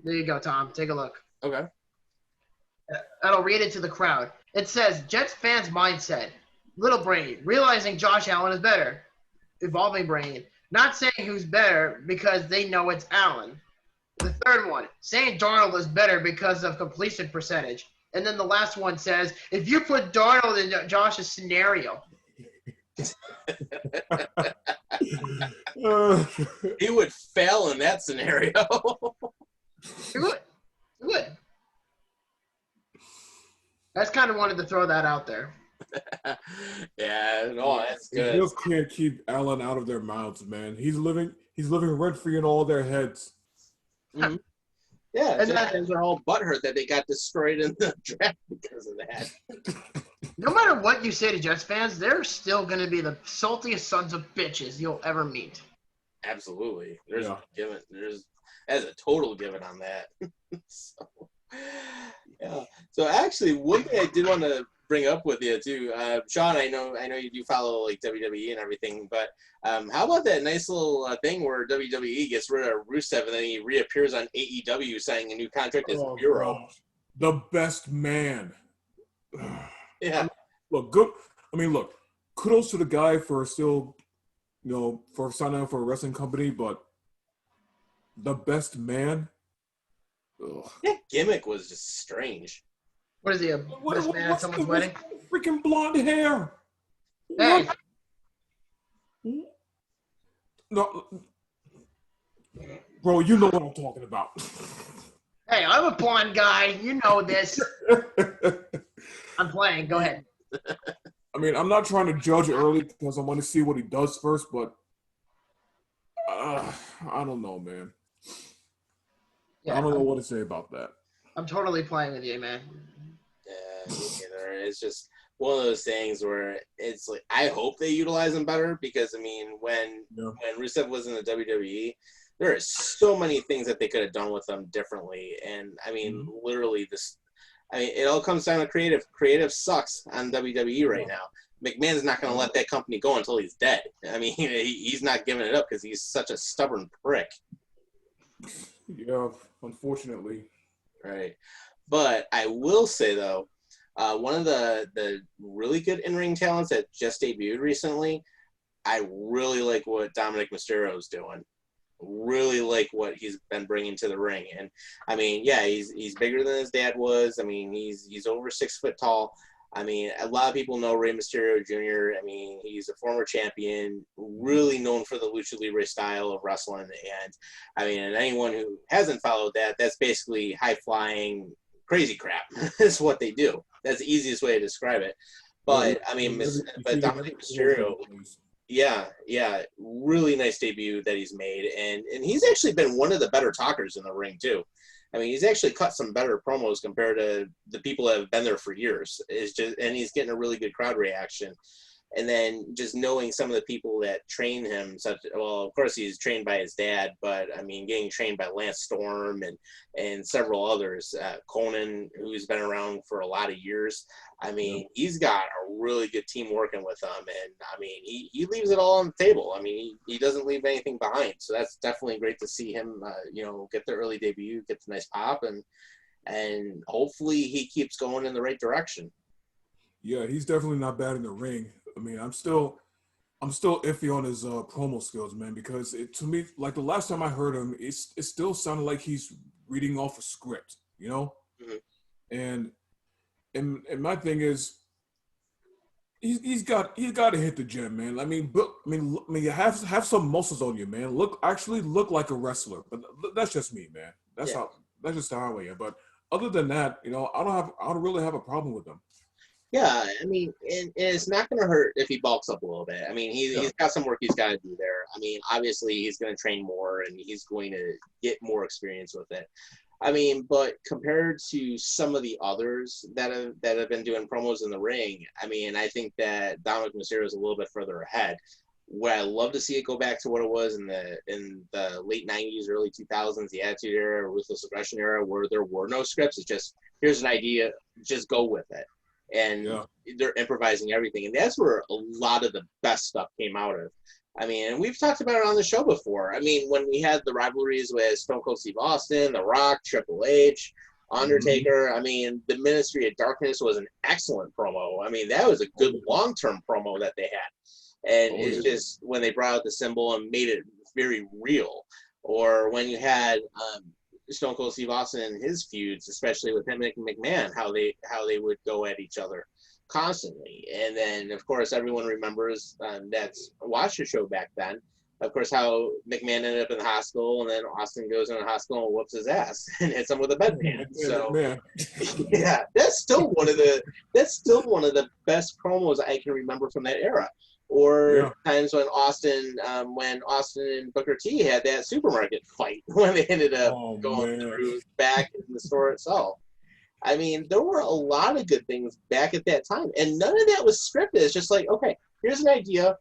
There you go, Tom. Take a look. Okay. I'll read it to the crowd. It says, Jets fans mindset. Little brain, realizing Josh Allen is better. Evolving brain, not saying who's better because they know it's Allen. The third one, saying Darnold is better because of completion percentage. And then the last one says, if you put Darnold in Josh's scenario. He would fail in that scenario. He would. I just kind of wanted to throw that out there. Yeah, no, that's They good. just can't keep Allen out of their mouths, man. He's living rent free in all their heads. Mhm. Yeah, And Jets fans are all butthurt that they got destroyed in the draft because of that. No matter what you say to Jets fans, they're still going to be the saltiest sons of bitches you'll ever meet. Absolutely. There's Yeah. a given. That's a total given on that. So, yeah. So actually, one thing I did want to bring up with you too, Sean. I know you do follow like WWE and everything, but how about that nice little thing where WWE gets rid of Rusev and then he reappears on AEW signing a new contract as Miro? gosh. The best man. Yeah. Look, good. I mean, look, kudos to the guy for still, for signing up for a wrestling company, but the best man. Ugh. That gimmick was just strange. What is he, a best man at someone's wedding? Freaking blonde hair. Hey, What? No, bro, you know what I'm talking about. hey, I'm a blonde guy. You know this. I'm playing. Go ahead. I mean, I'm not trying to judge early because I want to see what he does first, but I don't know, man. Yeah, I don't know what to say about that. I'm totally playing with you, man. Yeah, me neither. It's just one of those things where it's like I hope they utilize him better because I mean when Rusev was in the WWE, there are so many things that they could have done with him differently. And I mean, literally it all comes down to creative. Creative sucks on WWE right now. McMahon's not going to let that company go until he's dead. I mean, he's not giving it up because he's such a stubborn prick. Yeah, unfortunately. Right. But I will say, though, one of the really good in-ring talents that just debuted recently, I really like what Dominic Mysterio is doing. Really like what he's been bringing to the ring. And, I mean, yeah, he's bigger than his dad was. I mean, he's over 6 foot tall. I mean, a lot of people know Rey Mysterio Jr. I mean, he's a former champion, really known for the Lucha Libre style of wrestling. And, I mean, and anyone who hasn't followed that, that's basically high-flying crazy crap is what they do. That's the easiest way to describe it. But, I mean, but Dominic Mysterio, yeah, really nice debut that he's made. And he's actually been one of the better talkers in the ring, too. I mean, he's actually cut some better promos compared to the people that have been there for years. And he's getting a really good crowd reaction. And then just knowing some of the people that train him, of course he's trained by his dad, but I mean, getting trained by Lance Storm and several others, Conan, who's been around for a lot of years. I mean, he's got a really good team working with him, and I mean, he leaves it all on the table. I mean, he doesn't leave anything behind, so that's definitely great to see him, get the early debut, get the nice pop, and hopefully he keeps going in the right direction. Yeah, he's definitely not bad in the ring. I mean, I'm still iffy on his promo skills, man, because to me, like the last time I heard him, it still sounded like he's reading off a script, Mm-hmm. And my thing is, he's got to hit the gym, man. I mean, have some muscles on you, man. Look like a wrestler. But that's just me, man. That's just how I am. But other than that, I don't really have a problem with him. Yeah, I mean, and it's not going to hurt if he bulks up a little bit. I mean, he's got some work he's got to do there. I mean, obviously he's going to train more and he's going to get more experience with it. I mean, but compared to some of the others that have been doing promos in the ring, I mean, I think that Dominic Mysterio is a little bit further ahead. Where I love to see it go back to what it was in the late 90s, early 2000s, the Attitude Era, Ruthless Aggression Era, where there were no scripts. It's just, here's an idea, just go with it. and they're improvising everything, and that's where a lot of the best stuff came out of. I mean, and we've talked about it on the show before. I mean, when we had the rivalries with Stone Cold Steve Austin, The Rock, Triple H, Undertaker, I mean, the Ministry of Darkness was an excellent promo. I mean, that was a good long-term promo that they had. And it's just when they brought out the symbol and made it very real. Or when you had Stone Cold Steve Austin and his feuds, especially with him and McMahon, how they would go at each other constantly. And then, of course, everyone remembers that's watched the show back then, of course, how McMahon ended up in the hospital, and then Austin goes in the hospital and whoops his ass and hits him with a bedpan. So, yeah, that's still one of the best promos I can remember from that era. Or times when Austin and Booker T had that supermarket fight when they ended up going through back in the store itself. I mean, there were a lot of good things back at that time, and none of that was scripted. It's just like, okay, here's an idea,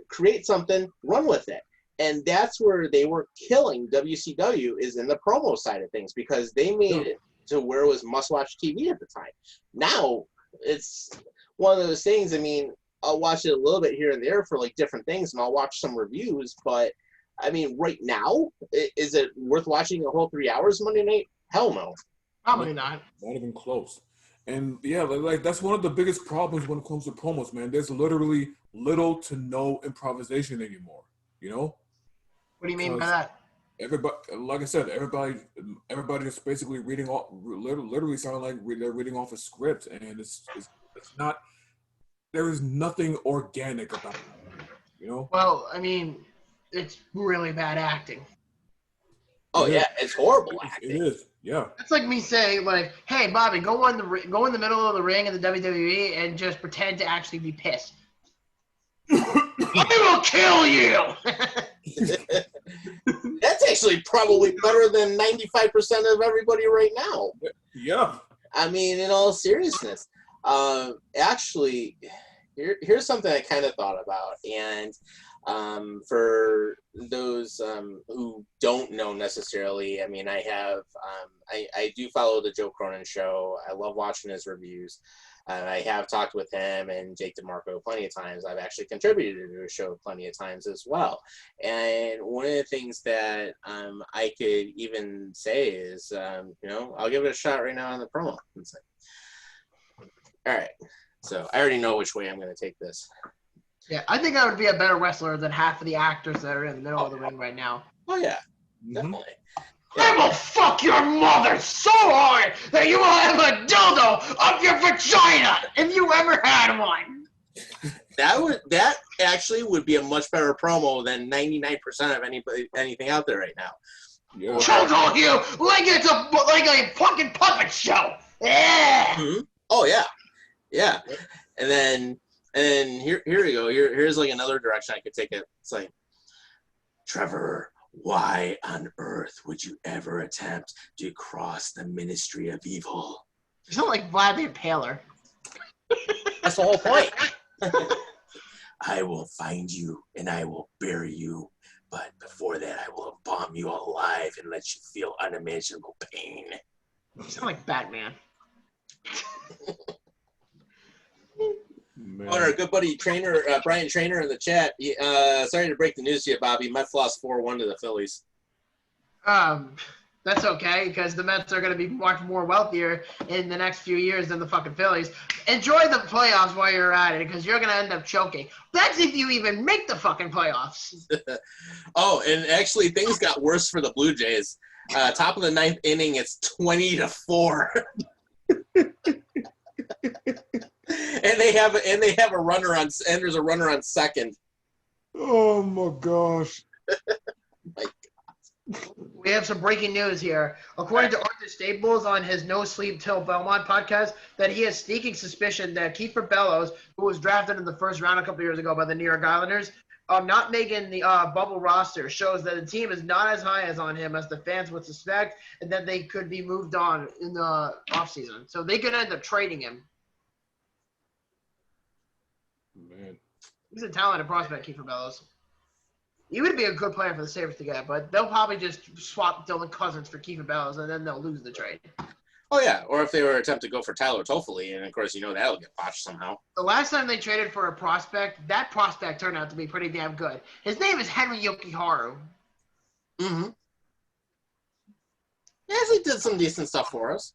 create something, run with it. And that's where they were killing WCW, is in the promo side of things, because they made it to where it was must-watch TV at the time. Now, it's one of those things, I mean, I'll watch it a little bit here and there for like different things, and I'll watch some reviews, but I mean, right now, is it worth watching a whole 3 hours Monday night? Hell no. Probably not. Not even close. And yeah, like that's one of the biggest problems when it comes to promos, man. There's literally little to no improvisation anymore. You know? What do you mean by that? Everybody, like I said, everybody is basically reading off, literally sounding like they're reading off a script, and it's not. There is nothing organic about it. You know? Well, I mean, it's really bad acting. Oh yeah, it's horrible acting. It is. Yeah. It's like me saying, like, "Hey, Bobby, go in the middle of the ring in the WWE and just pretend to actually be pissed." I will kill you. That's actually probably better than 95% of everybody right now. Yeah. I mean, in all seriousness, actually, here's something I kind of thought about, and for those who don't know necessarily, I mean, I do follow the Joe Cronin show. I love watching his reviews. I have talked with him and Jake DeMarco plenty of times. I've actually contributed to his show plenty of times as well. And one of the things that I could even say is, I'll give it a shot right now on the promo. All right. So I already know which way I'm going to take this. Yeah, I think I would be a better wrestler than half of the actors that are in the middle of the ring right now. Oh, yeah. Definitely. Yeah. I will fuck your mother so hard that you will have a dildo up your vagina if you ever had one. That actually would be a much better promo than 99% of anything out there right now. Yeah. Choke you like it's like a fucking puppet show. Yeah. Mm-hmm. Oh yeah, yeah. And then here we go. Here's like another direction I could take it. It's like, Trevor, why on earth would you ever attempt to cross the Ministry of Evil? You sound like Vlad the Impaler. That's the whole point. I will find you and I will bury you, but before that I will embalm you alive and let you feel unimaginable pain. You sound like Batman. On our good buddy Trainer, Brian Trainer in the chat. Sorry to break the news to you, Bobby. Mets lost 4-1 to the Phillies. That's okay, because the Mets are going to be much more wealthier in the next few years than the fucking Phillies. Enjoy the playoffs while you're at it, because you're going to end up choking. That's if you even make the fucking playoffs. Oh, and actually things got worse for the Blue Jays. Top of the ninth inning, it's 20-4. And they have a runner on, and there's a runner on second. Oh my gosh. My We have some breaking news here. According to Arthur Staples on his No Sleep Till Belmont podcast, that he has sneaking suspicion that Kiefer Bellows, who was drafted in the first round a couple years ago by the New York Islanders, not making the bubble roster, shows that the team is not as high as on him as the fans would suspect, and that they could be moved on in the offseason. So they could end up trading him. Man. He's a talented prospect, Kiefer Bellows. He would be a good player for the Sabres to get, but they'll probably just swap Dylan Cousins for Kiefer Bellows, and then they'll lose the trade. Oh yeah, or if they were attempt to go for Tyler Toffoli, and of course that'll get botched somehow. The last time they traded for a prospect, that prospect turned out to be pretty damn good. His name is Henry Yokiharu. Mm-hmm. He actually did some decent stuff for us.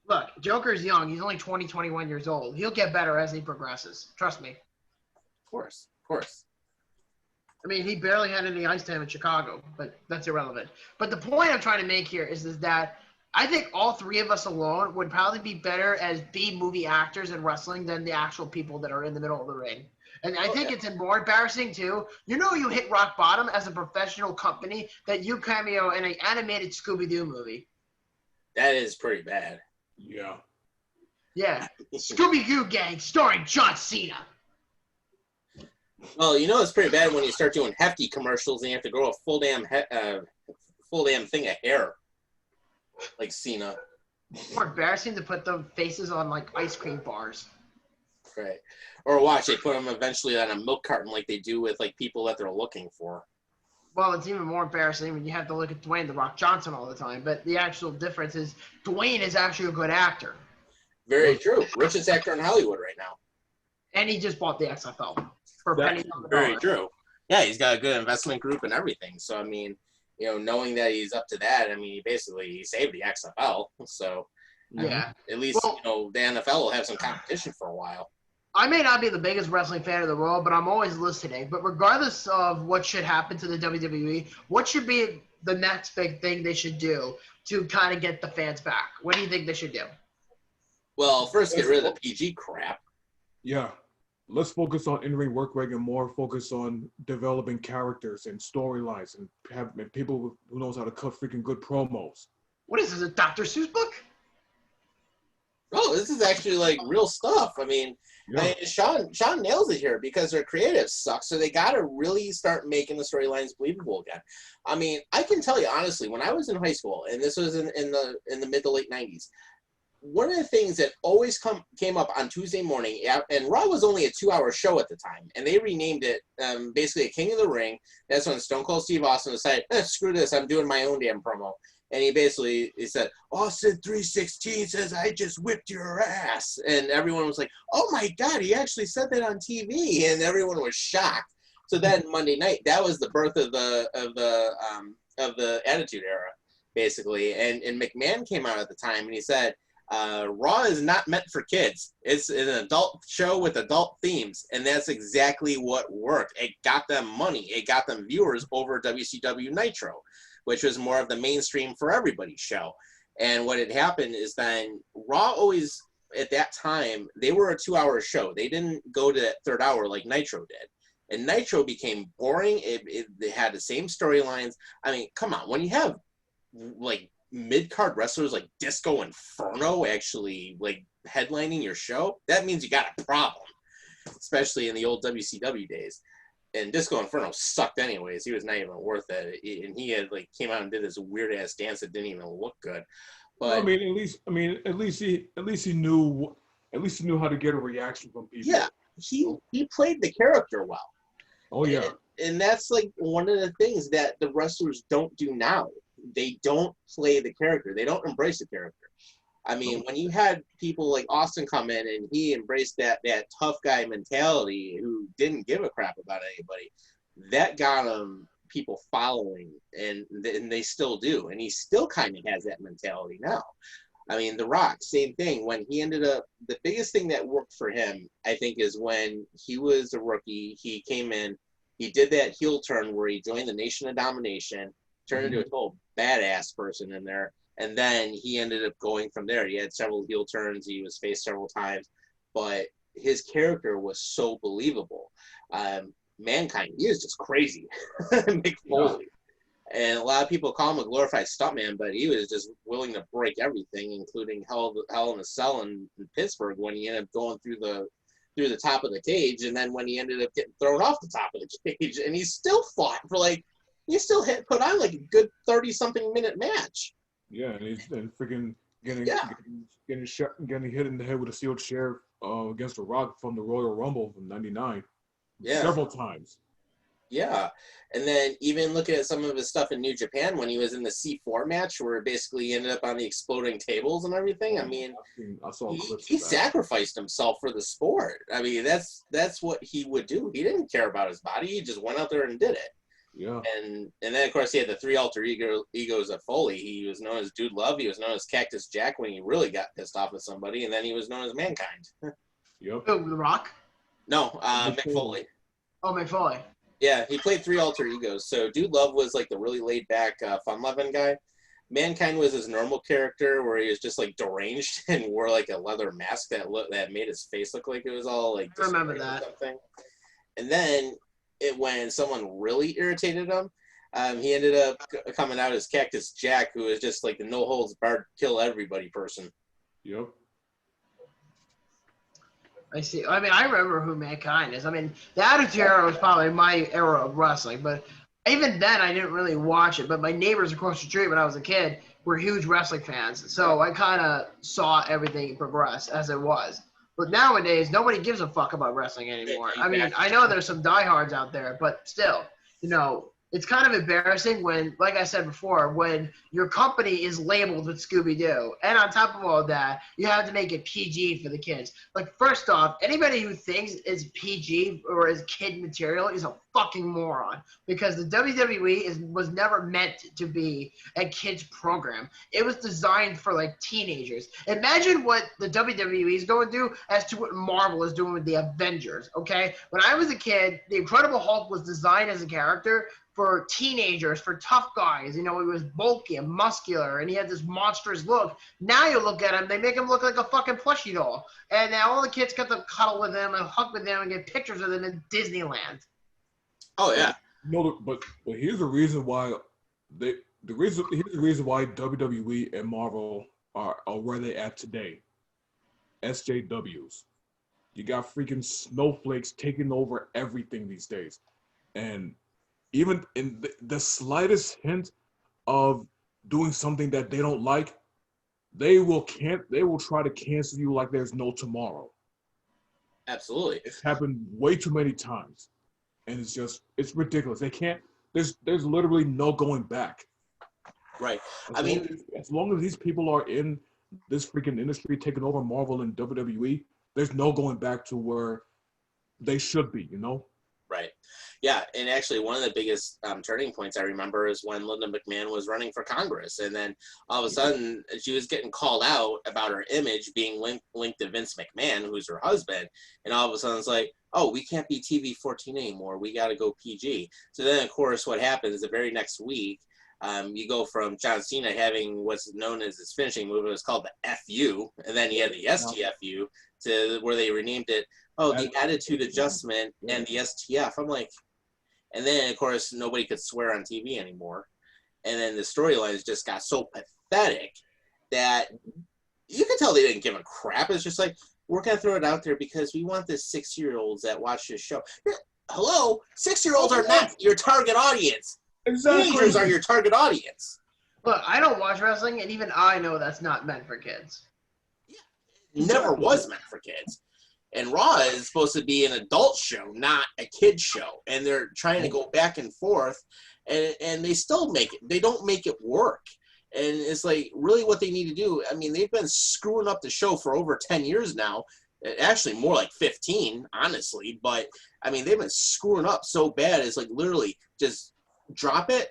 Look, Joker's young. He's only 20, 21 years old. He'll get better as he progresses. Trust me. Of course. I mean, he barely had any ice time in Chicago, but that's irrelevant. But the point I'm trying to make here is that I think all three of us alone would probably be better as B-movie actors in wrestling than the actual people that are in the middle of the ring. And I think it's more embarrassing, too. You hit rock bottom as a professional company that you cameo in an animated Scooby-Doo movie. That is pretty bad. Yeah. Yeah. Scooby-Doo Gang starring John Cena. Well, it's pretty bad when you start doing hefty commercials and you have to grow a full damn thing of hair, like Cena. More embarrassing to put the faces on like ice cream bars. Right. Or watch, they put them eventually on a milk carton like they do with like people that they're looking for. Well, it's even more embarrassing when you have to look at Dwayne "The Rock" Johnson all the time. But the actual difference is Dwayne is actually a good actor. Very true. Richest actor in Hollywood right now. And he just bought the XFL for pennies on the Very dollar. true. Yeah, he's got a good investment group and everything. So, I mean, knowing that he's up to that, I mean, he saved the XFL. So, Yeah. at least, Well, the NFL will have some competition for a while. I may not be the biggest wrestling fan in the world, but I'm always listening. But regardless of what should happen to the WWE, what should be the next big thing they should do to kind of get the fans back? What do you think they should do? Well, first get rid of the PG crap. Yeah. Let's focus on in-ring work rate and more focus on developing characters and storylines and people who knows how to cut freaking good promos. What is this, a Dr. Seuss book? Oh, this is actually like real stuff. I mean, Yeah. Sean nails it here because their creative sucks. So they got to really start making the storylines believable again. I mean, I can tell you honestly, when I was in high school, and this was in the mid to late 90s, one of the things that always came up on Tuesday morning, and Raw was only a 2-hour show at the time, and they renamed it basically a King of the Ring. That's when Stone Cold Steve Austin decided, screw this, I'm doing my own damn promo. And he said, Austin 316 says, I just whipped your ass. And everyone was like, oh my God, he actually said that on TV. And everyone was shocked. So then Monday night, that was the birth of the Attitude Era, basically. And McMahon came out at the time and he said, Raw is not meant for kids. It's an adult show with adult themes. And that's exactly what worked. It got them money. It got them viewers over WCW Nitro, which was more of the mainstream for everybody's show. And what had happened is then Raw always, at that time, they were a 2-hour show. They didn't go to that third hour like Nitro did. And Nitro became boring. They had the same storylines. I mean, come on. When you have, like, mid-card wrestlers like Disco Inferno actually, like, headlining your show, that means you got a problem, especially in the old WCW days. And Disco Inferno sucked anyways. He was not even worth it. And he had came out and did this weird ass dance that didn't even look good. But at least he knew how to get a reaction from people. yeah, he played the character well. Oh yeah. And that's one of the things that the wrestlers don't do now. They don't play the character. They don't embrace the character. I mean, when you had people like Austin come in and he embraced that tough guy mentality who didn't give a crap about anybody, that got him people following, and they still do. And he still kind of has that mentality now. I mean, The Rock, same thing. When he ended up, the biggest thing that worked for him, I think, is when he was a rookie, he came in, he did that heel turn where he joined the Nation of Domination, turned into a total badass person in there. And then he ended up going from there. He had several heel turns. He was faced several times. But his character was so believable. Mankind, he was just crazy. Mick Foley. Yeah. And a lot of people call him a glorified stuntman, but he was just willing to break everything, including Hell in a Cell in Pittsburgh when he ended up going through the top of the cage. And then when he ended up getting thrown off the top of the cage. And he still fought for he still put on a good 30-something minute match. Yeah, and he's freaking getting hit in the head with a steel chair against The Rock from the Royal Rumble from '99. Yeah. Several times. Yeah. And then even looking at some of his stuff in New Japan when he was in the C4 match where basically he ended up on the exploding tables and everything. I mean, I saw he, clips he of that. sacrificed himself for the sport. I mean, that's what he would do. He didn't care about his body. He just went out there and did it. Yeah. And then, of course, he had the 3 alter egos of Foley. He was known as Dude Love. He was known as Cactus Jack when he really got pissed off at somebody. And then he was known as Mankind. Yep. Who, The Rock? No, Mick Mick Foley. Oh, Mick Foley. Yeah, he played 3 alter egos. So Dude Love was like the really laid-back, fun-loving guy. Mankind was his normal character where he was just like deranged and wore like a leather mask that made his face look like it was all like I remember distorted or that. something. And then when someone really irritated him, he ended up coming out as Cactus Jack, who was just like the no holds barred kill everybody person. Yep. I see. I mean, I remember who Mankind is. I mean, the Attitude Era was probably my era of wrestling, but even then I didn't really watch it. But my neighbors across the street when I was a kid were huge wrestling fans, so I kind of saw everything progress as it was. But nowadays, nobody gives a fuck about wrestling anymore. I mean, I know there's some diehards out there, but still, you know, it's kind of embarrassing when, like I said before, when your company is labeled with Scooby-Doo. And on top of all that, you have to make it PG for the kids. Like, first off, anybody who thinks it's PG or is kid material is a fucking moron. Because the WWE was never meant to be a kids program. It was designed for, like, teenagers. Imagine what the WWE is going to do as to what Marvel is doing with the Avengers, okay? When I was a kid, the Incredible Hulk was designed as a character for teenagers, for tough guys. You know, he was bulky and muscular, and he had this monstrous look. Now you look at him, they make him look like a fucking plushie doll. And now all the kids get to cuddle with him and hug with him and get pictures of him in Disneyland. Oh, yeah. No, but here's the reason why here's the reason why WWE and Marvel are where they at today. SJWs. You got freaking snowflakes taking over everything these days. And even in the slightest hint of doing something that they don't like, they will try to cancel you like there's no tomorrow. Absolutely. It's happened way too many times. And it's ridiculous. They can't, there's literally no going back. Right. As long as these people are in this freaking industry taking over Marvel and WWE, there's no going back to where they should be, you know? Right. Yeah, and actually one of the biggest turning points I remember is when Linda McMahon was running for Congress, and then all of a sudden she was getting called out about her image being linked to Vince McMahon, who's her husband, and all of a sudden it's like, oh, we can't be TV-14 anymore. We got to go PG. So then, of course, what happens the very next week, you go from John Cena having what's known as his finishing move, it was called the FU, and then he had the STFU, to where they renamed it, the Attitude Adjustment and the STF. I'm like, and then, of course, nobody could swear on TV anymore. And then the storylines just got so pathetic that you could tell they didn't give a crap. It's just like, we're going to throw it out there because we want the 6-year-olds that watch this show. Hello? 6-year-olds are not your target audience. Exactly. Teenagers are your target audience. Look, I don't watch wrestling, and even I know that's not meant for kids. It never was meant for kids. And Raw is supposed to be an adult show, not a kid show. And they're trying to go back and forth, and they still make it. They don't make it work. And it's like, really what they need to do, I mean, they've been screwing up the show for over 10 years now. Actually, more like 15, honestly. But, I mean, they've been screwing up so bad. It's like, literally, just drop it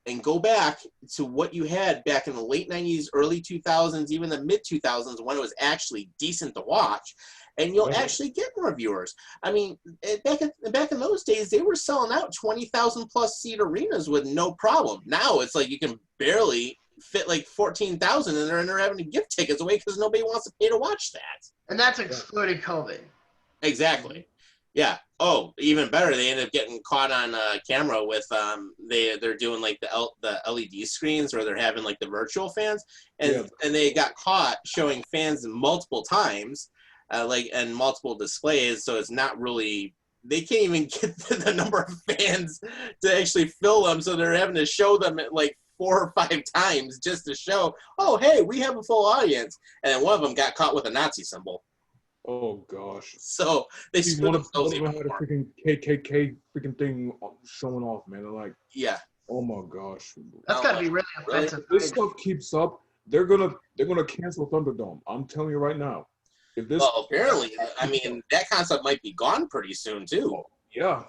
and go back to what you had back in the late 90s, early 2000s, even the mid-2000s, when it was actually decent to watch. And you'll actually get more viewers. I mean, back in those days, they were selling out 20,000 plus seat arenas with no problem. Now it's like you can barely fit like 14,000, and they're in there having to give tickets away because nobody wants to pay to watch that. And that's excluding COVID. Exactly. Yeah. Oh, even better, they ended up getting caught on camera with they're doing like the LED screens where they're having like the virtual fans, and they got caught showing fans multiple times. And multiple displays, so it's not really, they can't even get the number of fans to actually fill them, so they're having to show them like 4 or 5 times just to show, oh, hey, we have a full audience. And then one of them got caught with a Nazi symbol. Oh gosh. So they See, screwed one of themselves them even had a more. freaking KKK freaking thing showing off, man. They're like, Yeah. oh my gosh. That's got to be really Really? offensive. This stuff keeps up, they're gonna cancel Thunderdome. I'm telling you right now. If this, Well, apparently, I mean, that concept might be gone pretty soon too. yeah,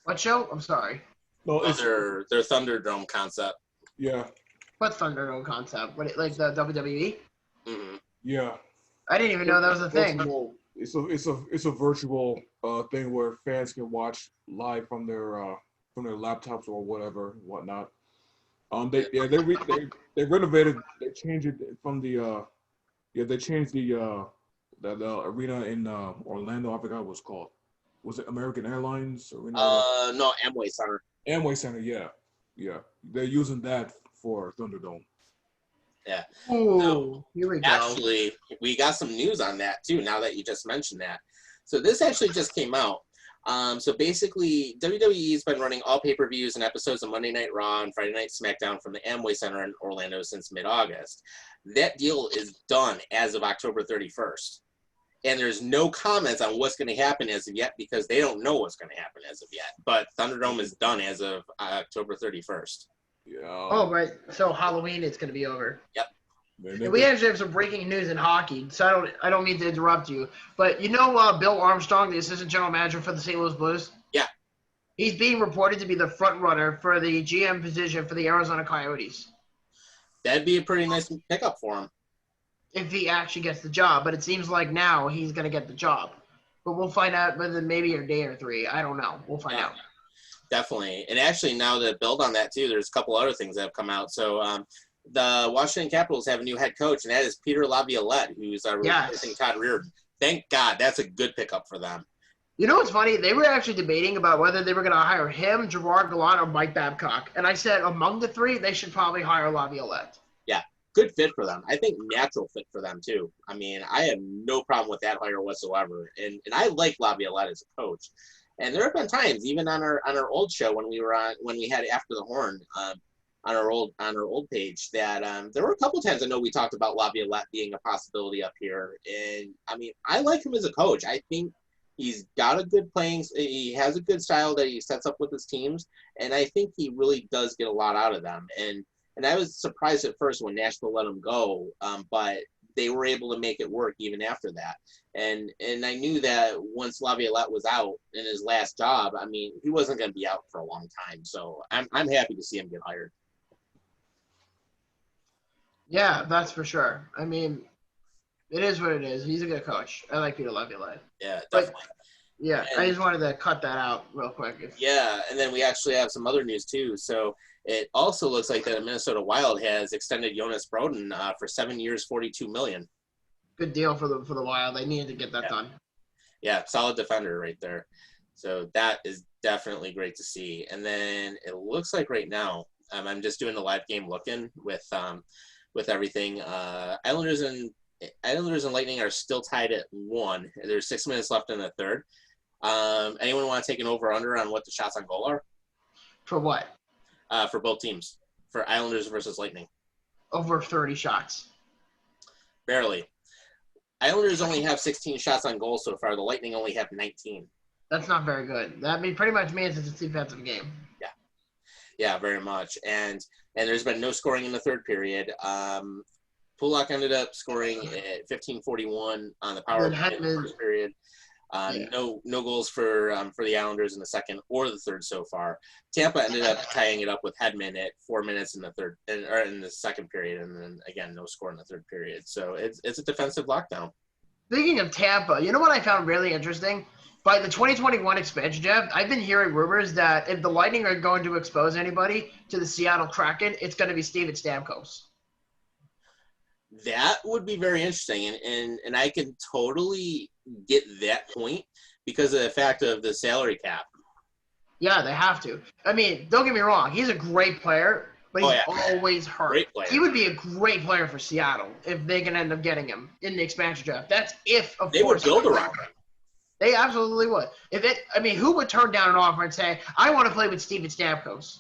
What show? I'm sorry. no, it's Their Thunderdome concept. yeah, What Thunderdome concept? What, like the WWE? Hmm. yeah. I didn't even know that was a thing. It's a virtual thing where fans can watch live from their laptops or whatnot. They renovated. They changed it from the they changed the arena in Orlando. I forgot what it's called. Was it American Airlines Arena? No, Amway Center. Amway Center. Yeah. They're using that for Thunderdome. Yeah. Ooh, here we go. Actually, we got some news on that too. Now that you just mentioned that, so this actually just came out. So basically, WWE's been running all pay-per-views and episodes of Monday Night Raw and Friday Night SmackDown from the Amway Center in Orlando since mid-August. That deal is done as of October 31st. And there's no comments on what's going to happen as of yet because they don't know what's going to happen as of yet. But Thunderdome is done as of October 31st. Yeah. Oh, right. So Halloween is going to be over. Man, And we actually have some breaking news in hockey, so I don't mean to interrupt you, but you know Bill Armstrong, the assistant general manager for the St. Louis Blues? Yeah. He's being reported to be the front runner for the GM position for the Arizona Coyotes. That'd be a pretty nice pickup for him. If he actually gets the job, but it seems like now he's going to get the job. But we'll find out within maybe a day or three. I don't know. We'll find out. Definitely. And actually, now to build on that, too, there's a couple other things that have come out. So the Washington Capitals have a new head coach, and that is Peter Laviolette, who's replacing Todd Reardon. Thank God. That's a good pickup for them. You know what's funny? They were actually debating about whether they were going to hire him, Gerard Gallant, or Mike Babcock. And I said among the three, they should probably hire Laviolette. Yeah. Good fit for them. I think natural fit for them, too. I mean, I have no problem with that hire whatsoever. And I like Laviolette as a coach. And there have been times, even on our old show when we had After the Horn on our old page, that there were a couple times I know we talked about Laviolette being a possibility up here. And I mean, I like him as a coach. I think he's got a good he has a good style that he sets up with his teams, and I think he really does get a lot out of them. And I was surprised at first when Nashville let him go, but they were able to make it work even after that. And I knew that once Laviolette was out in his last job, I mean, he wasn't going to be out for a long time. So I'm happy to see him get hired. Yeah, that's for sure. I mean, it is what it is. He's a good coach. I like Peter Laviolette. Yeah, definitely. Yeah, I just wanted to cut that out real quick. Yeah, and then we actually have some other news too. So it also looks like that Minnesota Wild has extended Jonas Brodin for 7 years, $42 million. Good deal for the Wild. They needed to get that done. Yeah, solid defender right there. So that is definitely great to see. And then it looks like right now, I'm just doing the live game looking with everything. Islanders and Lightning are still tied at 1. There's 6 minutes left in the third. Anyone want to take an over/under on what the shots on goal are? For what? For both teams, for Islanders versus Lightning. Over 30 shots. Barely. Islanders only have 16 shots on goal so far. The Lightning only have 19. That's not very good. That pretty much means it's a defensive game. Yeah, very much. And there's been no scoring in the third period. Pulak ended up scoring at 15:41 on the power play in the first period. No goals for the Islanders in the second or the third so far. Tampa ended up tying it up with Hedman at 4 minutes in the second period, and then again no score in the third period. So it's a defensive lockdown. Speaking of Tampa, you know what I found really interesting? By the 2021 expansion draft, I've been hearing rumors that if the Lightning are going to expose anybody to the Seattle Kraken, it's going to be Steven Stamkos. That would be very interesting, and I can totally get that point because of the fact of the salary cap. Yeah, they have to. I mean, don't get me wrong. He's a great player, but he's always hurt. Great player. He would be a great player for Seattle if they can end up getting him in the expansion draft. That's if, of They would course. build around him. They absolutely would. Who would turn down an offer and say, I want to play with Steven Stamkos?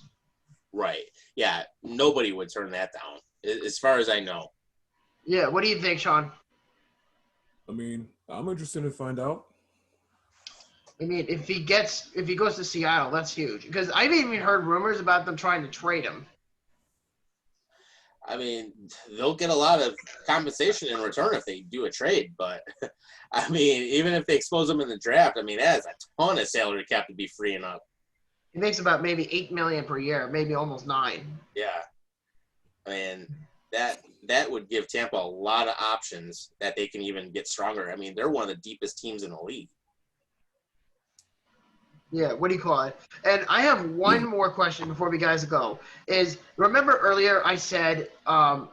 Right. Yeah, nobody would turn that down, as far as I know. Yeah, what do you think, Sean? I mean, I'm interested to find out. I mean, if he goes to Seattle, that's huge. Because I've even heard rumors about them trying to trade him. I mean, they'll get a lot of compensation in return if they do a trade, but I mean, even if they expose him in the draft, I mean, that is a ton of salary cap to be freeing up. He makes about maybe $8 million per year, maybe almost $9 million. Yeah. I mean, that would give Tampa a lot of options that they can even get stronger. I mean, they're one of the deepest teams in the league. Yeah, what do you call it? And I have one more question before we guys go. Is remember earlier I said that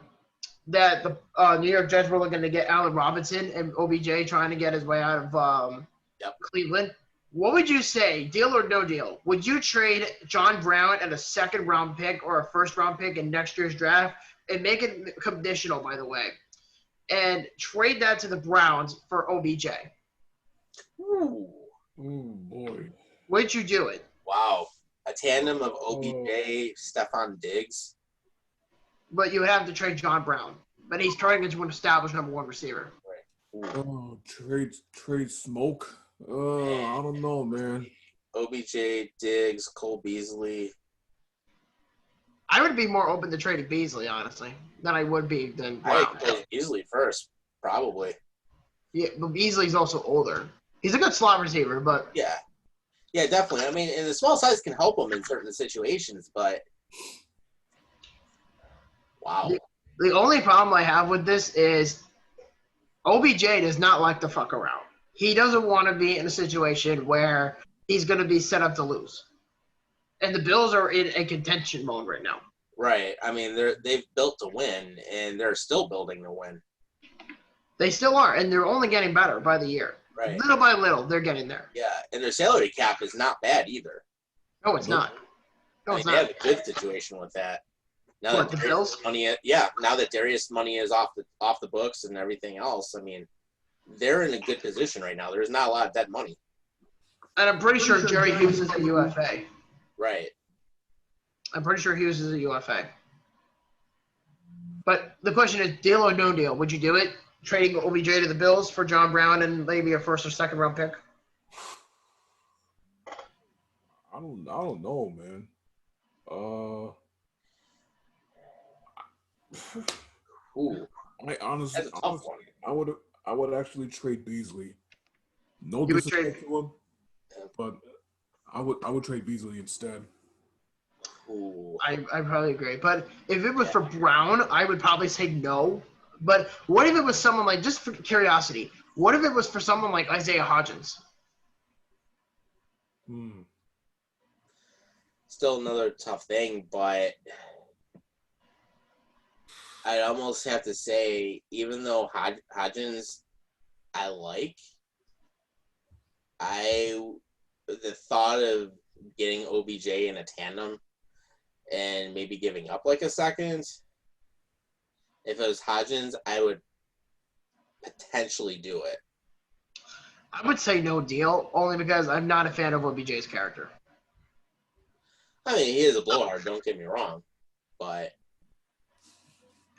the New York Jets were looking to get Allen Robinson and OBJ trying to get his way out of Cleveland. What would you say, deal or no deal? Would you trade John Brown and a second-round pick or a first-round pick in next year's draft and make it conditional, by the way, and trade that to the Browns for OBJ? Ooh. Oh boy. Would you do it? Wow. A tandem of OBJ, Stephon Diggs. But you would have to trade John Brown. But he's trying to establish number one receiver. Oh, trade smoke. I don't know, man. OBJ, Diggs, Cole Beasley. I would be more open to trading Beasley, honestly, than I would be than I Brown. would go Beasley first, probably. Yeah, but Beasley's also older. He's a good slot receiver, but Yeah. Yeah, definitely. I mean, and the small size can help him in certain situations, but wow. the only problem I have with this is OBJ does not like to fuck around. He doesn't want to be in a situation where he's going to be set up to lose. And the Bills are in a contention mode right now. Right. I mean, they've built to win, and they're still building to win. They still are, and they're only getting better by the year. Right. Little by little, they're getting there. Yeah, and their salary cap is not bad either. No, it's not. No, I mean, it's they not. have a good situation with that. Now What, that the Bills? now that Darius money is off the books and everything else, I mean, they're in a good position right now. There's not a lot of dead money. And I'm pretty sure Jerry Hughes is a UFA. Right. I'm pretty sure Hughes is a UFA. But the question is, deal or no deal? Would you do it? Trading OBJ to the Bills for John Brown and maybe a first or second round pick? I don't know, man. Ooh, I honestly, that's a tough one. I would actually trade Beasley. No You would disrespect to him, but I would trade Beasley instead. Ooh. I probably agree. But if it was for Brown, I would probably say no. But what if it was someone like, just for curiosity, what if it was for someone like Isaiah Hodgins? Still another tough thing, but I'd almost have to say, even though Hodgins I like, the thought of getting OBJ in a tandem and maybe giving up like a second, if it was Hodgins, I would potentially do it. I would say no deal, only because I'm not a fan of OBJ's character. I mean, he is a blowhard, don't get me wrong, but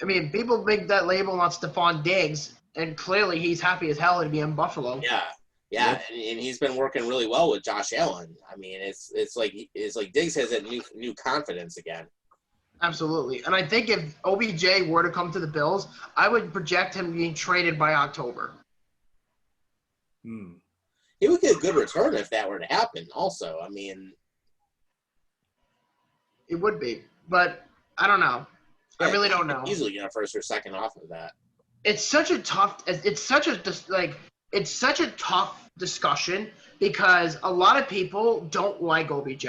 I mean, people make that label on Stephon Diggs, and clearly he's happy as hell to be in Buffalo. yeah, Yep. and he's been working really well with Josh Allen. I mean, it's like Diggs has that new confidence again. Absolutely. And I think if OBJ were to come to the Bills, I would project him being traded by October. He would get a good return if that were to happen. Also, I mean, It would be. But I don't know. I really don't know. Easily get a first or second off of that. It's such a tough discussion because a lot of people don't like OBJ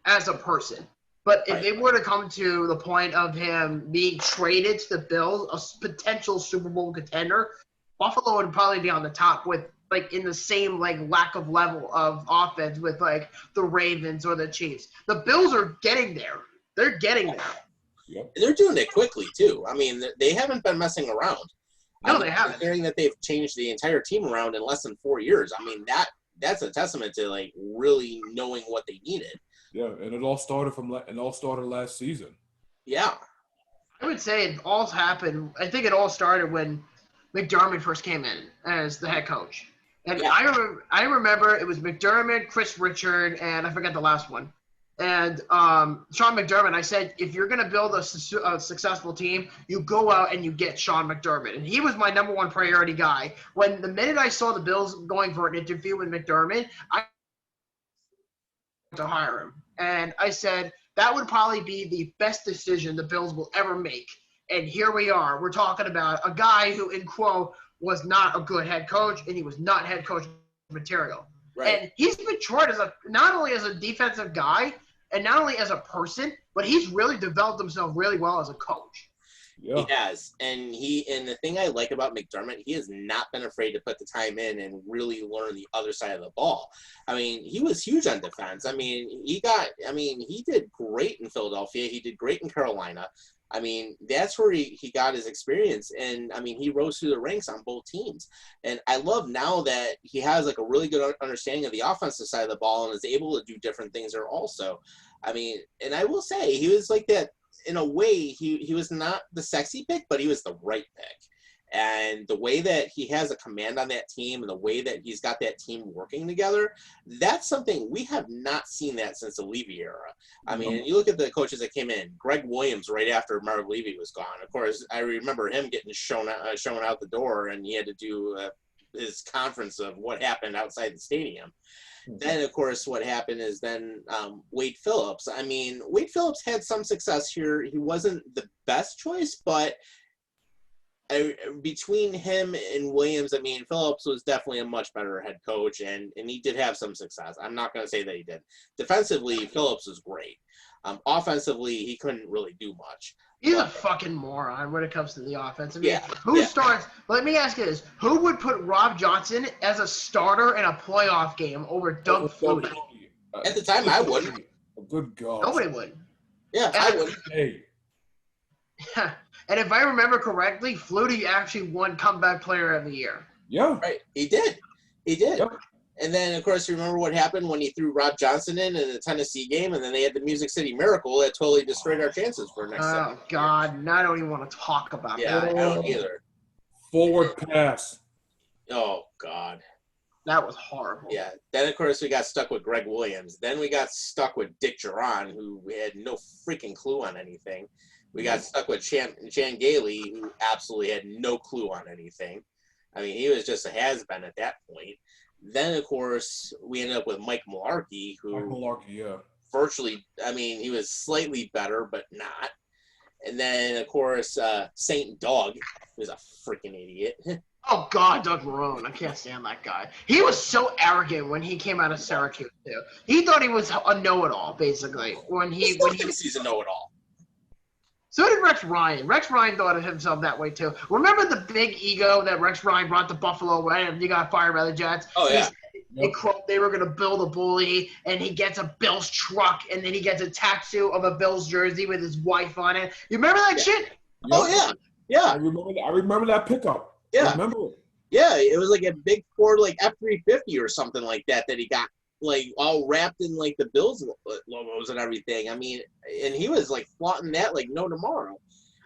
as a person. But if it were to come to the point of him being traded to the Bills, a potential Super Bowl contender, Buffalo would probably be on the top with in the same lack of level of offense with the Ravens or the Chiefs. The Bills are getting there. They're getting there. Yep. They're doing it quickly too. I mean, they haven't been messing around. No, they haven't. Hearing that they've changed the entire team around in less than 4 years. I mean, that's a testament to really knowing what they needed. Yeah, and it all started last season. Yeah. I would say it all happened. I think it all started when McDermott first came in as the head coach. And Yeah. I remember it was McDermott, Chris Richard, and I forget the last one. And Sean McDermott, I said, if you're going to build a successful team, you go out and you get Sean McDermott. And he was my number one priority guy. When the minute I saw the Bills going for an interview with McDermott, I to hire him. And I said, that would probably be the best decision the Bills will ever make. And here we are. We're talking about a guy who, in quote, was not a good head coach, and he was not head coach material. Right. And he's matured as not only as a defensive guy and not only as a person, but he's really developed himself really well as a coach. Yeah. He has. And the thing I like about McDermott, he has not been afraid to put the time in and really learn the other side of the ball. I mean, he was huge on defense. I mean, he did great in Philadelphia. He did great in Carolina. I mean, that's where he got his experience. And, I mean, he rose through the ranks on both teams. And I love now that he has, like, a really good understanding of the offensive side of the ball and is able to do different things there also. I mean, and I will say, he was like that in a way. He was not the sexy pick, but he was the right pick. And the way that he has a command on that team and the way that he's got that team working together, that's something we have not seen that since the Levy era. I mean, you look at the coaches that came in, Greg Williams right after Marv Levy was gone. Of course, I remember him getting shown out the door, and he had to do his conference of what happened outside the stadium. Then, of course, what happened is then Wade Phillips. I mean, Wade Phillips had some success here. He wasn't the best choice, but between him and Williams, I mean, Phillips was definitely a much better head coach, and he did have some success. I'm not going to say that he did. Defensively, Phillips was great. Offensively, he couldn't really do much. He's a fucking moron when it comes to the offense. I mean, Yeah, starts? Let me ask you this: who would put Rob Johnson as a starter in a playoff game over Doug Flutie? At the time, I wouldn't. Good God. Nobody would. Yeah, I wouldn't. Hey. And if I remember correctly, Flutie actually won Comeback Player of the Year. Yeah. Right, he did. Yep. And then, of course, you remember what happened when he threw Rob Johnson in the Tennessee game, and then they had the Music City Miracle that totally destroyed our chances for next season. Oh, God. I don't even want to talk about Yeah, that. I don't either. Forward pass. Oh, God. That was horrible. Yeah. Then, of course, we got stuck with Greg Williams. Then we got stuck with Dick Duran, who had no freaking clue on anything. We got stuck with Chan Gailey, who absolutely had no clue on anything. I mean, he was just a has-been at that point. Then, of course, we ended up with Mike Mularkey, who virtually, I mean, he was slightly better, but not. And then, of course, St. Doug was a freaking idiot. Oh, God, Doug Marrone. I can't stand that guy. He was so arrogant when he came out of Syracuse, too. He thought he was a know-it-all, basically. He thinks he's a know-it-all. So did Rex Ryan. Rex Ryan thought of himself that way, too. Remember the big ego that Rex Ryan brought to Buffalo when he got fired by the Jets? Oh, yeah. They were going to build a bully, and he gets a Bills truck, and then he gets a tattoo of a Bills jersey with his wife on it. You remember that shit? Yep. Oh, yeah. Yeah. I remember that pickup. Yeah. I remember it. Yeah, it was like a big Ford, like F-350 or something like that he got, like, all wrapped in, like, the Bills logos and everything. I mean, and he was, like, flaunting that like no tomorrow.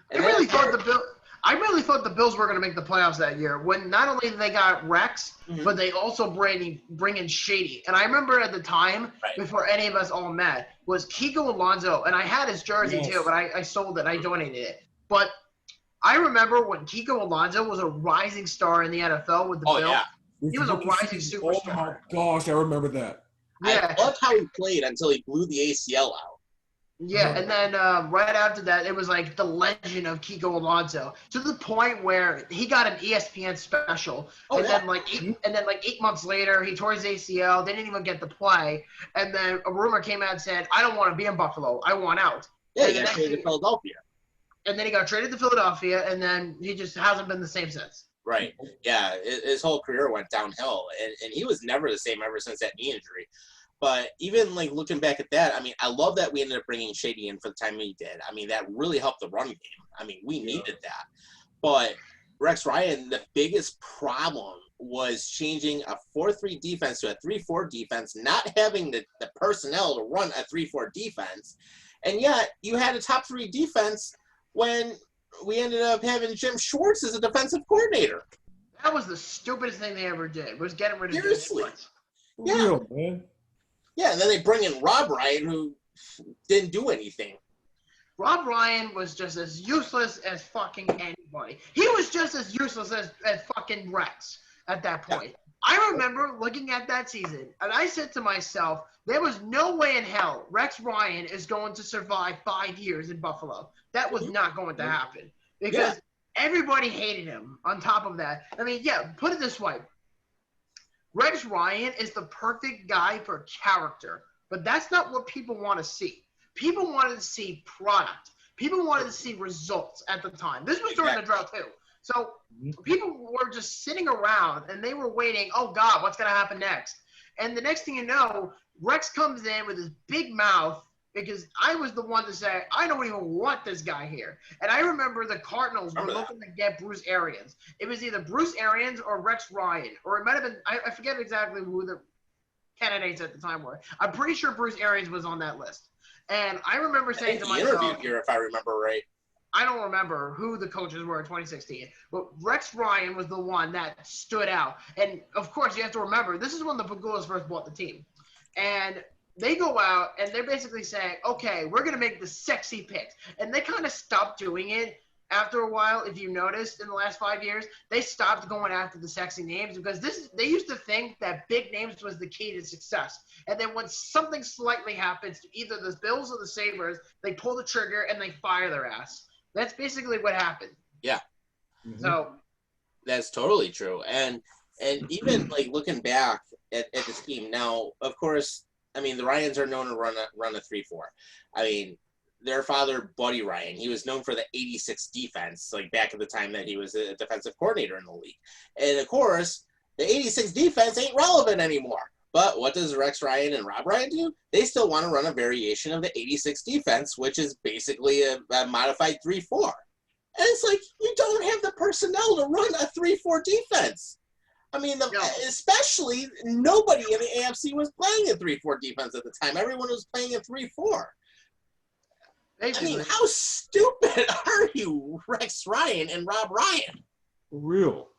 And I really thought the Bills were going to make the playoffs that year when not only they got Rex, but they also bring in Shady. And I remember at the time, before any of us all met, was Kiko Alonso. And I had his jersey, too, but I sold it. I donated it. But I remember when Kiko Alonso was a rising star in the NFL with the Bills. Yeah. He was a rising superstar. Oh, my gosh, I remember that. Yeah. I loved how he played until he blew the ACL out. Yeah, and then right after that, it was like the legend of Kiko Alonso to the point where he got an ESPN special, then like 8 months later, he tore his ACL. They didn't even get to play, and then a rumor came out and said, "I don't want to be in Buffalo. I want out." Yeah, he got traded to Philadelphia. And then he got traded to Philadelphia, and then he just hasn't been the same since. Right. Yeah, his whole career went downhill, and he was never the same ever since that knee injury. But even, like, looking back at that, I mean, I love that we ended up bringing Shady in for the time we did. I mean, that really helped the run game. I mean, we needed that. But Rex Ryan, the biggest problem was changing a 4-3 defense to a 3-4 defense, not having the personnel to run a 3-4 defense. And yet, you had a top 3 defense when we ended up having Jim Schwartz as a defensive coordinator. That was the stupidest thing they ever did, was getting rid of Jim Seriously. Schwartz. For Yeah. real, man. Yeah, and then they bring in Rob Ryan, who didn't do anything. Rob Ryan was just as useless as fucking anybody. He was just as useless as fucking Rex at that point. I remember looking at that season, and I said to myself, there was no way in hell Rex Ryan is going to survive 5 years in Buffalo. That was not going to happen because everybody hated him on top of that. I mean, yeah, put it this way. Rex Ryan is the perfect guy for character, but that's not what people want to see. People wanted to see product. People wanted to see results at the time. This was during the drought too. So people were just sitting around and they were waiting, oh God, what's going to happen next? And the next thing you know, Rex comes in with his big mouth because I was the one to say, I don't even want this guy here. And I remember the Cardinals were looking to get Bruce Arians. It was either Bruce Arians or Rex Ryan, or it might have been, I forget exactly who the candidates at the time were. I'm pretty sure Bruce Arians was on that list. And I remember saying to myself, interviewed here, if I remember right. I don't remember who the coaches were in 2016, but Rex Ryan was the one that stood out. And, of course, you have to remember, this is when the Pagulas first bought the team. And they go out, and they're basically saying, okay, we're going to make the sexy picks. And they kind of stopped doing it after a while. If you noticed in the last 5 years, they stopped going after the sexy names because they used to think that big names was the key to success. And then when something slightly happens to either the Bills or the Sabres, they pull the trigger and they fire their ass. That's basically what happened. Yeah. Mhm. So That's totally true. And even like looking back at the scheme now, of course, I mean the Ryans are known to run a 3-4. I mean, their father, Buddy Ryan, he was known for the 86 defense, like back at the time that he was a defensive coordinator in the league. And of course, the 86 defense ain't relevant anymore. But what does Rex Ryan and Rob Ryan do? They still want to run a variation of the 86 defense, which is basically a modified 3-4. And it's like, you don't have the personnel to run a 3-4 defense. I mean, especially nobody in the AFC was playing a 3-4 defense at the time. Everyone was playing a 3-4. I mean, how stupid are you, Rex Ryan and Rob Ryan? For real.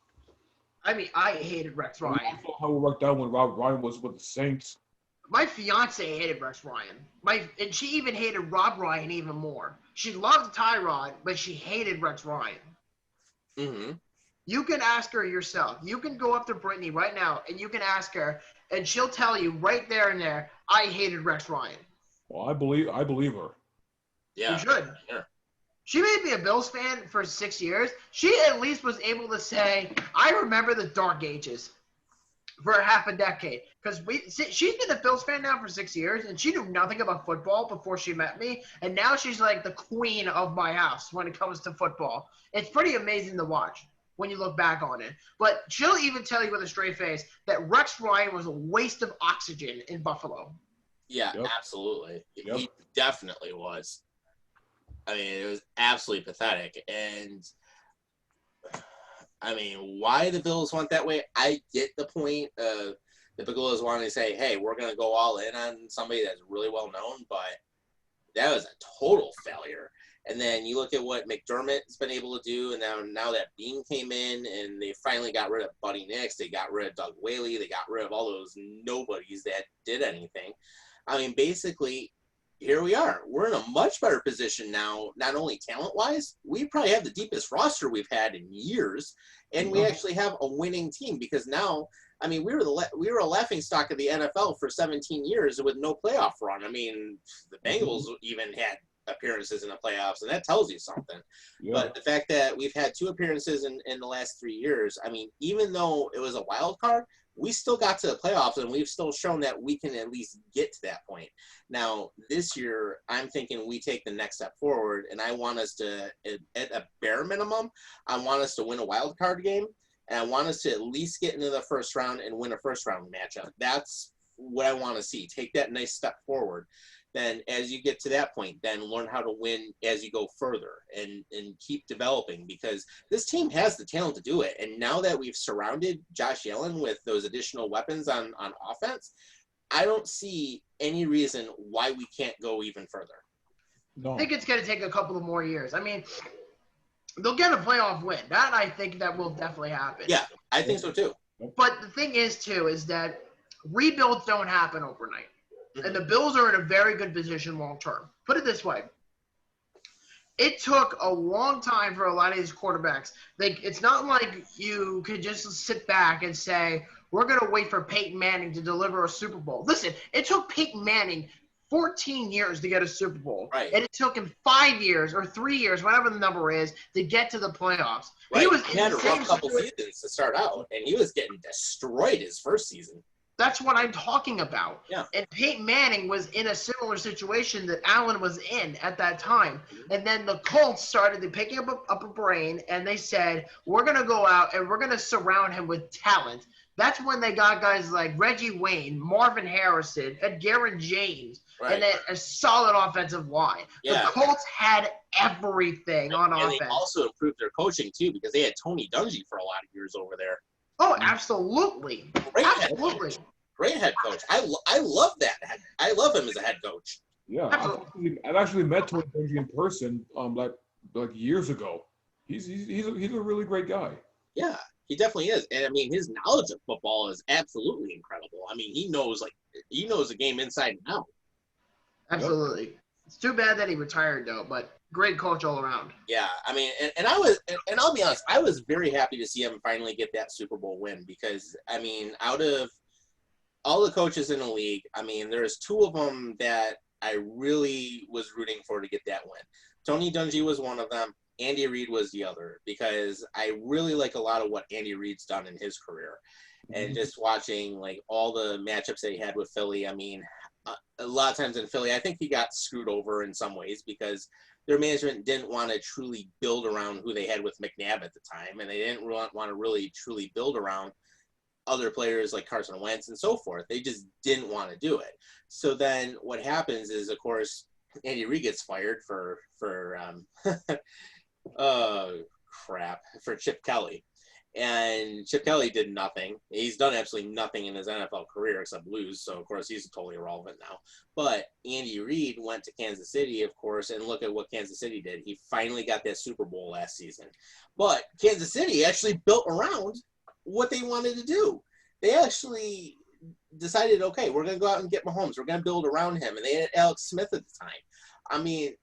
I mean, I hated Rex Ryan. I saw how it worked out when Rob Ryan was with the Saints. My fiance hated Rex Ryan. And she even hated Rob Ryan even more. She loved Tyrod, but she hated Rex Ryan. Mm-hmm. You can ask her yourself. You can go up to Brittany right now, and you can ask her, and she'll tell you right there and there, I hated Rex Ryan. Well, I believe her. Yeah. You should. Yeah. She may be a Bills fan for 6 years. She at least was able to say, I remember the dark ages for half a decade. Because she's been a Bills fan now for 6 years, and she knew nothing about football before she met me. And now she's like the queen of my house when it comes to football. It's pretty amazing to watch when you look back on it. But she'll even tell you with a straight face that Rex Ryan was a waste of oxygen in Buffalo. Yeah, Yep. absolutely. Yep. He definitely was. I mean, it was absolutely pathetic. And, I mean, why the Bills went that way, I get the point. The Pagulas wanted to say, hey, we're going to go all in on somebody that's really well known, but that was a total failure. And then you look at what McDermott's been able to do, and now that Bean came in, and they finally got rid of Buddy Nix, they got rid of Doug Whaley, they got rid of all those nobodies that did anything. I mean, basically, here we are. We're in a much better position now, not only talent-wise, we probably have the deepest roster we've had in years, and we actually have a winning team because now, I mean, we were a laughingstock of the NFL for 17 years with no playoff run. I mean, the Bengals even had appearances in the playoffs, and that tells you something. Yeah. But the fact that we've had 2 appearances in the last 3 years, I mean, even though it was a wild card, we still got to the playoffs, and we've still shown that we can at least get to that point. Now, this year, I'm thinking we take the next step forward, and I want us to, at a bare minimum, I want us to win a wild card game, and I want us to at least get into the first round and win a first-round matchup. That's what I want to see. Take that nice step forward. Then as you get to that point, then learn how to win as you go further and keep developing because this team has the talent to do it. And now that we've surrounded Josh Allen with those additional weapons on offense, I don't see any reason why we can't go even further. No. I think it's going to take a couple of more years. I mean, they'll get a playoff win. That I think that will definitely happen. Yeah, I think so too. But the thing is, too, is that rebuilds don't happen overnight. And the Bills are in a very good position long term. Put it this way. It took a long time for a lot of these quarterbacks. It's not like you could just sit back and say, we're going to wait for Peyton Manning to deliver a Super Bowl. Listen, it took Peyton Manning 14 years to get a Super Bowl. Right. And it took him 5 years or 3 years, whatever the number is, to get to the playoffs. Right. He had in a the same rough couple situation. seasons to start out, and he was getting destroyed his first season. That's what I'm talking about. Yeah. And Peyton Manning was in a similar situation that Allen was in at that time. And then the Colts started picking up a brain, and they said, we're going to go out and we're going to surround him with talent. That's when they got guys like Reggie Wayne, Marvin Harrison, Edgerrin James, Right. and then a solid offensive line. Yeah. The Colts had everything on And offense. they also improved their coaching too, because they had Tony Dungy for a lot of years over there. Oh, absolutely. Great head Absolutely. coach. Great head coach. I love that. I love him as a head coach. Yeah, I've actually met Tony Dungy in person, like years ago. He's a really great guy. Yeah, he definitely is. And I mean, his knowledge of football is absolutely incredible. I mean, he knows the game inside and out. Absolutely. It's too bad that he retired, though, but great coach all around. Yeah, I mean, and I'll be honest, I was very happy to see him finally get that Super Bowl win because, I mean, out of all the coaches in the league, I mean, there's two of them that I really was rooting for to get that win. Tony Dungy was one of them. Andy Reid was the other because I really like a lot of what Andy Reid's done in his career. And just watching, like, all the matchups that he had with Philly, I mean, a lot of times in Philly, I think he got screwed over in some ways because their management didn't want to truly build around who they had with McNabb at the time, and they didn't want to really truly build around other players like Carson Wentz and so forth. They just didn't want to do it. So then what happens is, of course, Andy Reid gets fired for Chip Kelly. And Chip Kelly did nothing. He's done absolutely nothing in his NFL career except lose. So, of course, he's totally irrelevant now. But Andy Reid went to Kansas City, of course, and look at what Kansas City did. He finally got that Super Bowl last season. But Kansas City actually built around what they wanted to do. They actually decided, okay, we're going to go out and get Mahomes. We're going to build around him. And they had Alex Smith at the time. I mean,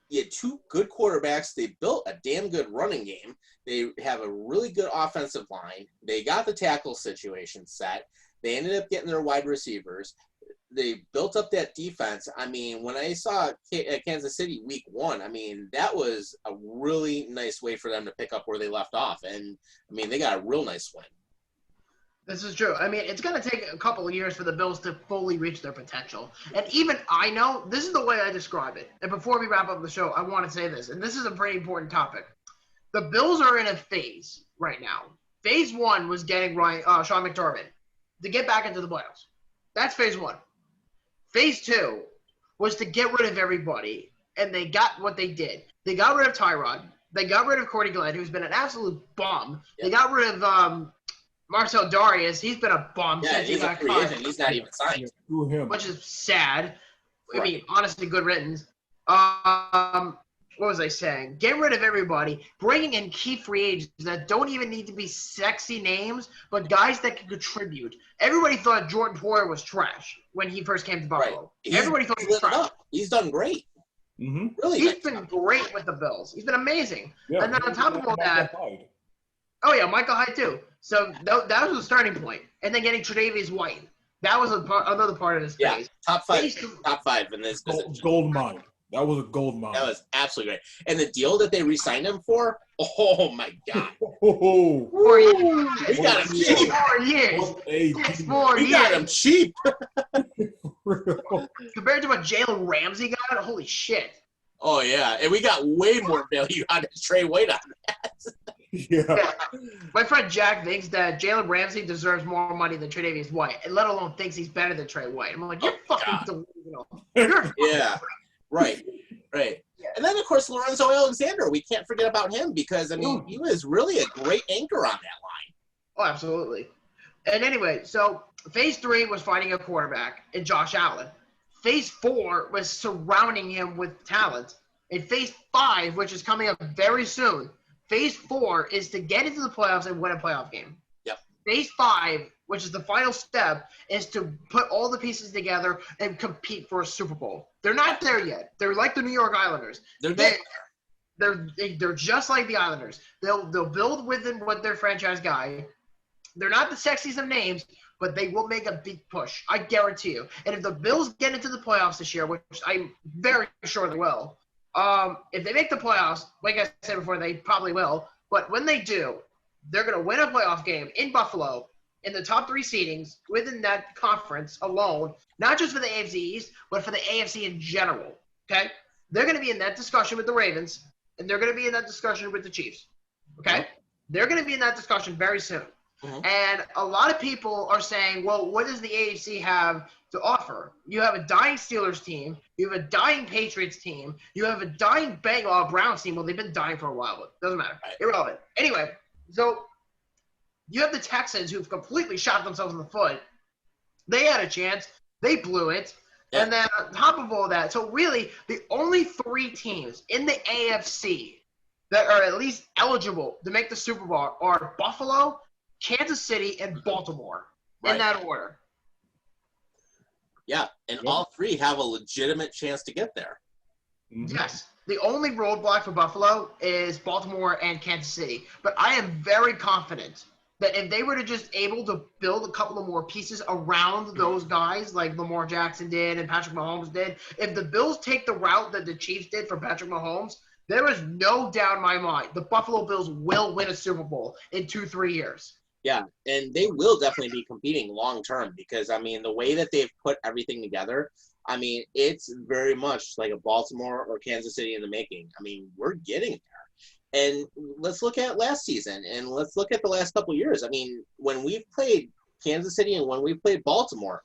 you had two good quarterbacks. They built a damn good running game. They have a really good offensive line. They got the tackle situation set. They ended up getting their wide receivers. They built up that defense. I mean, when I saw Kansas City week 1, I mean, that was a really nice way for them to pick up where they left off. And, I mean, they got a real nice win. This is true. I mean, it's going to take a couple of years for the Bills to fully reach their potential. And even I know, this is the way I describe it. And before we wrap up the show, I want to say this. And this is a pretty important topic. The Bills are in a phase right now. Phase 1 was getting Sean McDermott to get back into the playoffs. That's phase 1. Phase 2 was to get rid of everybody. And they got what they did. They got rid of Tyrod. They got rid of Cordy Glenn, who's been an absolute bum. Yeah. They got rid of Marcel Darius. He's been a bum Yeah, since he he's a got free cut, agent. He's not even signed. Screw him. which is sad. I Right. mean, honestly, good riddance. What was I saying? Get rid of everybody. Bringing in key free agents that don't even need to be sexy names, but guys that can contribute. Everybody thought Jordan Poyer was trash when he first came to Buffalo. Right. Everybody thought he He's was lit it trash. up. He's done great. Mm-hmm. Really He's nice been job. great with the Bills. He's been amazing. Yeah. And then on top of all that, oh yeah, Michael Hyde too. So that was the starting point. And then getting Tre'Davious White. That was another part of this Yeah, phase. top five Phase- in this position. Gold mine. That was a gold mine. That was absolutely great. And the deal that they re-signed him for, oh my God. Oh, 4 years. We got him cheap. 4 years. what a That's deal. 4 We got him years. cheap. Compared to what Jalen Ramsey got, holy shit. Oh, yeah. And we got way more value out of Trey White on that. Yeah. My friend Jack thinks that Jalen Ramsey deserves more money than Tre'Davious White, and let alone thinks he's better than Trey White. I'm like, you're Oh, fucking God. delusional. You're Yeah. Right. Yeah. And then, of course, Lorenzo Alexander. We can't forget about him because, I mean, he was really a great anchor on that line. Oh, absolutely. And anyway, so phase 3 was finding a quarterback in Josh Allen. Phase 4 was surrounding him with talent. In phase 5, which is coming up very soon, phase 4 is to get into the playoffs and win a playoff game. Yep. Phase 5, which is the final step, is to put all the pieces together and compete for a Super Bowl. They're not there yet. They're like the New York Islanders. They're getting They're just like the Islanders. They'll build within what their franchise guy. They're not the sexiest of names, but they will make a big push. I guarantee you. And if the Bills get into the playoffs this year, which I'm very sure they will, if they make the playoffs, like I said before, they probably will. But when they do, they're going to win a playoff game in Buffalo in the top 3 seedings within that conference alone, not just for the AFC East, but for the AFC in general. Okay? They're going to be in that discussion with the Ravens, and they're going to be in that discussion with the Chiefs. Okay? They're going to be in that discussion very soon. Mhm. And a lot of people are saying, well, what does the AFC have to offer? You have a dying Steelers team. You have a dying Patriots team. You have a dying Browns team. Well, they've been dying for a while, but doesn't matter. Right. Irrelevant. Anyway, so you have the Texans who've completely shot themselves in the foot. They had a chance. They blew it. Yeah. And then on top of all that, so really the only 3 teams in the AFC that are at least eligible to make the Super Bowl are Buffalo, Kansas City, and Baltimore in Right. that order. Yeah, and all 3 have a legitimate chance to get there. Mhm. Yes. The only roadblock for Buffalo is Baltimore and Kansas City. But I am very confident that if they were to just able to build a couple of more pieces around those guys like Lamar Jackson did and Patrick Mahomes did, if the Bills take the route that the Chiefs did for Patrick Mahomes, there is no doubt in my mind the Buffalo Bills will win a Super Bowl in 2-3 years. Yeah, and they will definitely be competing long term because, I mean, the way that they've put everything together, I mean, it's very much like a Baltimore or Kansas City in the making. I mean, we're getting there. And let's look at last season and let's look at the last couple of years. I mean, when we've played Kansas City and when we played Baltimore,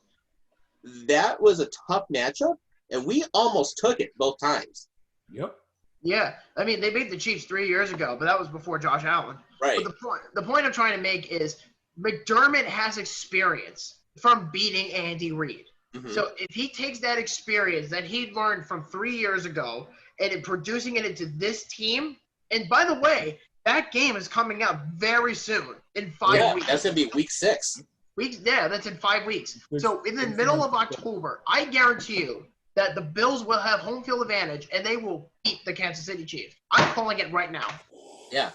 that was a tough matchup, and we almost took it both times. Yep. Yeah. I mean, they beat the Chiefs 3 years ago, but that was before Josh Allen. Right. But the point I'm trying to make is McDermott has experience from beating Andy Reid. Mhm. So if he takes that experience that he learned from 3 years ago and in producing it into this team, and by the way, that game is coming out very soon in 5 Yeah, weeks. that's going to be week 6. Yeah, that's in 5 weeks. So in the middle of October, I guarantee you that the Bills will have home field advantage and they will beat the Kansas City Chiefs. I'm calling it right now. Yeah.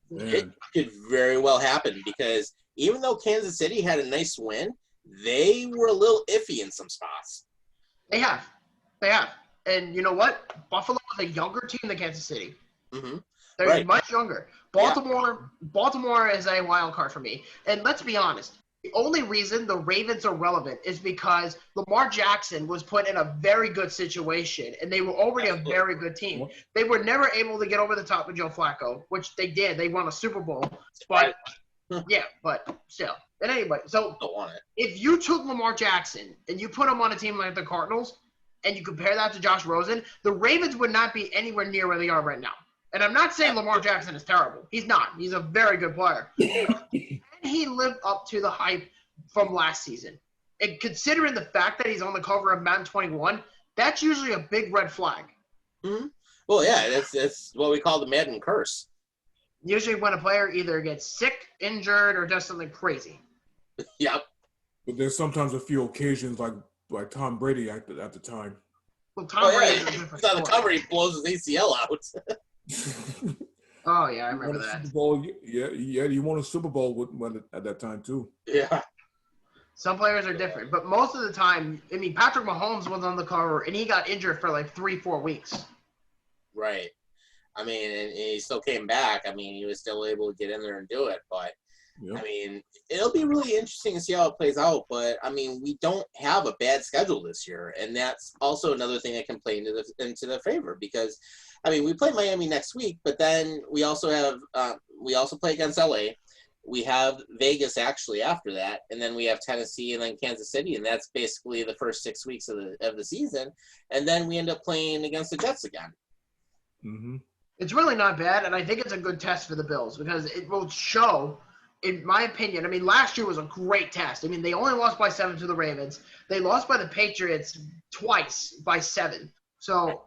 It Man. could very well happen because even though Kansas City had a nice win, they were a little iffy in some spots. They have. And you know what? Buffalo is a younger team than Kansas City. Hmm. They're Right. much younger. Baltimore is a wild card for me. And let's be honest, the only reason the Ravens are relevant is because Lamar Jackson was put in a very good situation, and they were already a very good team. They were never able to get over the top with Joe Flacco, which they did. They won a Super Bowl. But, yeah, but still. And anyway, so Don't want it. if you took Lamar Jackson and you put him on a team like the Cardinals and you compare that to Josh Rosen, the Ravens would not be anywhere near where they are right now. And I'm not saying Lamar Jackson is terrible. He's not. He's a very good player. Can he lived up to the hype from last season? And considering the fact that he's on the cover of Madden 21, that's usually a big red flag. Well, yeah, that's what we call the Madden curse. Usually when a player either gets sick, injured, or does something crazy. Yep. But there's sometimes a few occasions like Tom Brady at the time. Well, Tom Oh, yeah, Brady is a different he's on the story. cover, he blows his ACL out. Oh, yeah, I remember You won a that. Super Bowl, yeah, you won a Super Bowl at that time too. Yeah. Some players are different, but most of the time, I mean, Patrick Mahomes was on the cover, and he got injured for like 3-4 weeks. Right. I mean, and he still came back. I mean, he was still able to get in there and do it. But, Yeah. I mean, it'll be really interesting to see how it plays out. But, I mean, we don't have a bad schedule this year. And that's also another thing that can play into the favor because, I mean, we play Miami next week, but then we also have we also play against LA. We have Vegas actually after that, and then we have Tennessee and then Kansas City, and that's basically the first 6 weeks of the season. And then we end up playing against the Jets again. Mm-hmm. It's really not bad, and I think it's a good test for the Bills because it will show, in my opinion, I mean, last year was a great test. I mean, they only lost by 7 to the Ravens. They lost by the Patriots twice by 7. So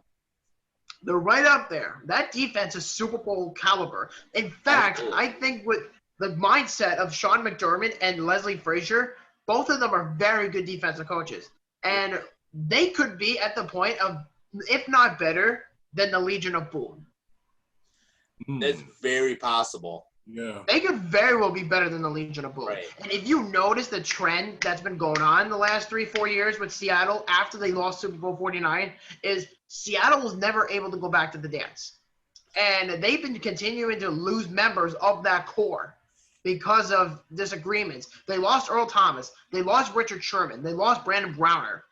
They're right up there. That defense is Super Bowl caliber. In fact, Absolutely. I think with the mindset of Sean McDermott and Leslie Frazier, both of them are very good defensive coaches. And they could be at the point of, if not better, than the Legion of Boom. It's very possible. Yeah. They could very well be better than the Legion of Boom. Right. And if you notice the trend that's been going on the last 3-4 years with Seattle after they lost Super Bowl 49 is Seattle was never able to go back to the dance. And they've been continuing to lose members of that core because of disagreements. They lost Earl Thomas. They lost Richard Sherman. They lost Brandon Browner.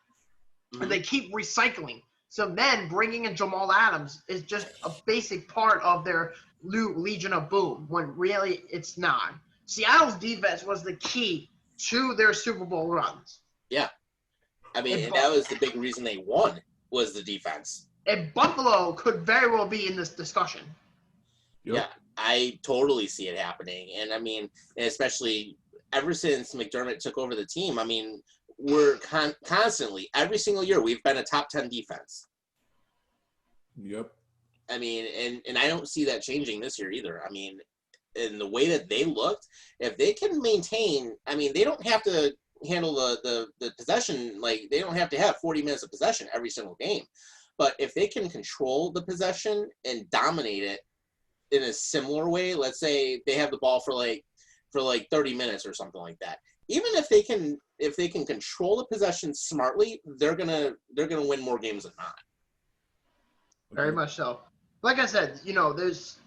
And they keep recycling. So then bringing in Jamal Adams is just a basic part of their new Legion of Boom, when really it's not. Seattle's defense was the key to their Super Bowl runs. Yeah. I mean, and that was the big reason they won, was the defense. And Buffalo could very well be in this discussion. Yep. Yeah, I totally see it happening. And I mean, especially ever since McDermott took over the team, I mean, we're constantly, every single year, we've been a top 10 defense. Yep. I mean, and I don't see that changing this year either. I mean, in the way that they looked, if they can maintain, I mean, they don't have to handle the possession, like they don't have to have 40 minutes of possession every single game. But if they can control the possession and dominate it in a similar way, let's say they have the ball for like 30 minutes or something like that. Even if they can control the possession smartly, they're gonna win more games than not. Very much so. Like I said, you know, there's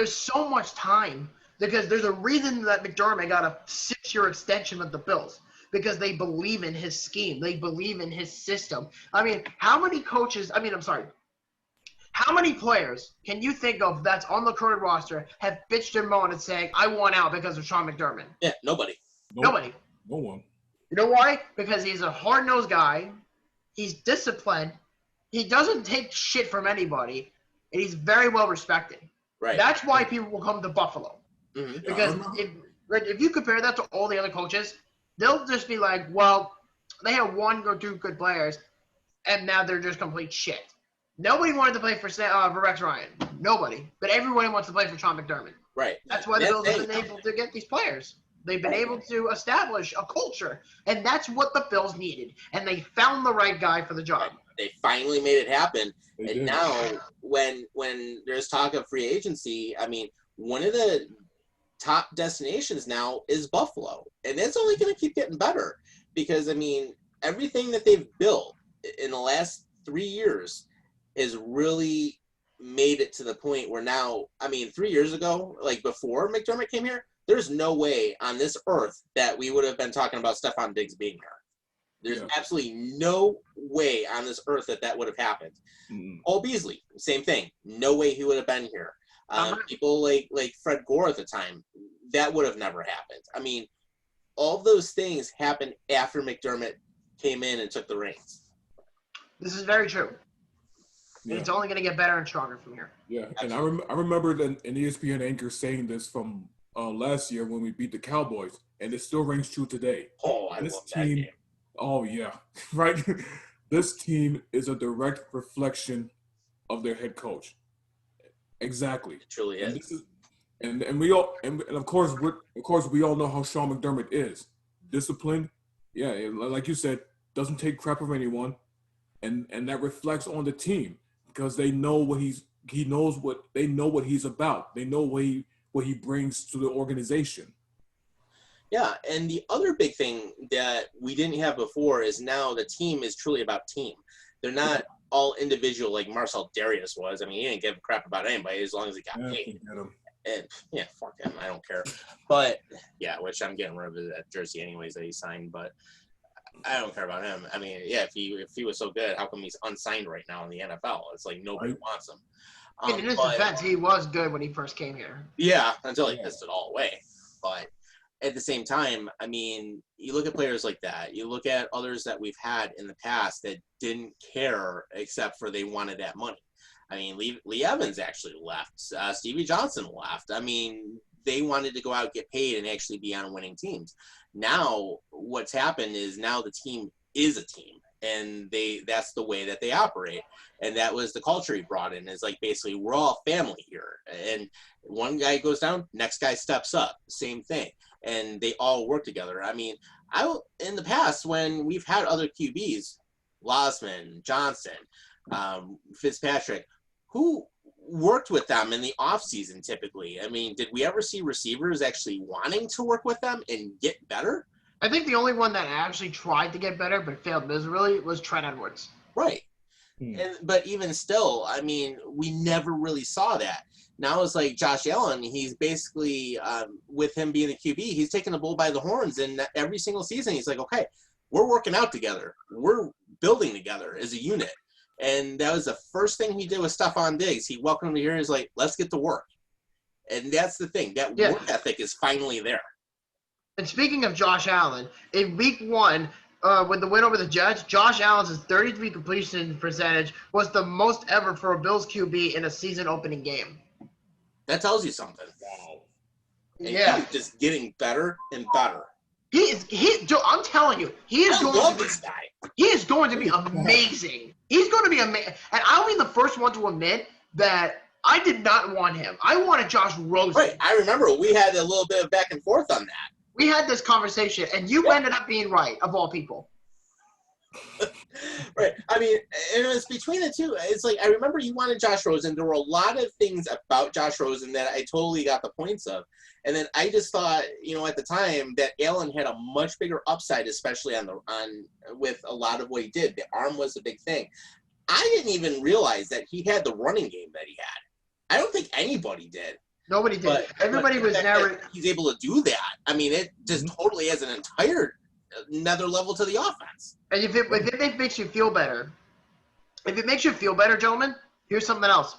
so much time because there's a reason that McDermott got a 6-year extension with the Bills, because they believe in his scheme. They believe in his system. I mean, how many players can you think of that's on the current roster have bitched and moaned and saying, I want out because of Sean McDermott? Yeah, nobody. Nobody. No one. You know why? Because he's a hard-nosed guy. He's disciplined. He doesn't take shit from anybody. And he's very well respected. Right. That's why people will come to Buffalo. Mm-hmm. Because if you compare that to all the other coaches, they'll just be like, well, they have 1 or 2 good players, and now they're just complete shit. Nobody wanted to play for Rex Ryan. Nobody. But everyone wants to play for Sean McDermott. Right. That's why the Bills have been able to get these players. They've been able to establish a culture, and that's what the Bills needed. And they found the right guy for the job. They finally made it happen. They And did. now when there's talk of free agency, I mean, one of the top destinations now is Buffalo. And it's only going to keep getting better because, I mean, everything that they've built in the last 3 years has really made it to the point where now, I mean, 3 years ago, like before McDermott came here, there's no way on this earth that we would have been talking about Stephon Diggs being here. There's absolutely no way on this earth that would have happened. Mm-mm. Cole Beasley, same thing. No way he would have been here. People like Fred Gore at the time, that would have never happened. I mean, all those things happened after McDermott came in and took the reins. This is very true. Yeah. It's only going to get better and stronger from here. Yeah, and I remember an ESPN anchor saying this from last year when we beat the Cowboys, and it still rings true today. Oh, I This love that team- game. Oh yeah, right. This team is a direct reflection of their head coach. Exactly. It truly And is. this is, and we all and of course we all know how Sean McDermott is. Disciplined, yeah, and like you said, doesn't take crap from anyone, and that reflects on the team because they know what they know what he's about. They know what he brings to the organization. Yeah, and the other big thing that we didn't have before is now the team is truly about team. They're not all individual like Marcel Darius was. I mean, he didn't give a crap about anybody as long as he got Yeah, paid. forget him. And yeah, fuck him. I don't care. But yeah, which I'm getting rid of that jersey anyways that he signed. But I don't care about him. I mean, yeah, if he was so good, how come he's unsigned right now in the NFL? It's like nobody Right. wants him. And in his But- defense, he was good when he first came here. yeah, until he pissed it all away. But at the same time, I mean, you look at players like that. You look at others that we've had in the past that didn't care except for they wanted that money. I mean, Lee Evans actually left. Stevie Johnson left. I mean, they wanted to go out, get paid, and actually be on winning teams. Now, what's happened is now the team is a team. and that's the way that they operate. And that was the culture he brought in. Is like basically we're all family here, and one guy goes down, next guy steps up, same thing, and they all work together. I mean, in the past when we've had other QBs, Losman, Johnson, Fitzpatrick, who worked with them in the off season typically. I mean, did we ever see receivers actually wanting to work with them and get better? I think the only one that actually tried to get better but failed miserably was Trent Edwards. Right. But even still, I mean, we never really saw that. Now it's like Josh Allen, he's basically, with him being the QB, he's taking the bull by the horns, and every single season he's like, okay, we're working out together. We're building together as a unit. And that was the first thing he did with Stephon Diggs. He welcomed him here. He's like, let's get to work. And that's the thing. That work ethic is finally there. And speaking of Josh Allen, in week 1, with the win over the Jets, Josh Allen's 33 completion percentage was the most ever for a Bills QB in a season opening game. That tells you something. Wow. And Yeah. he's just getting better and better. I'm telling you, I love this guy. he is going to be amazing. He's going to be amazing. And I'll be the first one to admit that I did not want him. I wanted Josh Rosen. Right. I remember we had a little bit of back and forth on that. We had this conversation, and you ended up being right, of all people. Right. I mean, and it was between the two. It's like I remember you wanted Josh Rosen. There were a lot of things about Josh Rosen that I totally got the points of. And then I just thought, at the time that Allen had a much bigger upside, especially with a lot of what he did. The arm was a big thing. I didn't even realize that he had the running game that he had. I don't think anybody did. Nobody did. Everybody was narrating. He's able to do that. I mean, it just totally has an entire another level to the offense. And if it makes you feel better, gentlemen, here's something else.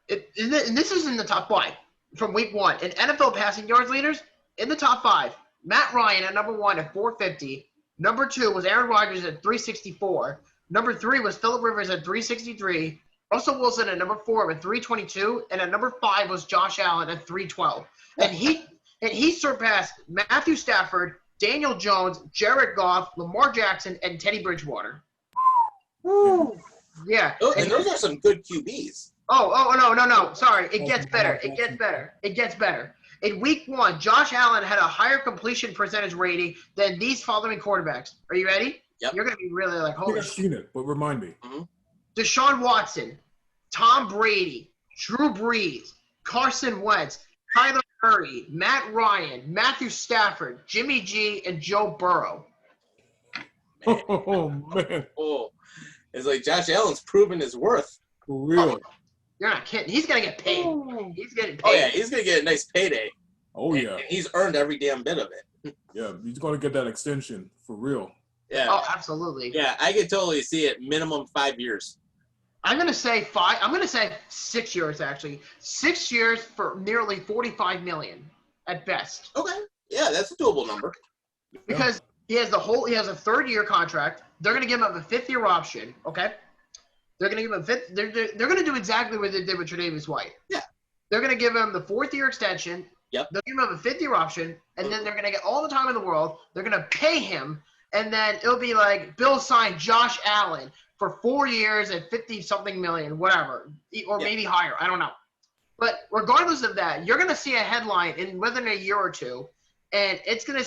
And this is in the top 5 from week 1. In NFL passing yards leaders, in the top 5, Matt Ryan at number 1 at 450. Number 2 was Aaron Rodgers at 364. Number 3 was Phillip Rivers at 363. Russell Wilson at number 4 at 322. And at number 5 was Josh Allen at 312. And he surpassed Matthew Stafford, Daniel Jones, Jared Goff, Lamar Jackson, and Teddy Bridgewater. Woo. Yeah. And those are some good QBs. No. Sorry. It gets better. It gets better. In week 1, Josh Allen had a higher completion percentage rating than these following quarterbacks. Are you ready? Yep. You're going to be really like, I think holy I've shit. seen it, but remind me. Deshaun Watson, Tom Brady, Drew Brees, Carson Wentz, Kyler Murray, Matt Ryan, Matthew Stafford, Jimmy G, and Joe Burrow. Man. Oh, man. Oh, it's like Josh Allen's proven his worth. For real. You're not kidding. He's going to get paid. He's getting paid. Oh, yeah, he's going to get a nice payday. Oh, yeah. And he's earned every damn bit of it. Yeah, he's going to get that extension. For real. Yeah. Oh, absolutely. Yeah, I could totally see it. Minimum 5 years. I'm going to say 5. I'm going to say 6 years, actually. 6 years for nearly $45 million at best. Okay. Yeah, that's a doable number. Because he has a 3rd-year contract. They're going to give him a 5th-year option, okay? They're going to give him a 5th. They're going to do exactly what they did with Tre'Davious White. Yeah. They're going to give him the 4th-year extension. Yep. They'll give him a 5th-year option, and then they're going to get all the time in the world. They're going to pay him, and then it'll be like Bill signed Josh Allen for 4 years at 50-something million, whatever, or maybe higher. I don't know. But regardless of that, you're going to see a headline within a year or two, and it's going to